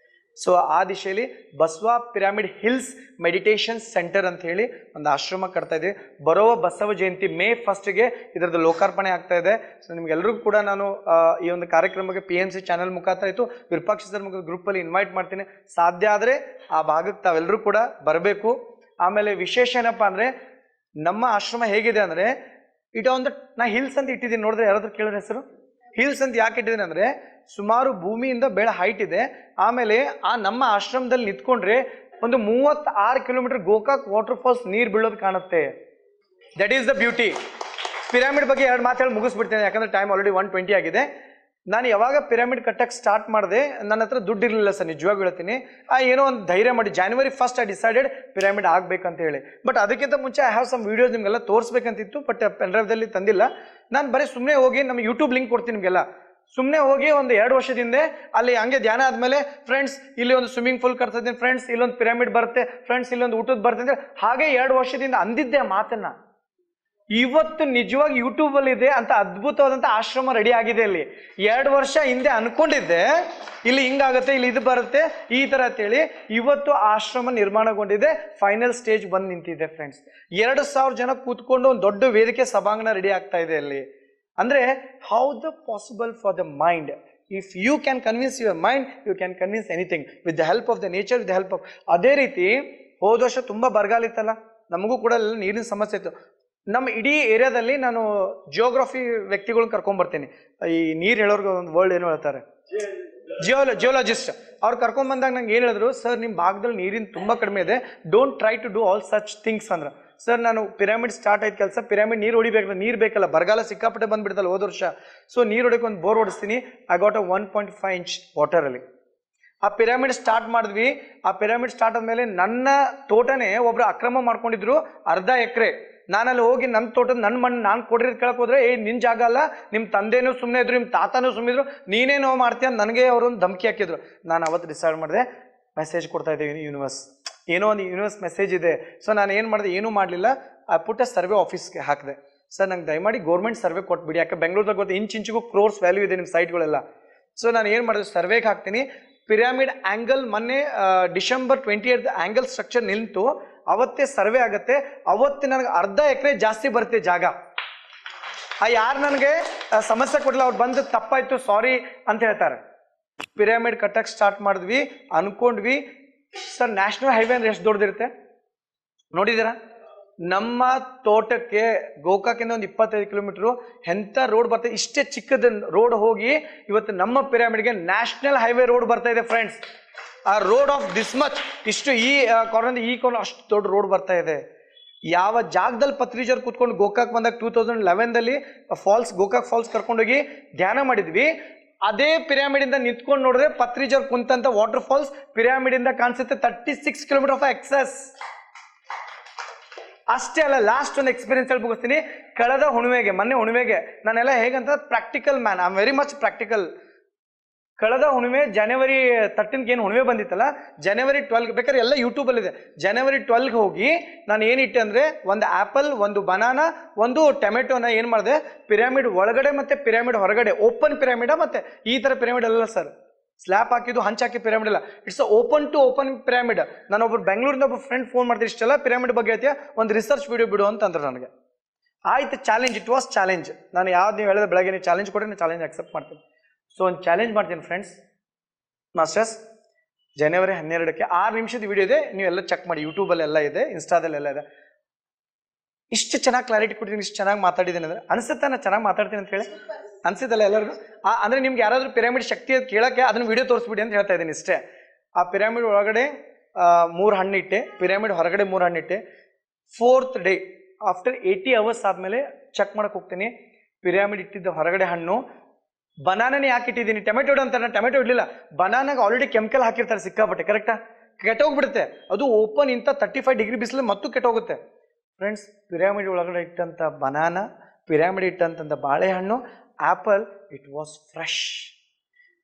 ಸೊ ಆ ದಿಶೆಯಲ್ಲಿ Basava pyramid hills meditation centre ಅಂತ ಹೇಳಿ ಒಂದು ಆಶ್ರಮ ಕಟ್ತಾ ಇದ್ದೀವಿ. ಬರುವ ಬಸವ ಜಯಂತಿ May 1ಗೆ ಇದರದ್ದು ಲೋಕಾರ್ಪಣೆ ಆಗ್ತಾ ಇದೆ. ಸೊ ನಿಮ್ಗೆಲ್ರಿಗೂ ಕೂಡ ನಾನು ಈ ಒಂದು ಕಾರ್ಯಕ್ರಮಕ್ಕೆ PMC ಚಾನಲ್ ಮುಖಾಂತರ ಆಯಿತು ವಿರೂಪಾಕ್ಷ ಸರ್ ಮುಖಾಂತರ ಗ್ರೂಪಲ್ಲಿ ಇನ್ವೈಟ್ ಮಾಡ್ತೀನಿ. ಸಾಧ್ಯ ಆದರೆ ಆ ಭಾಗಕ್ಕೆ ತಾವೆಲ್ಲರೂ ಕೂಡ ಬರಬೇಕು. ಆಮೇಲೆ ವಿಶೇಷ ಏನಪ್ಪ ಅಂದರೆ ನಮ್ಮ ಆಶ್ರಮ ಹೇಗಿದೆ ಅಂದರೆ ಒಂದು ನಾ ಹಿಲ್ಸ್ ಅಂತ ಇಟ್ಟಿದ್ದೀನಿ. ನೋಡಿದ್ರೆ ಯಾರಾದ್ರೂ ಕೇಳಿದ್ರೆ ಹೆಸರು ಹಿಲ್ಸ್ ಅಂತ ಯಾಕೆ ಇಟ್ಟಿದ್ದೀನಿ ಅಂದರೆ ಸುಮಾರು ಭೂಮಿಯಿಂದ ಬೆಳೆ ಹೈಟ್ ಇದೆ. ಆಮೇಲೆ ಆ ನಮ್ಮ ಆಶ್ರಮದಲ್ಲಿ ನಿಂತ್ಕೊಂಡ್ರೆ ಒಂದು 36 ಕಿಲೋಮೀಟರ್ ಗೋಕಾಕ್ ವಾಟರ್ ಫಾಲ್ಸ್ ನೀರು ಬೀಳೋದು ಕಾಣುತ್ತೆ. That is the beauty. Pyramid ಬಗ್ಗೆ 2 ಮಾತು ಹೇಳಿ ಮುಗಿಸ್ಬಿಡ್ತೇನೆ, ಯಾಕಂದ್ರೆ ಟೈಮ್ ಆಲ್ರೆಡಿ 1:20 ಆಗಿದೆ. ನಾನು ಯಾವಾಗ ಪಿರಾಮಿಡ್ ಕಟ್ಟಕ್ಕೆ ಸ್ಟಾರ್ಟ್ ಮಾಡಿದೆ ನನ್ನ ಹತ್ರ ದುಡ್ಡು ಇರಲಿಲ್ಲ ಸರ್, ನಿಜವಾಗಿ ಹೇಳ್ತೀನಿ. ಏನೋ ಒಂದು ಧೈರ್ಯ ಮಾಡಿ January 1st I decided pyramid ಆಗಬೇಕಂತ ಹೇಳಿ. ಬಟ್ ಅದಕ್ಕಿಂತ ಮುಂಚೆ ಐ ಹ್ಯಾವ್ ಸಮ್ ವೀಡಿಯೋಸ್ ನಿಮಗೆಲ್ಲ ತೋರಿಸ್ಬೇಕಂತಿತ್ತು, ಬಟ್ ಪೆನ್ಡ್ರೈವ್ದಲ್ಲಿ ತಂದಿಲ್ಲ. ನಾನು ಬರೀ ಸುಮ್ಮನೆ ಹೋಗಿ ನಮ್ಮ ಯೂಟ್ಯೂಬ್ ಲಿಂಕ್ ಕೊಡ್ತೀನಿ ನಿಮಗೆಲ್ಲ. ಸುಮ್ಮನೆ ಹೋಗಿ ಒಂದು 2 ವರ್ಷದಿಂದ ಅಲ್ಲಿ ಹಂಗೆ ಧ್ಯಾನ ಆದಮೇಲೆ ಫ್ರೆಂಡ್ಸ್ ಇಲ್ಲಿ ಒಂದು ಸ್ವಿಮ್ಮಿಂಗ್ ಪೂಲ್ ಕಟ್ತಾ ಇದ್ದೀನಿ, ಫ್ರೆಂಡ್ಸ್ ಇಲ್ಲೊಂದು ಪಿರಾಮಿಡ್ ಬರುತ್ತೆ, ಫ್ರೆಂಡ್ಸ್ ಇಲ್ಲೊಂದು ಊಟದ ಬರುತ್ತೆ ಅಂತ ಹಾಗೆ 2 ವರ್ಷದಿಂದ ಅಂದಿದ್ದೆ ಆ ಮಾತನ್ನ. ಇವತ್ತು ನಿಜವಾಗಿ ಯೂಟ್ಯೂಬಲ್ಲಿ ಇದೆ ಅಂತ ಅದ್ಭುತವಾದಂಥ ಆಶ್ರಮ ರೆಡಿ ಆಗಿದೆ. ಅಲ್ಲಿ 2 ವರ್ಷ ಹಿಂದೆ ಅನ್ಕೊಂಡಿದ್ದೆ ಇಲ್ಲಿ ಹಿಂಗಾಗುತ್ತೆ, ಇಲ್ಲಿ ಇದು ಬರುತ್ತೆ ಈ ಥರ ಅಂತೇಳಿ. ಇವತ್ತು ಆಶ್ರಮ ನಿರ್ಮಾಣಗೊಂಡಿದೆ, ಫೈನಲ್ ಸ್ಟೇಜ್ ಬಂದು ನಿಂತಿದೆ ಫ್ರೆಂಡ್ಸ್. 2,000 ಜನ ಕೂತ್ಕೊಂಡು ಒಂದು ದೊಡ್ಡ ವೇದಿಕೆ ಸಭಾಂಗಣ ರೆಡಿ ಆಗ್ತಾ ಇದೆ ಅಲ್ಲಿ. ಅಂದರೆ how the possible for the mind. If you can convince your mind, you can convince anything with the help of the nature, with the help of. ಅದೇ ರೀತಿ ಹೋದ ವರ್ಷ ತುಂಬ ಬರಗಾಲ ಇತ್ತಲ್ಲ, ನಮಗೂ ಕೂಡ ನೀರಿನ ಸಮಸ್ಯೆ ಇತ್ತು. ನಮ್ಮ ಇಡೀ ಏರಿಯಾದಲ್ಲಿ ನಾನು ಜಿಯೋಗ್ರಫಿ ವ್ಯಕ್ತಿಗಳನ್ನ ಕರ್ಕೊಂಡ್ಬರ್ತೀನಿ. ಈ ನೀರು ಹೇಳೋರ್ಗೆ ಒಂದು ವರ್ಲ್ಡ್ ಏನೋ ಹೇಳ್ತಾರೆ, ಜಿಯೋಲಜಿಸ್ಟ್. ಅವ್ರು ಕರ್ಕೊಂಡ್ಬಂದಾಗ ನಂಗೆ ಏನು ಹೇಳಿದ್ರು, ಸರ್ ನಿಮ್ಮ ಭಾಗದಲ್ಲಿ ನೀರಿನ ತುಂಬ ಕಡಿಮೆ ಇದೆ, don't try to do all such things ಅಂದ್ರೆ. ಸರ್ ನಾನು ಪಿರಾಮಿಡ್ ಸ್ಟಾರ್ಟ್ ಆಯ್ತು ಕೆಲಸ, ಪಿರಾಮಿಡ್ ನೀರು ಹೊಡಿಬೇಕು, ನೀರು ಬೇಕಲ್ಲ, ಬರಗಾಲ ಸಿಕ್ಕಾಪಟ್ಟೆ ಬಂದುಬಿಡ್ತಲ್ಲ ಹೋದ ವರ್ಷ. ಸೊ ನೀರು ಹೊಡಿಯೋಕೆ ಒಂದು ಬೋರ್ ಹೊಡಿಸ್ತೀನಿ. ಐ ಗಾಟ್ ಅ 1.5 ಇಂಚ್ ವಾಟರಲ್ಲಿ. ಆ ಪಿರಾಮಿಡ್ ಸ್ಟಾರ್ಟ್ ಮಾಡಿದ್ವಿ. ಆ ಪಿರಾಮಿಡ್ ಸ್ಟಾರ್ಟ್ ಆದಮೇಲೆ ನನ್ನ ತೋಟನೇ ಒಬ್ರು ಅಕ್ರಮ ಮಾಡ್ಕೊಂಡಿದ್ರು 1/2 ಎಕರೆ. ನಾನಲ್ಲಿ ಹೋಗಿ ನನ್ನ ತೋಟದ ನನ್ನ ಮಣ್ಣು ನಾನು ಕೊಡಿರೋದು ಕೇಳಕ್ಕೆ ಹೋದ್ರೆ, ನಿನ್ನ ಜಾಗ ಅಲ್ಲ, ನಿಮ್ಮ ತಂದೆನೂ ಸುಮ್ಮನೆ ಇದ್ರು, ನಿಮ್ಮ ತಾತನೂ ಸುಮ್ಮನೆ ಇದ್ರು, ನೀನೇನೋ ಮಾಡ್ತೀಯ ಅಂತ ನನಗೆ ಅವರೊಂದು ಧಮಕಿ ಹಾಕಿದ್ರು. ನಾನು ಅವತ್ತು ಡಿಸೈಡ್ ಮಾಡಿದೆ, ಮೆಸೇಜ್ ಕೊಡ್ತಾ ಇದ್ದೀವಿ ಯೂನಿವರ್ಸ್, ಏನೋ ಒಂದು ಯೂನಿವರ್ಸ್ ಮೆಸೇಜ್ ಇದೆ. ಸೊ ನಾನು ಏನು ಮಾಡಿದೆ, ಏನೂ ಮಾಡಲಿಲ್ಲ, ಆ ಪುಟ್ಟ ಸರ್ವೆ ಆಫೀಸ್ಗೆ ಹಾಕಿದೆ. ಸರ್ ನಂಗೆ ದಯಮಾಡಿ ಗೌರ್ಮೆಂಟ್ ಸರ್ವೆ ಕೊಟ್ಬಿಡಿ, ಯಾಕೆ ಬೆಂಗಳೂರಲ್ಲಿ ಗೊತ್ತು ಇಂಚಿಗೂ ಕ್ರೋರ್ಸ್ ವ್ಯಾಲ್ಯೂ ಇದೆ ನಿಮ್ಮ ಸೈಟ್ಗಳೆಲ್ಲ. ಸೊ ನಾನು ಏನು ಮಾಡಿದೆ, ಸರ್ವೆಗೆ ಹಾಕ್ತೀನಿ. ಪಿರಾಮಿಡ್ ಆ್ಯಂಗಲ್ ಮೊನ್ನೆ December 28 ಆ್ಯಂಗಲ್ ಸ್ಟ್ರಕ್ಚರ್ ನಿಂತು ಅವತ್ತೇ ಸರ್ವೆ ಆಗುತ್ತೆ. ಅವತ್ತೇ ನನಗೆ 1/2 ಎಕರೆ ಜಾಸ್ತಿ ಬರುತ್ತೆ ಜಾಗ. ಯಾರು ನನಗೆ ಸಮಸ್ಯೆ ಕೊಡಲ್ಲ, ಅವ್ರು ಬಂದು ತಪ್ಪಾಯ್ತು ಸಾರಿ ಅಂತ ಹೇಳ್ತಾರೆ. ಪಿರಾಮಿಡ್ ಕಟ್ಟಕ್ಕೆ ಸ್ಟಾರ್ಟ್ ಮಾಡಿದ್ವಿ, ಅನ್ಕೊಂಡ್ವಿ. ಸರ್ ನ್ಯಾಷನಲ್ ಹೈವೇ ಅಂದ್ರೆ ಎಷ್ಟು ದೊಡ್ಡದಿರುತ್ತೆ ನೋಡಿದ್ದೀರಾ? ನಮ್ಮ ತೋಟಕ್ಕೆ ಗೋಕಾಕಿಂದ ಒಂದು 25 ಕಿಲೋಮೀಟ್ರು ಎಂಥ ರೋಡ್ ಬರ್ತದೆ. ಇಷ್ಟೇ ಚಿಕ್ಕದ ರೋಡ್ ಹೋಗಿ ಇವತ್ತು ನಮ್ಮ ಪಿರಾಮಿಡ್ಗೆ ನ್ಯಾಷನಲ್ ಹೈವೇ ರೋಡ್ ಬರ್ತಾ ಇದೆ ಫ್ರೆಂಡ್ಸ್. ಆ ರೋಡ್ ಆಫ್ ದಿಸ್ ಮಚ್, ಇಷ್ಟು ಈ ಕಾರ್ನರ್ ಈ ಕಾರ್ನರ್ ಅಷ್ಟು ದೊಡ್ಡ ರೋಡ್ ಬರ್ತಾ ಇದೆ. ಯಾವ ಜಾಗದಲ್ಲಿ ಪತ್ರಿಜರ್ ಕೂತ್ಕೊಂಡು ಗೋಕಾಕ್ ಬಂದಾಗ 2011ದಲ್ಲಿ ಫಾಲ್ಸ್, ಗೋಕಾಕ್ ಫಾಲ್ಸ್ ಕರ್ಕೊಂಡೋಗಿ ಧ್ಯಾನ ಮಾಡಿದ್ವಿ. ಅದೇ ಪಿರಾಮಿಡಿಂದ ನಿಂತ್ಕೊಂಡು ನೋಡಿದ್ರೆ ಪತ್ರಿಜರ್ ಕುಂತಂತ ವಾಟರ್ ಫಾಲ್ಸ್ ಪಿರಾಮಿಡಿಂದ ಕಾಣಿಸುತ್ತೆ 36 ಕಿಲೋಮೀಟರ್ ಆಫ್ ಎಕ್ಸಸ್. ಅಷ್ಟೇ ಅಲ್ಲ, ಲಾಸ್ಟ್ ಒಂದು ಎಕ್ಸ್ಪೀರಿಯನ್ಸ್ ಹೇಳಿ ಮುಗಿಸ್ತೀನಿ. ಕಳೆದ ಹುಣ್ಣಿಮೆಗೆ, ಮೊನ್ನೆ ಹುಣ್ಣಿಮೆಗೆ ನಾನೆಲ್ಲ ಹೇಗಂತ practical man, I am very much practical. ಕಳೆದ ಹುಣ್ಣಿಮೆ January 13ಗೆ ಏನು ಹುಣ್ಣಿಮೆ ಬಂದಿತ್ತಲ್ಲ, January 12 ಬೇಕಾದ್ರೆ ಎಲ್ಲ ಯೂಟ್ಯೂಬಲ್ಲಿದೆ. January 12ಗೆ ಹೋಗಿ ನಾನು ಏನಿಟ್ಟೆ ಅಂದರೆ ಒಂದು ಆ್ಯಪಲ್, ಒಂದು ಬನಾನಾ, ಒಂದು ಟೊಮೆಟೊನ ಏನು ಮಾಡಿದೆ, ಪಿರಾಮಿಡ್ ಒಳಗಡೆ ಮತ್ತು ಪಿರಾಮಿಡ್ ಹೊರಗಡೆ, ಓಪನ್ ಪಿರಾಮಿಡ ಮತ್ತು ಈ ಥರ ಪಿರಾಮಿಡ್ ಅಲ್ಲ ಸರ್, ಸ್ಲ್ಯಾಪ್ ಹಾಕಿದ್ದು ಹಂಚಾಕಿ ಪಿರಾಮಿಡ್ ಇಲ್ಲ, it's open to open pyramid. ನಾನೊಬ್ಬರು ಬೆಂಗಳೂರಿಂದ ಒಬ್ಬ ಫ್ರೆಂಡ್ ಫೋನ್ ಮಾಡ್ತೀನಿ, ಇಷ್ಟೆಲ್ಲ ಪಿರಾಮಿಡ್ ಬಗ್ಗೆ ಐತೆ, ಒಂದು ರಿಸರ್ಚ್ ವಿಡಿಯೋ ಬಿಡು ಅಂತಂದ್ರೆ ನನಗೆ. ಆಯ್ತು, ಚಾಲೆಂಜ್, ಇಟ್ ವಾಸ್ ಚಾಲೆಂಜ್. ನಾನು ಯಾವ್ದು ನೀವು ಹೇಳಿದ್ರೆ ಬೆಳಗ್ಗೆ ನೀವು ಚಾಲೆಂಜ್ ಕೊಟ್ಟರೆ ನಾನು ಚಾಲೆಂಜ್ ಅಕ್ಸೆಪ್ಟ್ ಮಾಡ್ತೀನಿ. ಸೊ ಒಂದು ಚಾಲೆಂಜ್ ಮಾಡ್ತೀನಿ ಫ್ರೆಂಡ್ಸ್, ಮಾಸ್ಟರ್ಸ್. ಜನವರಿ 12ಕ್ಕೆ 6 ನಿಮಿಷದ ವಿಡಿಯೋ ಇದೆ, ನೀವೆಲ್ಲ ಚೆಕ್ ಮಾಡಿ, ಯೂಟ್ಯೂಬಲ್ಲೆಲ್ಲ ಇದೆ, ಇನ್ಸ್ಟಾದಲ್ಲೆಲ್ಲ ಇದೆ. ಇಷ್ಟು ಚೆನ್ನಾಗಿ ಕ್ಲಾರಿಟಿ ಕೊಟ್ಟಿದ್ದೀನಿ, ಇಷ್ಟು ಚೆನ್ನಾಗಿ ಮಾತಾಡಿದ್ದೀನಿ ಅಂದ್ರೆ ಅನ್ಸುತ್ತೆ ನಾನು ಚೆನ್ನಾಗಿ ಮಾತಾಡ್ತೀನಿ ಅಂತ ಹೇಳಿ ಅನ್ಸುತ್ತಲ್ಲ ಎಲ್ಲರಿಗೂ? ಅಂದರೆ ನಿಮ್ಗೆ ಯಾರಾದರೂ ಪಿರಮಿಡ್ ಶಕ್ತಿ ಅದು ಕೇಳೋಕ್ಕೆ ಅದನ್ನು ವಿಡಿಯೋ ತೋರಿಸ್ಬಿಡಿ ಅಂತ ಹೇಳ್ತಾ ಇದ್ದೀನಿ ಇಷ್ಟೇ. ಆ ಪಿರಮಿಡ್ ಒಳಗಡೆ 3 ಹಣ್ಣು ಇಟ್ಟೆ, ಪಿರಮಿಡ್ ಹೊರಗಡೆ 3 ಹಣ್ಣು ಇಟ್ಟೆ. 4th ಡೇ ಆಫ್ಟರ್ 80 hours ಆದಮೇಲೆ ಚೆಕ್ ಮಾಡಕ್ಕೆ ಹೋಗ್ತೀನಿ. ಪಿರಮಿಡ್ ಇಟ್ಟಿದ್ದ ಹೊರಗಡೆ ಹಣ್ಣು, ಬನಾನನೇ ಯಾಕೆ ಇಟ್ಟಿದ್ದೀನಿ, ಟೊಮೆಟೊ ಅಂತ ನಾನು ಟೊಮೆಟೊ ಇಡಲಿಲ್ಲ, ಬನಾನಾಗ ಆಲ್ರೆಡಿ ಕೆಮಿಕಲ್ ಹಾಕಿರ್ತಾರೆ ಸಿಕ್ಕಾಪಟ್ಟೆ, ಕರೆಕ್ಟಾ? ಕೆಟ್ಟೋಗ್ಬಿಡುತ್ತೆ ಅದು, ಓಪನ್ ಇಂಥ 35 ಡಿಗ್ರಿ ಬಿಸಿಲು ಮತ್ತು ಕೆಟ್ಟೋಗುತ್ತೆ ಫ್ರೆಂಡ್ಸ್. ಪಿರಮಿಡ್ ಒಳಗಡೆ ಇಟ್ಟಂಥ ಬನಾನಾ, ಪಿರಮಿಡ್ ಇಟ್ಟಂಥ ಬಾಳೆಹಣ್ಣು, apple, it was fresh.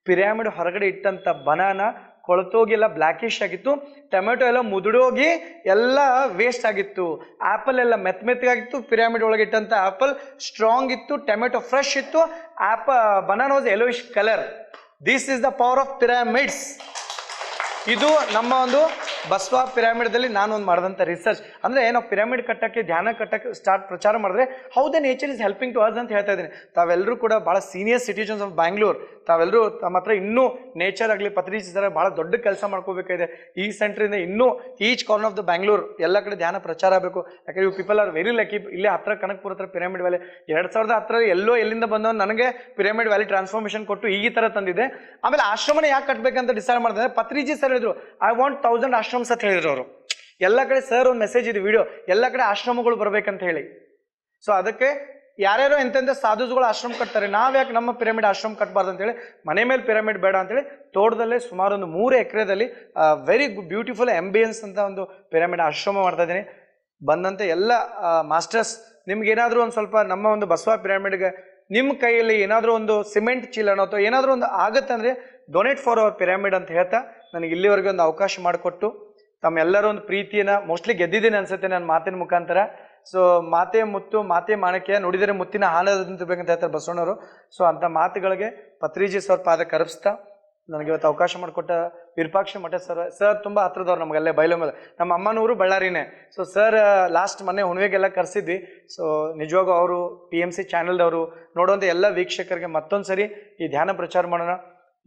Pyramid ಹೊರಗಡೆ ಇಟ್ಟಂಥ ಬನಾನಾ ಕೊಳತೋಗಿ ಎಲ್ಲ ಬ್ಲ್ಯಾಕಿಶ್ ಆಗಿತ್ತು, ಟೊಮೆಟೊ ಎಲ್ಲ ಮುದುಡೋಗಿ ಎಲ್ಲ ವೇಸ್ಟ್ ಆಗಿತ್ತು, ಆ್ಯಪಲ್ ಎಲ್ಲ ಮೆತ್ತಗಾಗಿತ್ತು. ಪಿರಮಿಡ್ ಒಳಗೆ ಇಟ್ಟಂಥ ಆ್ಯಪಲ್ ಸ್ಟ್ರಾಂಗ್ ಇತ್ತು, ಟೊಮೆಟೊ ಫ್ರೆಶ್ ಇತ್ತು, banana was yellowish colour. This is the power of pyramids. ಇದು ನಮ್ಮ ಒಂದು ಬಸವ ಪಿರಮಿಡ್ದಲ್ಲಿ ನಾನು ಒಂದು ಮಾಡಿದಂಥ ರಿಸರ್ಚ್. ಅಂದರೆ ನಾವು ಪಿರಮಿಡ್ ಕಟ್ಟಕ್ಕೆ, ಧ್ಯಾನ ಕಟ್ಟಕ್ಕೆ ಪ್ರಚಾರ ಮಾಡಿದ್ರೆ how the nature is helping to us ಅಂತ ಹೇಳ್ತಾ ಇದ್ದೀನಿ. ತಾವೆಲ್ಲರೂ ಕೂಡ ಭಾಳ ಸೀನಿಯರ್ ಸಿಟಿಜನ್ಸ್ ಆಫ್ ಬ್ಯಾಂಗ್ಳೂರ್, ತಾವೆಲ್ಲರೂ ತಮ್ಮ ಹತ್ರ ಇನ್ನೂ ನೇಚರ್ ಆಗಲಿ ಪತ್ರಿಜಿ ಥರ ಭಾಳ ದೊಡ್ಡ ಕೆಲಸ ಮಾಡ್ಕೋಬೇಕಾಗಿದೆ. ಈ ಸೆಂಟ್ರಿಂದ ಇನ್ನೂ each corner of the Bangalore ಎಲ್ಲ ಕಡೆ ಧ್ಯಾನ ಪ್ರಚಾರ ಆಗಬೇಕು. ಯಾಕಂದ್ರೆ you people are very lucky. ಇಲ್ಲೇ ಹತ್ರ ಕನಕಪುರ ಹತ್ರ ಪಿರಮಿಡ್ ವ್ಯಾಲಿ 2010 ಎಲ್ಲೋ ಎಲ್ಲಿಂದ ಬಂದವನು ನನಗೆ ಪಿರಮಿಡ್ ವ್ಯಾಲಿ ಟ್ರಾನ್ಸ್ಫಾರ್ಮೇಷನ್ ಕೊಟ್ಟು ಈ ಥರ ತಂದಿದೆ. ಆಮೇಲೆ ಆಶ್ರಮನ ಯಾಕೆ ಕಟ್ಟಬೇಕಂತ ಡಿಸೈಡ್ ಮಾಡಿದ್ರೆ ಪತ್ರಿಜಿ ಸರ್ ಹೇಳಿದ್ರು, ಐ ವಾಂಟ್ 1000 ಆಶ್ರಮ್ಸ್ ಅಂತ ಹೇಳಿದ್ರು ಅವರು. ಎಲ್ಲ ಕಡೆ ಸರ್ ಒಂದು ಮೆಸೇಜ್ ಇದೆ ವಿಡಿಯೋ, ಎಲ್ಲ ಕಡೆ ಆಶ್ರಮಗಳು ಬರ್ಬೇಕಂತ ಹೇಳಿ. ಸೊ ಅದಕ್ಕೆ ಯಾರ್ಯಾರೋ ಎಂತೆಂಥ ಸಾಧುಗಳು ಆಶ್ರಮ ಕಟ್ತಾರೆ, ನಾವ್ಯಾಕೆ ನಮ್ಮ ಪಿರಮಿಡ್ ಆಶ್ರಮ ಕಟ್ಟಬಾರ್ದು ಅಂತೇಳಿ ಮನೆ ಮೇಲೆ ಪಿರಮಿಡ್ ಬೇಡ ಅಂತೇಳಿ ತೋಟದಲ್ಲೇ ಸುಮಾರು ಒಂದು 3 ಎಕರೆದಲ್ಲಿ ವೆರಿ ಬ್ಯೂಟಿಫುಲ್ ಆಂಬಿಯನ್ಸ್ ಅಂತ ಒಂದು ಪಿರಮಿಡ್ ಆಶ್ರಮ ಮಾಡ್ತಾ ಇದ್ದೀನಿ. ಬಂದಂತೆ ಎಲ್ಲ ಮಾಸ್ಟರ್ಸ್, ನಿಮ್ಗೇನಾದರೂ ಒಂದು ಸ್ವಲ್ಪ ನಮ್ಮ ಒಂದು ಬಸವ ಪಿರಮಿಡ್ಗೆ ನಿಮ್ಮ ಕೈಯಲ್ಲಿ ಏನಾದರೂ ಒಂದು ಸಿಮೆಂಟ್ ಚೀಲನೋ ಅಥವಾ ಏನಾದರೂ ಒಂದು ಆಗುತ್ತೆ ಅಂದರೆ ಡೊನೇಟ್ ಫಾರ್ ಅವರ್ ಪಿರಮಿಡ್ ಅಂತ ಹೇಳ್ತಾ ನನಗೆ ಇಲ್ಲಿವರೆಗೆ ಒಂದು ಅವಕಾಶ ಮಾಡಿಕೊಟ್ಟು ತಮ್ಮೆಲ್ಲರೂ ಒಂದು ಪ್ರೀತಿಯನ್ನು ಮೋಸ್ಟ್ಲಿ ಗೆದ್ದಿದ್ದೀನಿ ಅನ್ಸುತ್ತೆ ನನ್ನ ಮಾತಿನ ಮುಖಾಂತರ. ಸೊ ಮಾತೆ ಮುತ್ತು, ಮಾತೆ ಮಾಣಿಕ್ಯ, ನುಡಿದರೆ ಮುತ್ತಿನ ಹಾಲದಂತ ಬೇಕಂತ ಹೇಳ್ತಾರೆ ಬಸವಣ್ಣವರು. ಸೊ ಅಂಥ ಮಾತುಗಳಿಗೆ ಪತ್ರಿಜಿ ಸರ್ ಪಾದ ಕರಪಿಸ್ತಾ ನನಗೆ ಇವತ್ತು ಅವಕಾಶ ಮಾಡಿಕೊಟ್ಟ ವಿರೂಪಾಕ್ಷ ಮಠ ಸರ್ ತುಂಬ ಹತ್ರದವ್ರು ನಮಗೆಲ್ಲ ಬೈಲೊಂಗಲ್, ನಮ್ಮ ಅಮ್ಮನವರು ಬಳ್ಳಾರಿನೇ. ಸೊ ಸರ್ ಲಾಸ್ಟ್ ಮೊನ್ನೆ ಹುಣ್ಣಿಮೆಗೆಲ್ಲ ಕರೆಸಿದ್ವಿ. ಸೊ ನಿಜವಾಗೂ ಅವರು PMC ಚಾನೆಲ್ದವರು ನೋಡುವಂಥ ಎಲ್ಲ ವೀಕ್ಷಕರಿಗೆ ಮತ್ತೊಂದು ಸರಿ ಈ ಧ್ಯಾನ ಪ್ರಚಾರ ಮಾಡೋಣ.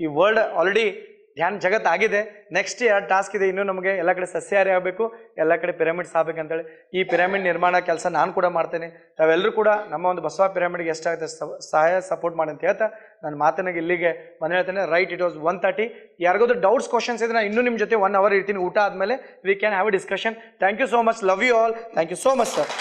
ಈ ವರ್ಲ್ಡ್ ಆಲ್ರೆಡಿ ಧ್ಯಾನ ಜಗತ್ತಾಗಿದೆ, ನೆಕ್ಸ್ಟ್ 2 ಟಾಸ್ಕ್ ಇದೆ ಇನ್ನೂ ನಮಗೆ. ಎಲ್ಲ ಕಡೆ ಸಸ್ಯಾಹಾರಿ ಆಗಬೇಕು, ಎಲ್ಲ ಕಡೆ ಪಿರಮಿಡ್ಸ್ ಆಗಬೇಕಂತೇಳಿ ಈ ಪಿರಮಿಡ್ ನಿರ್ಮಾಣ ಕೆಲಸ ನಾನು ಕೂಡ ಮಾಡ್ತೇನೆ. ತಾವೆಲ್ಲರೂ ಕೂಡ ನಮ್ಮ ಒಂದು ಬಸವ ಪಿರಮಿಡ್ಗೆ ಎಷ್ಟಾಗುತ್ತೆ ಸಹಾಯ ಸಪೋರ್ಟ್ ಮಾಡಿ ಅಂತ ಹೇಳ್ತಾ ನನ್ನ ಮಾತನಾಗ ಇಲ್ಲಿಗೆ ಮನೆ ಹೇಳ್ತೇನೆ. Right, it was 1:30. ಯಾರಿಗಾದ್ರೂ ಡೌಟ್ಸ್ ಕ್ವಶನ್ಸ್ ಇದ್ರೆ ನಾನು ಇನ್ನೂ ನಿಮ್ಮ ಜೊತೆ 1 hour ಇರ್ತೀನಿ. ಊಟ ಆದಮೇಲೆ we can have a discussion. Thank you so much, love you all, thank you so much sir.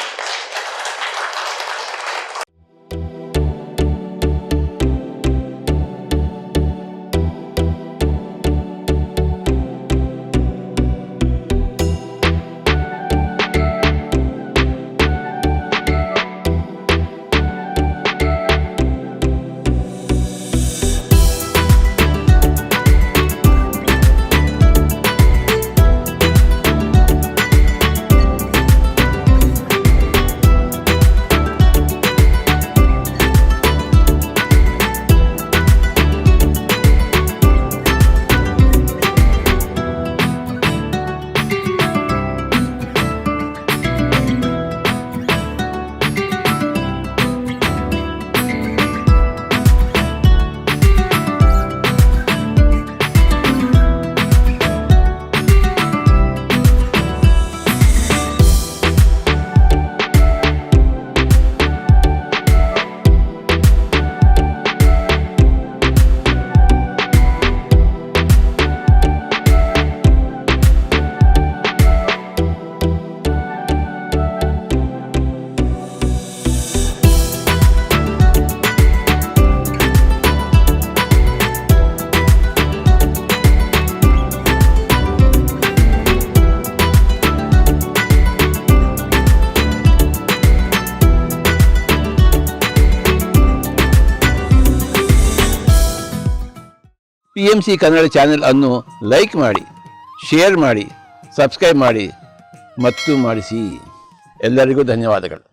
PMC Kannada channel ಅನ್ನು ಲೈಕ್ ಮಾಡಿ, ಶೇರ್ ಮಾಡಿ, ಸಬ್ಸ್ಕ್ರೈಬ್ ಮಾಡಿ ಮತ್ತು ಮಾಡಿಸಿ. ಎಲ್ಲರಿಗೂ ಧನ್ಯವಾದಗಳು.